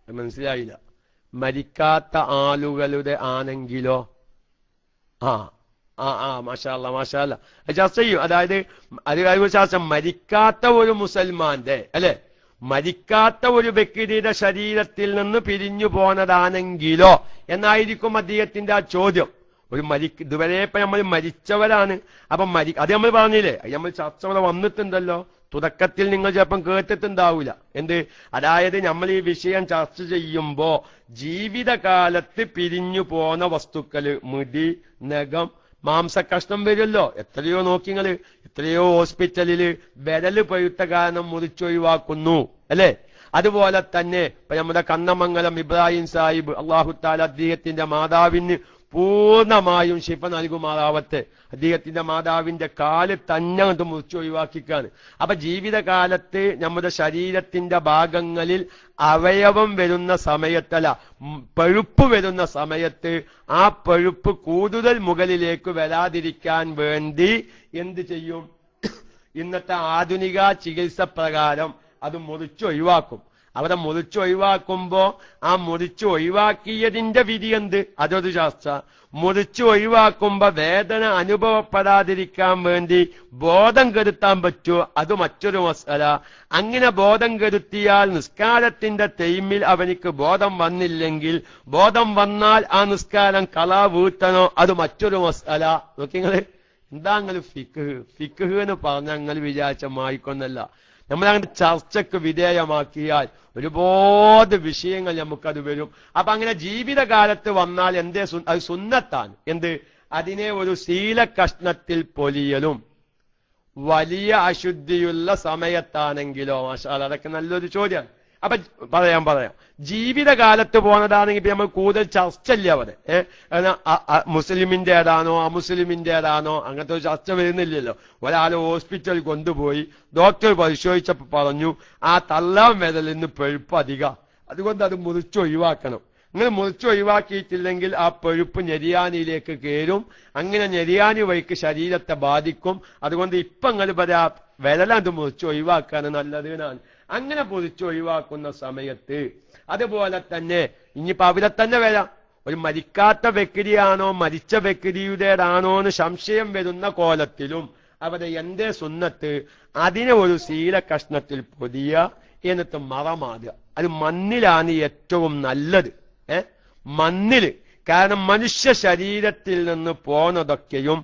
മനസ്സിലായില്ല, മരിക്കാത്ത ആളുകളുടെ ആണെങ്കിലോ മാഷാ അല്ലാ ചർച്ച ചെയ്യും. അതായത് ശാസ്ത്രം മരിക്കാത്ത ഒരു മുസൽമാന്റെ മരിക്കാത്ത ഒരു വ്യക്തിയുടെ ശരീരത്തിൽ നിന്ന് പിരിഞ്ഞു പോന്നതാണെങ്കിലോ എന്നായിരിക്കും അദ്ദേഹത്തിന്റെ ആ ചോദ്യം. ഇതുവരെ ഇപ്പൊ നമ്മൾ മരിച്ചവരാണ്. അപ്പൊ അത് നമ്മൾ പറഞ്ഞില്ലേ, നമ്മൾ ചർച്ച ഇവിടെ വന്നിട്ടുണ്ടല്ലോ. തുടക്കത്തിൽ നിങ്ങൾ ചിലപ്പം കേട്ടിട്ടുണ്ടാവില്ല. അതായത് നമ്മൾ ഈ വിഷയം ചർച്ച ചെയ്യുമ്പോ ജീവിതകാലത്ത് പിരിഞ്ഞു പോന്ന വസ്തുക്കള്, മുടി, നഖം, മാംസകഷ്ണം വരുമല്ലോ. എത്രയോ നോക്കിങ്ങള്, എത്രയോ ഹോസ്പിറ്റലില് വിരല് പഴുത്ത കാരണം മുറിച്ചൊഴിവാക്കുന്നു, അല്ലെ? അതുപോലെ തന്നെ ഇപ്പൊ നമ്മുടെ കണ്ണമംഗലം ഇബ്രാഹിം സാഹിബ്, അള്ളാഹു താല അദ്ദേഹത്തിന്റെ മാതാവിന് പൂർണ്ണമായും ശിഫ നൽകുമാറാവട്ടെ. അദ്ദേഹത്തിന്റെ മാതാവിന്റെ കാല് തന്നെ കൊണ്ട് മുറിച്ചൊഴിവാക്കിക്കാണ്. അപ്പൊ ജീവിതകാലത്ത് നമ്മുടെ ശരീരത്തിന്റെ ഭാഗങ്ങളിൽ അവയവം വരുന്ന സമയത്തല്ല, പഴുപ്പ് വരുന്ന സമയത്ത് ആ പഴുപ്പ് കൂടുതൽ മുകളിലേക്ക് വരാതിരിക്കാൻ വേണ്ടി എന്ത് ചെയ്യും? ഇന്നത്തെ ആധുനിക ചികിത്സ പ്രകാരം അത് മുറിച്ചൊഴിവാക്കും. അവിടെ മുറിച്ചൊഴിവാക്കുമ്പോ ആ മുറിച്ചൊഴിവാക്കിയതിന്റെ വിധി എന്ത്? അതൊരു ശാസ്ത്ര. മുറിച്ചൊഴിവാക്കുമ്പോ വേദന അനുഭവപ്പെടാതിരിക്കാൻ വേണ്ടി ബോധം കെടുത്താൻ പറ്റുമോ? അത് മറ്റൊരു മസല. അങ്ങനെ ബോധം കെടുത്തിയാൽ നിസ്കാരത്തിന്റെ ടൈമിൽ അവനിക്ക് ബോധം വന്നില്ലെങ്കിൽ, ബോധം വന്നാൽ ആ നിസ്കാരം കളാ വീട്ടണോ? അത് മറ്റൊരു മസല. നോക്കിങ്ങള് എന്താ നിങ്ങൾ ഫിഖ് എന്ന് പറഞ്ഞ നിങ്ങൾ വിചാരിച്ച മായിക്കൊന്നല്ല. നമ്മളങ്ങനെ ചർച്ചയ്ക്ക് വിധേയമാക്കിയാൽ ഒരുപാട് വിഷയങ്ങൾ നമുക്കത് വരും. അപ്പൊ അങ്ങനെ ജീവിതകാലത്ത് വന്നാൽ അത് സുന്നത്താണ്. അതിനെ ഒരു ശീല കഷ്ണത്തിൽ പൊലിയലും വലിയ അശുദ്ധിയുള്ള സമയത്താണെങ്കിലോ? മാഷാ അല്ലാഹ്, അതൊക്കെ നല്ലൊരു ചോദ്യമാണ്. അപ്പൊ പറയാം ജീവിതകാലത്ത് പോണതാണെങ്കിൽ ഇപ്പൊ നമ്മൾ കൂടുതൽ ചർച്ചയില്ല അവിടെ. മുസ്ലിമിന്റെ ഏതാണോ അമുസ്ലിമിന്റെ ഏതാണോ അങ്ങനത്തെ ഒരു ചർച്ച വരുന്നില്ലല്ലോ. ഒരാൾ ഹോസ്പിറ്റലിൽ കൊണ്ടുപോയി ഡോക്ടർ പരിശോധിച്ചപ്പോ പറഞ്ഞു ആ തള്ളാൻ വിരലിന്ന് പഴുപ്പ് അധികം, അതുകൊണ്ട് അത് മുറിച്ചൊഴിവാക്കണം. നിങ്ങൾ മുറിച്ചൊഴിവാക്കിയിട്ടില്ലെങ്കിൽ ആ പഴുപ്പ് ഞെരിയാനിയിലേക്ക് കയറും, അങ്ങനെ ഞെരിയാനി വഴിക്ക് ശരീരത്തെ ബാധിക്കും. അതുകൊണ്ട് ഇപ്പൊ നിങ്ങൾ പറയാ വിരലത് മുറിച്ചൊഴിവാക്കാണ് നല്ലത് എന്നാണ്. അങ്ങനെ മുറിച്ചൊഴിവാക്കുന്ന സമയത്ത് അതുപോലെ തന്നെ ഇനിയിപ്പോ അവിടെ തന്നെ വരാം, ഒരു മരിക്കാത്ത വ്യക്തിയാണോ മരിച്ച വ്യക്തിയുടേതാണോ എന്ന് സംശയം വരുന്ന കോലത്തിലും അവിടെ എന്റെ സുന്നത്ത് അതിനെ ഒരു ശീല കഷ്ണത്തിൽ പൊതിയ, എന്നിട്ട് മറമാടുക. അത് മണ്ണിലാണ് ഏറ്റവും നല്ലത്. മണ്ണില്, കാരണം മനുഷ്യ ശരീരത്തിൽ നിന്ന് പോന്നതൊക്കെയും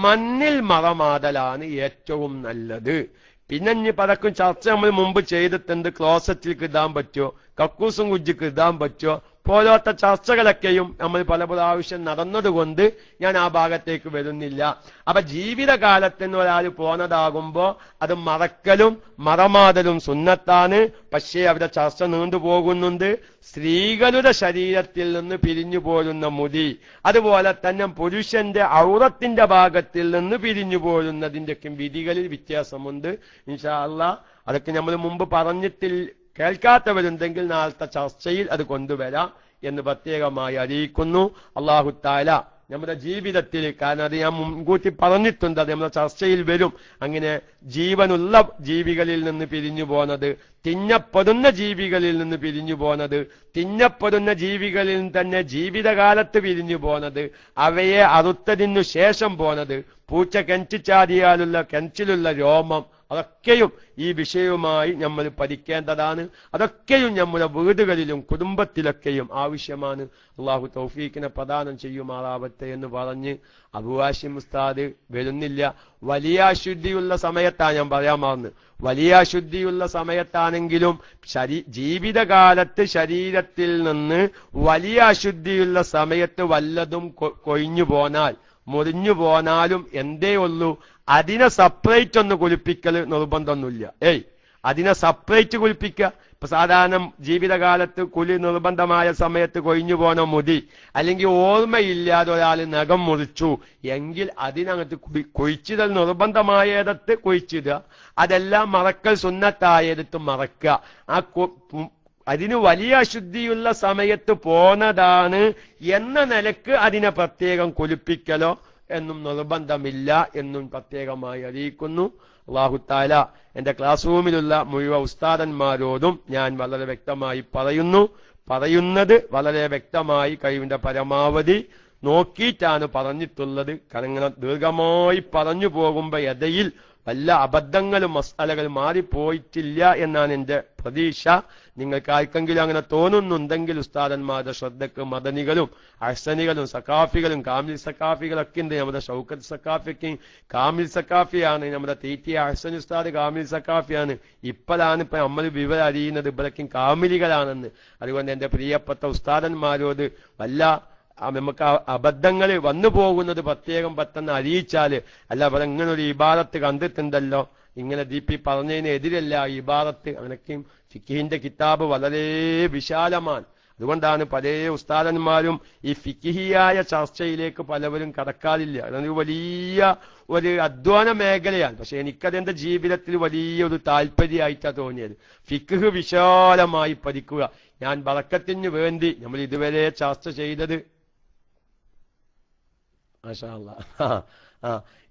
മണ്ണിൽ മറമാടലാണ് ഏറ്റവും നല്ലത്. പിന്നെ ഇനി പലർക്കും ചർച്ച നമ്മൾ മുമ്പ് ചെയ്തിട്ടുണ്ട്, ക്ലോസറ്റിൽ ഇടാൻ പറ്റുമോ, കക്കൂസും കുജ്ജിക്ക് ഇടാൻ പറ്റുമോ, പോലത്തെ ചർച്ചകളൊക്കെയും നമ്മൾ പല പ്രാവശ്യം നടന്നതുകൊണ്ട് ഞാൻ ആ ഭാഗത്തേക്ക് വരുന്നില്ല. അപ്പൊ ജീവിതകാലത്തിന് ഒരാൾ പോന്നതാകുമ്പോ അത് മറക്കലും മറമാടലും സുന്നത്താണ്. പക്ഷേ അവിടെ ചർച്ച നീണ്ടുപോകുന്നുണ്ട്. സ്ത്രീകളുടെ ശരീരത്തിൽ നിന്ന് പിരിഞ്ഞു പോരുന്ന മുടി, അതുപോലെ തന്നെ പുരുഷന്റെ ഔറത്തിന്റെ ഭാഗത്തിൽ നിന്ന് പിരിഞ്ഞു പോരുന്നതിന്റെയൊക്കെ വിധികളിൽ വ്യത്യാസമുണ്ട്. ഇൻഷാ അല്ലാഹ് അതൊക്കെ നമ്മൾ മുമ്പ് പറഞ്ഞിട്ടില്ല. കേൾക്കാത്തവരുണ്ടെങ്കിൽ നാളത്തെ ചർച്ചയിൽ അത് കൊണ്ടുവരാം എന്ന് പ്രത്യേകമായി അറിയിക്കുന്നു. അല്ലാഹു തആല നമ്മുടെ ജീവിതത്തിൽ, കാരണം അത് ഞാൻ മുൻകൂട്ടി പറഞ്ഞിട്ടുണ്ട്, അത് നമ്മുടെ ചർച്ചയിൽ വരും. അങ്ങനെ ജീവനുള്ള ജീവികളിൽ നിന്ന് പിരിഞ്ഞു പോന്നത്, തിന്നപ്പെടുന്ന ജീവികളിൽ നിന്ന് പിരിഞ്ഞു പോന്നത്, തിന്നപ്പെടുന്ന ജീവികളിൽ തന്നെ ജീവിതകാലത്ത് പിരിഞ്ഞു പോന്നത്, അവയെ അറുത്തതിനു ശേഷം പോന്നത്, പൂച്ച കെഞ്ചിച്ചാടിയാലുള്ള കെഞ്ചിലുള്ള രോമം, അതൊക്കെയും ഈ വിഷയവുമായി നമ്മൾ പഠിക്കേണ്ടതാണ്. അതൊക്കെയും നമ്മുടെ വീടുകളിലും കുടുംബത്തിലൊക്കെയും ആവശ്യമാണ്. അള്ളാഹു തൗഫീഖിനെ പ്രദാനം ചെയ്യുമാറാവട്ടെ എന്ന് പറഞ്ഞ് അബൂ ഹാഷിം ഉസ്താദ് വരുന്നില്ല. വലിയ അശുദ്ധിയുള്ള സമയത്താണ് ഞാൻ പറയാൻ മറന്ന്. വലിയ അശുദ്ധിയുള്ള സമയത്താണെങ്കിലും ജീവിതകാലത്ത് ശരീരത്തിൽ നിന്ന് വലിയ അശുദ്ധിയുള്ള സമയത്ത് വല്ലതും കൊഴിഞ്ഞു പോന്നാൽ, മുറിഞ്ഞു പോന്നാലും എന്തേ ഉള്ളൂ, അതിനെ സെപ്പറേറ്റ് ഒന്ന് കുളിപ്പിക്കൽ നിർബന്ധമൊന്നുമില്ല. അതിനെ സെപ്പറേറ്റ് കുളിപ്പിക്കുക. ഇപ്പൊ സാധാരണ ജീവിതകാലത്ത് കുലി നിർബന്ധമായ സമയത്ത് കൊഴിഞ്ഞു പോന മുടി, അല്ലെങ്കിൽ ഓർമ്മയില്ലാതെ ഒരാൾ നഖം മുറിച്ചു എങ്കിൽ അതിനകത്ത് കുഴിച്ചിടൽ നിർബന്ധമായടത്ത് കുഴിച്ചിടുക, അതെല്ലാം മറക്കൽ സുന്നത്തായടത്ത് മറക്കുക. അതിന് വലിയ അശുദ്ധിയുള്ള സമയത്ത് പോന്നതാണ് എന്ന നിലക്ക് അതിനെ പ്രത്യേകം കുളിപ്പിക്കലോ എന്നും നിർബന്ധമില്ല എന്നും പ്രത്യേകമായി അറിയിക്കുന്നു. അല്ലാഹു തആല എന്റെ ക്ലാസ് റൂമിലുള്ള മുഴുവൻ ഉസ്താദന്മാരോടും ഞാൻ വളരെ വ്യക്തമായി പറയുന്നത് വളരെ വ്യക്തമായി കഴിവിന്റെ പരമാവധി നോക്കിയിട്ടാണ് പറഞ്ഞിട്ടുള്ളത്. കാരണം ഇങ്ങനെ ദീർഘമായി പറഞ്ഞു പോകുമ്പോ ഇടയിൽ വല്ല അബദ്ധങ്ങളും മസാലകൾ മാറിപ്പോയിട്ടില്ല എന്നാണ് എന്റെ പ്രതീക്ഷ. നിങ്ങൾക്ക് ആർക്കെങ്കിലും അങ്ങനെ തോന്നുന്നുണ്ടെങ്കിൽ ഉസ്താദന്മാരുടെ ശ്രദ്ധക്ക് മദനികളും അഹ്സനികളും സക്കാഫികളും കാമിൽ സക്കാഫികളൊക്കെ ഉണ്ട്. നമ്മുടെ ഷൗക്കത്ത് സക്കാഫിക്ക് കാമിൽ സക്കാഫിയാണ്, നമ്മുടെ തീറ്റിയ അഹ്സൻ ഉസ്താദ് കാമിൽ സക്കാഫിയാണ്. ഇപ്പോഴാണ് ഇപ്പൊ നമ്മൾ വിവരം അറിയുന്നത് ഇവരൊക്കെ കാമിലികളാണെന്ന്. അതുകൊണ്ട് എന്റെ പ്രിയപ്പെട്ട ഉസ്താദന്മാരോട് വല്ല നമുക്ക് അബദ്ധങ്ങൾ വന്നു പോകുന്നത് പ്രത്യേകം പെട്ടെന്ന് അറിയിച്ചാല്, അല്ല അവർ ഇങ്ങനെ ഒരു ഇബാദത്ത് കണ്ടിട്ടുണ്ടല്ലോ, ഇങ്ങനെ ദീപി പറഞ്ഞതിന് എതിരല്ല ഇബാദത്ത്. അങ്ങനെയൊക്കെയും ഫിഖിഹിന്റെ കിതാബ് വളരെ വിശാലമാണ്. അതുകൊണ്ടാണ് പല ഉസ്താദന്മാരും ഈ ഫിഖിഹിയായ ചർച്ചയിലേക്ക് പലവരും കടക്കാറില്ല. അതൊരു വലിയ ഒരു അധ്വാന മേഖലയാണ്. പക്ഷെ എനിക്കതെന്റെ ജീവിതത്തിൽ വലിയൊരു താല്പര്യമായിട്ടാണ് തോന്നിയത്. ഫിഖ് വിശാലമായി പഠിക്കുക. ഞാൻ ബറക്കത്തിന് വേണ്ടി നമ്മൾ ഇതുവരെ ചർച്ച ചെയ്തത്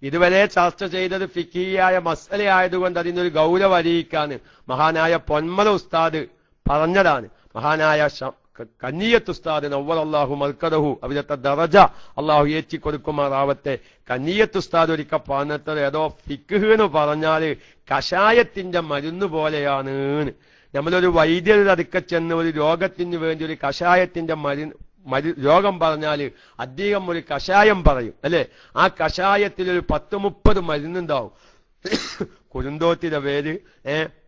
ഇതുവരെ ചർച്ച ചെയ്തത് ഫിഖിയായ മസലയായതുകൊണ്ട് അതിനൊരു ഗൗരവം അറിയിക്കാന് മഹാനായ പൊന്മല ഉസ്താദ് പറഞ്ഞതാണ്. മഹാനായ കന്നിയത്ത് ഉസ്താദ് നവ്വറല്ലാഹു മർക്കദഹു, അവിടുത്തെ ദറജ അള്ളാഹു ഏറ്റി കൊടുക്കുമാറാവട്ടെ. കന്നിയത്ത് ഉസ്താദ് ഒരിക്കൽ പറഞ്ഞത് ഏതോ ഫിഖ് എന്ന് പറഞ്ഞാല് കഷായത്തിന്റെ മരുന്ന് പോലെയാണ്. നമ്മളൊരു വൈദ്യരുടെ അടുക്ക ചെന്ന് ഒരു രോഗത്തിന് വേണ്ടി ഒരു കഷായത്തിന്റെ രോഗം പറഞ്ഞാല് അദ്ദേഹം ഒരു കഷായം പറയും, അല്ലെ? ആ കഷായത്തിൽ ഒരു 10-30 മരുന്നുണ്ടാവും. കുരുന്തോത്തിന്റെ പേര്,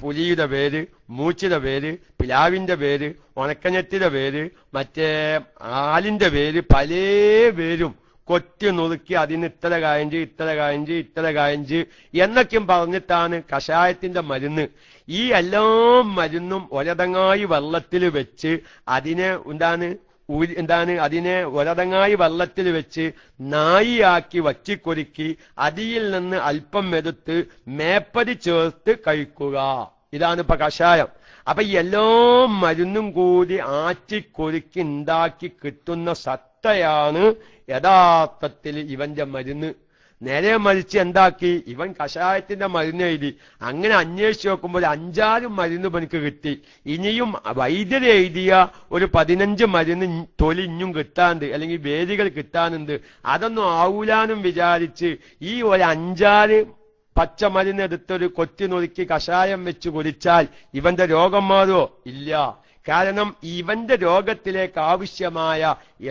പുലിയുടെ പേര്, മൂച്ചിയുടെ പേര്, പിലാവിന്റെ പേര്, ഉണക്കഞ്ഞെത്തിന്റെ പേര്, മറ്റേ ആലിന്റെ പേര്, പല പേരും കൊത്തി നുറുക്കി അതിന് ഇത്ര കായഞ്ച് ഇത്ര കായഞ്ച് ഇത്ര കായഞ്ച് എന്നൊക്കെയും പറഞ്ഞിട്ടാണ് കഷായത്തിന്റെ മരുന്ന്. ഈ എല്ലാ മരുന്നും ഒരതങ്ങായി വെള്ളത്തിൽ വെച്ച് അതിനെ അതിനെ ഒരതങ്ങായി വെള്ളത്തിൽ വെച്ച് നായിയാക്കി വച്ചിക്കൊരുക്കി അതിൽ നിന്ന് അല്പം എടുത്ത് മേപ്പരി ചേർത്ത് കഴിക്കുക. ഇതാണ് ഇപ്പൊ കഷായം. അപ്പൊ ഈ എല്ലാ മരുന്നും കൂടി ആറ്റിക്കൊരുക്കി ഉണ്ടാക്കി കിട്ടുന്ന സത്തയാണ് യഥാർത്ഥത്തിൽ ഇവന്റെ മരുന്ന്. നേരെ മരിച്ച് എന്താക്കി, ഇവൻ കഷായത്തിന്റെ മരുന്ന് എഴുതി. അങ്ങനെ അന്വേഷിച്ച് നോക്കുമ്പോൾ 5-6 മരുന്ന് ഇവനക്ക് കിട്ടി. ഇനിയും വൈദ്യര് എഴുതിയ ഒരു 15 മരുന്ന് തൊലി ഇഞ്ഞും കിട്ടാനുണ്ട്, അല്ലെങ്കിൽ വേദികൾ കിട്ടാനുണ്ട്. അതൊന്നും ആവൂലാനും വിചാരിച്ച് ഈ ഒരു 5-6 പച്ചമരുന്ന് എടുത്തൊരു കൊത്തി നുറുക്കി കഷായം വെച്ച് കുടിച്ചാൽ ഇവന്റെ രോഗം മാറുമോ? ഇല്ല. കാരണം ഇവന്റെ രോഗത്തിലേക്ക് ആവശ്യമായ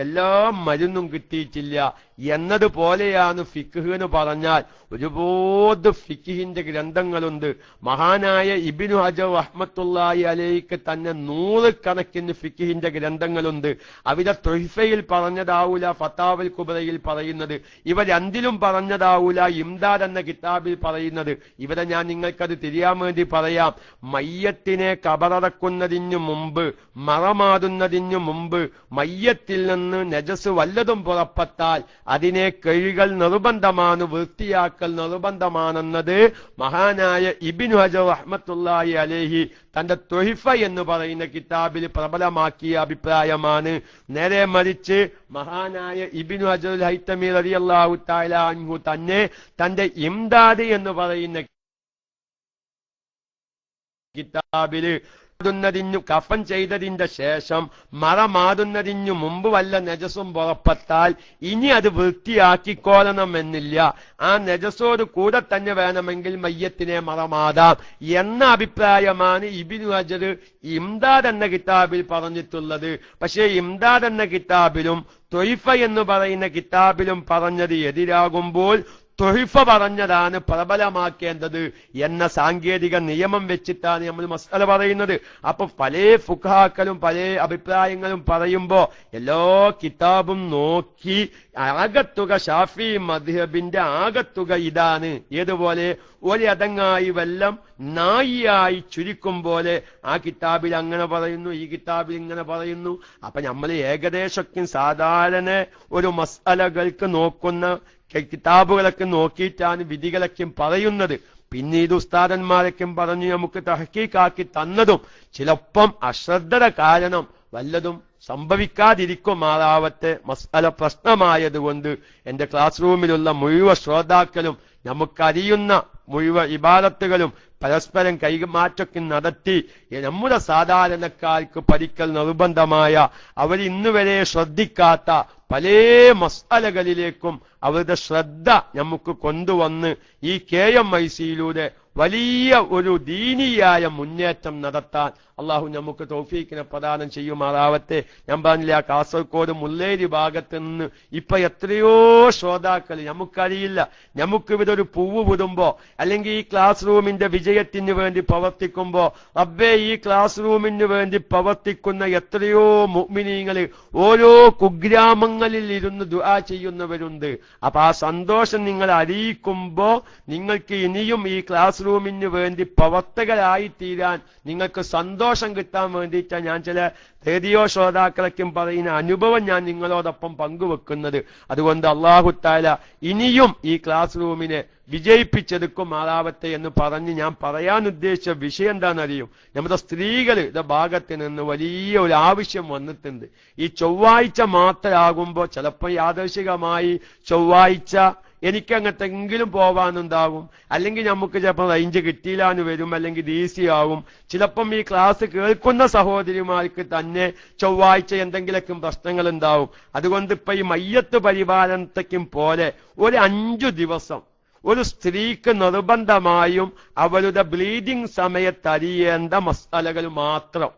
എല്ലാ മരുന്നും കിട്ടിയിട്ടില്ല എന്നതുപോലെയാണ് ഫിഖ് എന്ന് പറഞ്ഞാൽ. ഒരുപാട് ഫിഖിന്റെ ഗ്രന്ഥങ്ങളുണ്ട്. മഹാനായ ഇബ്നു ഹജർ റഹ്മത്തുള്ളാഹി അലൈഹിക്ക് തന്നെ 100 കണക്കിന് ഫിഖിന്റെ ഗ്രന്ഥങ്ങളുണ്ട്. അവിടെ തുഹ്ഫയിൽ പറഞ്ഞതാവൂല ഫതാവൽ കുബ്രയിൽ പറയുന്നത്, ഇവ രണ്ടിലും പറഞ്ഞതാവൂല ഇംദാദ് എന്ന കിതാബിൽ പറയുന്നത്. ഇവിടെ ഞാൻ നിങ്ങൾക്കത് തിരിയാൻ വേണ്ടി പറയാം. മയ്യത്തിനെ കബറടക്കുന്നതിനു മുമ്പ്, മറമാടുന്നതിനു മുമ്പ് മയ്യത്തിൽ നിന്ന് നജസ് വല്ലതും പുറപ്പെട്ടാൽ അതിനെ കഴുകൽ നിർബന്ധമാണ്, വൃത്തിയാക്കൽ നിർബന്ധമാണെന്നത് മഹാനായ ഇബ്നു ഹജർ റഹ്മത്തുള്ളാഹി അലൈഹി തന്റെ തുഹ്ഫ എന്ന് പറയുന്ന കിതാബിൽ പ്രബലമാക്കിയ അഭിപ്രായമാണ്. നേരെ മറിച്ച് മഹാനായ ഇബ്നു ഹജറുൽ ഹൈതമി റളിയല്ലാഹു തആല അൻഹു തന്നെ തന്റെ ഇംദാദ് എന്ന് പറയുന്ന കിതാബില് കഫൻ ചെയ്തതിന്റെ ശേഷം മറമാടുന്നതിനു മുമ്പ് വല്ല നജസും പുറപ്പെട്ടാൽ ഇനി അത് വൃത്തിയാക്കിക്കോളണമെന്നില്ല, ആ നജസോട് കൂടെ തന്നെ വേണമെങ്കിൽ മയ്യത്തിനെ മറമാടാം എന്ന അഭിപ്രായമാണ് ഇബ്നു ഹജർ ഇംദാദ് എന്ന കിതാബിൽ പറഞ്ഞിട്ടുള്ളത്. പക്ഷേ ഇംദാദ് എന്ന കിതാബിലും തുഹ്ഫ എന്ന് പറയുന്ന കിതാബിലും പറഞ്ഞത് എതിരാകുമ്പോൾ തുഹ്ഫ പറഞ്ഞതാണ് പ്രബലമാക്കേണ്ടത് എന്ന സാങ്കേതിക നിയമം വെച്ചിട്ടാണ് നമ്മൾ മസ്അല പറയുന്നത്. അപ്പൊ പല ഫുഖഹാക്കളും പല അഭിപ്രായങ്ങളും പറയുമ്പോ എല്ലാ കിതാബും നോക്കി ആകത്തുക ഷാഫി മദ്ഹബിന്റെ ആകത്തുക ഇതാണ്. ഏതുപോലെ ഒരതങ്ങായി വെല്ലം നായിയായി ചുരുക്കും പോലെ ആ കിതാബിൽ അങ്ങനെ പറയുന്നു, ഈ കിതാബിൽ ഇങ്ങനെ പറയുന്നു. അപ്പൊ നമ്മൾ ഏകദേശം സാധാരണ ഒരു മസ്അലകൾക്ക് നോക്കുന്ന കിതാബുകളൊക്കെ നോക്കിയിട്ടാണ് വിധികളൊക്കെ പറയുന്നത്. പിന്നീട് ഉസ്താദന്മാരൊക്കെ പറഞ്ഞ് നമുക്ക് തഹ്ഖീഖാക്കി തന്നതും ചിലപ്പം അശ്രദ്ധത കാരണം വല്ലതും സംഭവിക്കാതിരിക്കും. ആറാവത്തെ മസ്അല പ്രശ്നമായതുകൊണ്ട് എന്റെ ക്ലാസ് റൂമിലുള്ള മുഴുവൻ ശ്രോതാക്കളും നമുക്കറിയുന്ന മുഴുവൻ ഇബാദത്തുകളും പരസ്പരം കൈമാറ്റൊക്കെ നടത്തി നമ്മുടെ സാധാരണക്കാർക്ക് പഠിക്കൽ നിർബന്ധമായ അവർ ഇന്നുവരെ ശ്രദ്ധിക്കാത്ത പല മസ്അലകളിലേക്കും അവരുടെ ശ്രദ്ധ നമുക്ക് കൊണ്ടുവന്ന് ഈ KMIC-യിലൂടെ വലിയ ഒരു ദീനിയായ മുന്നേറ്റം നടത്താൻ അള്ളാഹു നമുക്ക് തൗഫീഖിനെ പ്രദാനം ചെയ്യുമാറാവട്ടെ. ഞാൻ പറഞ്ഞില്ല, ആ കാസർഗോഡ് മുല്ലേരി ഭാഗത്ത് നിന്ന് ഇപ്പൊ എത്രയോ ശ്രോതാക്കൾ നമുക്കറിയില്ല. നമുക്കിവിടെ ഒരു പൂവ് വിടുമ്പോ അല്ലെങ്കിൽ ഈ ക്ലാസ് റൂമിന്റെ വിജയത്തിന് വേണ്ടി പ്രവർത്തിക്കുമ്പോ റബ്ബേ ഈ ക്ലാസ് റൂമിന് വേണ്ടി പ്രവർത്തിക്കുന്ന എത്രയോ മുഅ്മിനീങ്ങൾ ഓരോ കുഗ്രാമങ്ങളിൽ ഇരുന്ന് ദുആ ചെയ്യുന്നവരുണ്ട്. അപ്പൊ ആ സന്തോഷം നിങ്ങൾ അറിയിക്കുമ്പോ നിങ്ങൾക്ക് ഇനിയും ഈ ക്ലാസ് റൂമിന് വേണ്ടി പ്രവർത്തകരായി തീരാൻ നിങ്ങൾക്ക് സന്തോഷം കിട്ടാൻ വേണ്ടിയിട്ടാണ് ഞാൻ ചില റേഡിയോ ശ്രോതാക്കളൊക്കെ പറയുന്ന അനുഭവം ഞാൻ നിങ്ങളോടൊപ്പം പങ്കുവെക്കുന്നത്. അതുകൊണ്ട് അല്ലാഹു തആല ഇനിയും ഈ ക്ലാസ് റൂമിനെ വിജയിപ്പിച്ചെടുക്കും ആറാവട്ടെ എന്ന് പറഞ്ഞ് ഞാൻ പറയാൻ ഉദ്ദേശിച്ച വിഷയം എന്താണെന്നറിയും. നമ്മുടെ സ്ത്രീകളുടെ ഭാഗത്ത് നിന്ന് വലിയ ഒരു ആവശ്യം വന്നിട്ടുണ്ട്. ഈ ചൊവ്വാഴ്ച മാത്രമാകുമ്പോൾ ചിലപ്പോൾ യാദൃശികമായി ചൊവ്വാഴ്ച എനിക്ക് അങ്ങോട്ടെങ്കിലും പോവാനുണ്ടാവും, അല്ലെങ്കിൽ നമുക്ക് ചിലപ്പോൾ റേഞ്ച് കിട്ടിയില്ലാന്ന് വരും, അല്ലെങ്കിൽ DC ആവും. ചിലപ്പം ഈ ക്ലാസ് കേൾക്കുന്ന സഹോദരിമാർക്ക് തന്നെ ചൊവ്വാഴ്ച എന്തെങ്കിലുമൊക്കെ പ്രശ്നങ്ങൾ ഉണ്ടാവും. അതുകൊണ്ട് ഇപ്പൊ ഈ മയ്യത്ത് പരിപാലനത്തേക്കും പോലെ ഒരു 5 ദിവസം ഒരു സ്ത്രീക്ക് നിർബന്ധമായും അവരുടെ ബ്ലീഡിംഗ് സമയത്ത് അറിയേണ്ട മസ്അലകൾ മാത്രം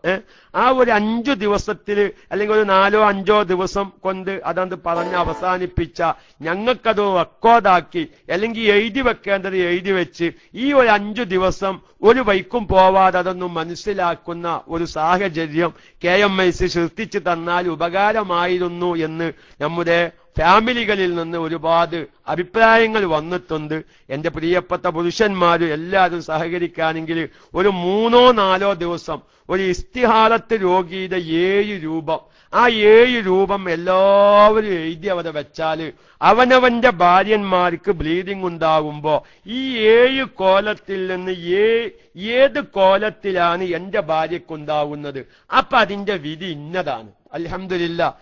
ആ ഒരു 5 ദിവസത്തിൽ അല്ലെങ്കിൽ ഒരു 4-5 ദിവസം കൊണ്ട് അതത് പറഞ്ഞ് അവസാനിപ്പിച്ച ഞങ്ങൾക്കത് റെക്കോർഡാക്കി അല്ലെങ്കിൽ എഴുതി വെക്കേണ്ടത് എഴുതി വെച്ച് ഈ ഒരു 5 ദിവസം ഒരു വൈക്കും പോവാതെ അതൊന്നും മനസ്സിലാക്കുന്ന ഒരു സാഹചര്യം KMIC സൃഷ്ടിച്ചു തന്നാൽ ഉപകാരമായിരുന്നു എന്ന് നമ്മുടെ ഫാമിലികളിൽ നിന്ന് ഒരുപാട് അഭിപ്രായങ്ങൾ വന്നിട്ടുണ്ട്. എന്റെ പ്രിയപ്പെട്ട പുരുഷന്മാരും എല്ലാവരും സഹകരിക്കുകയാണെങ്കിൽ ഒരു 3-4 ദിവസം ഒരു ഇസ്തിഹാലത്ത് രോഗിയുടെ 7 രൂപം, ആ 7 രൂപം എല്ലാവരും എഴുതി അവിടെ വെച്ചാല് അവനവന്റെ ഭാര്യന്മാർക്ക് ബ്ലീഡിംഗ് ഉണ്ടാകുമ്പോ ഈ 7 കോലത്തിൽ നിന്ന് ഏത് കോലത്തിലാണ് എന്റെ ഭാര്യക്കുണ്ടാകുന്നത്, അപ്പൊ അതിന്റെ വിധി ഇന്നതാണ്. അൽഹംദുലില്ലാഹ്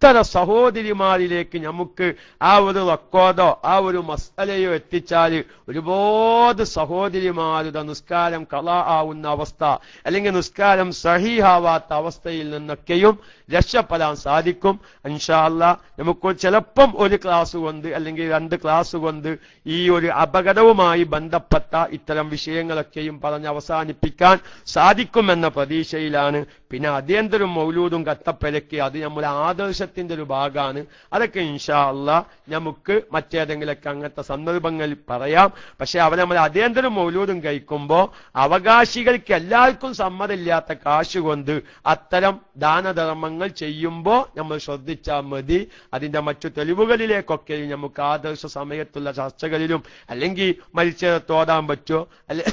എത്ര സഹോദരിമാരിലേക്ക് നമുക്ക് ആ ഒരു റെക്കോർഡോ ആ ഒരു മസലയോ എത്തിച്ചാൽ ഒരുപാട് സഹോദരിമാരുടെ നിസ്കാരം ഖളാ ആവുന്ന അവസ്ഥ, അല്ലെങ്കിൽ നിസ്കാരം സഹീഹാവാത്ത അവസ്ഥയിൽ നിന്നൊക്കെയും രക്ഷപ്പെടാൻ സാധിക്കും. ഇൻഷാ അല്ലാഹ് നമുക്ക് ചിലപ്പം ഒരു ക്ലാസ് കൊണ്ട് അല്ലെങ്കിൽ 2 ക്ലാസ് കൊണ്ട് ഈ ഒരു അപകടവുമായി ബന്ധപ്പെട്ട ഇത്തരം വിഷയങ്ങളൊക്കെയും പറഞ്ഞ് അവസാനിപ്പിക്കാൻ സാധിക്കുമെന്ന പ്രതീക്ഷയിലാണ്. പിന്നെ അടിയന്തരം മൗലൂദും കത്തപ്പെരക്കി അത് നമ്മുടെ ആദർശത്തിന്റെ ഒരു ഭാഗമാണ്. അതൊക്കെ ഇൻഷാ അല്ലാഹ് നമുക്ക് മറ്റേതെങ്കിലൊക്കെ അങ്ങനത്തെ സന്ദർഭങ്ങളിൽ പറയാം. പക്ഷെ അവർ നമ്മൾ അടിയന്തരം മൗലൂദും കഴിക്കുമ്പോൾ അവകാശികൾക്ക് എല്ലാവർക്കും സമ്മതമില്ലാത്ത കാശ് കൊണ്ട് അത്തരം ദാനധർമ്മങ്ങൾ ചെയ്യുമ്പോൾ നമ്മൾ ശ്രദ്ധിച്ചാൽ മതി. അതിന്റെ മറ്റു തെളിവുകളിലേക്കൊക്കെ നമുക്ക് ആദർശ സമയത്തുള്ള ചർച്ചകളിലും അല്ലെങ്കിൽ മരിച്ചത് തോടാൻ പറ്റുമോ അല്ലെ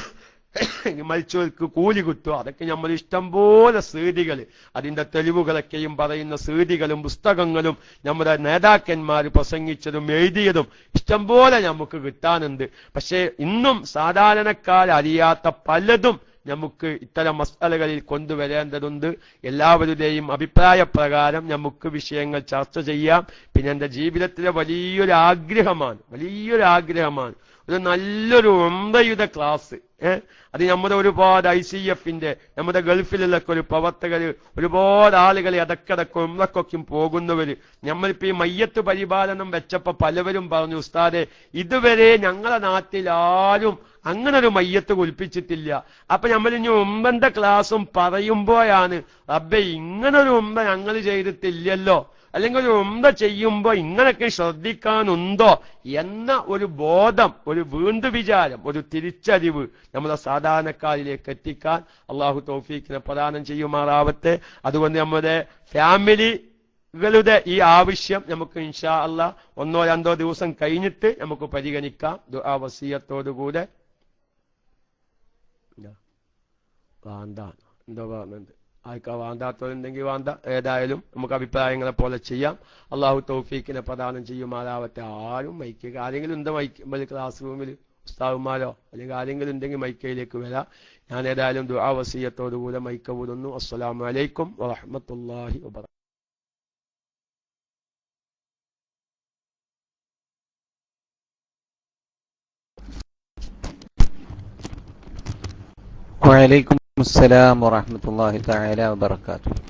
മരിച്ചവർക്ക് കൂലി കിട്ടുമോ, അതൊക്കെ നമ്മൾ ഇഷ്ടം പോലെ സീഡികൾ അതിന്റെ തെളിവുകളൊക്കെയും പറയുന്ന സീഡികളും പുസ്തകങ്ങളും നമ്മുടെ നേതാക്കന്മാർ പ്രസംഗിച്ചതും എഴുതിയതും ഇഷ്ടം പോലെ നമുക്ക് കിട്ടാനുണ്ട്. പക്ഷേ ഇന്നും സാധാരണക്കാരറിയാത്ത പലതും നമുക്ക് ഇത്തരം മസ്അലകളിൽ കൊണ്ടുവരേണ്ടതുണ്ട്. എല്ലാവരുടെയും അഭിപ്രായ പ്രകാരം നമുക്ക് വിഷയങ്ങൾ ചർച്ച ചെയ്യാം. പിന്നെ എന്റെ ജീവിതത്തിലെ വലിയൊരു ആഗ്രഹമാണ് ഒരു നല്ലൊരു ഉംറയുടെ ക്ലാസ്. അത് നമ്മുടെ ഒരുപാട് ICFന്റെ നമ്മുടെ ഗൾഫിലൊക്കെ ഒരു പ്രവർത്തകർ ഒരുപാട് ആളുകൾ അടക്കടക്കം ഉംറക്കൊക്കെ പോകുന്നവര് നമ്മളിപ്പോ ഈ മയ്യത്ത് പരിപാലനം വെച്ചപ്പോ പലവരും പറഞ്ഞു, ഉസ്താദെ ഇതുവരെ ഞങ്ങളുടെ നാട്ടിൽ ആരും അങ്ങനെ ഒരു മയ്യത്ത് കുൽപ്പിച്ചിട്ടില്ല. അപ്പൊ നമ്മൾ ഇനി ഉംറന്റെ ക്ലാസ്സും പറയുമ്പോഴാണ് റബ്ബേ ഇങ്ങനൊരു ഉംറ ഞങ്ങൾ ചെയ്തിട്ടില്ലല്ലോ, അല്ലെങ്കിൽ ഒരു ഉംറ ചെയ്യുമ്പോ ഇങ്ങനൊക്കെ ശ്രദ്ധിക്കാനുണ്ടോ എന്ന ഒരു ബോധം, ഒരു വീണ്ടു വിചാരം, ഒരു തിരിച്ചറിവ് നമ്മുടെ സാധാരണക്കാരിലേക്ക് എത്തിക്കാൻ അള്ളാഹു തൗഫീഖിനെ പ്രദാനം ചെയ്യുമാറാവട്ടെ. അതുകൊണ്ട് നമ്മുടെ ഫാമിലികളുടെ ഈ ആവശ്യം നമുക്ക് ഇൻഷാ അല്ലാഹ് 1-2 ദിവസം കഴിഞ്ഞിട്ട് നമുക്ക് പരിഗണിക്കാം. ദുആ വസിയത്തോടുകൂടെ എന്തോ പറഞ്ഞിട്ടുണ്ട്, വാന്താത്തവരുണ്ടെങ്കിൽ വാന്ത, ഏതായാലും നമുക്ക് അഭിപ്രായങ്ങളെ പോലെ ചെയ്യാം. അള്ളാഹു തൗഫീഖിനെ പ്രദാനം ചെയ്യുമാറാവട്ടെ. ആരും മൈക്ക് ആരെങ്കിലും ഉണ്ട് മൈക്ക് ക്ലാസ് റൂമിൽ ഉസ്താദുമാരോ അല്ലെങ്കിൽ ആരെങ്കിലും ഉണ്ടെങ്കിൽ മൈക്കയിലേക്ക് വരാം. ഞാൻ ഏതായാലും ദുആ വസിയത്തോടുകൂടെ മൈക്ക ഊതുന്നു. അസ്സലാമു അലൈക്കും വറഹ്മത്തുള്ളാഹി വബറകാതുഹു. വഅലൈക്കും അസ്സലാം വറഹ്മത്തുള്ളാഹി തആല വബറകാതുഹു.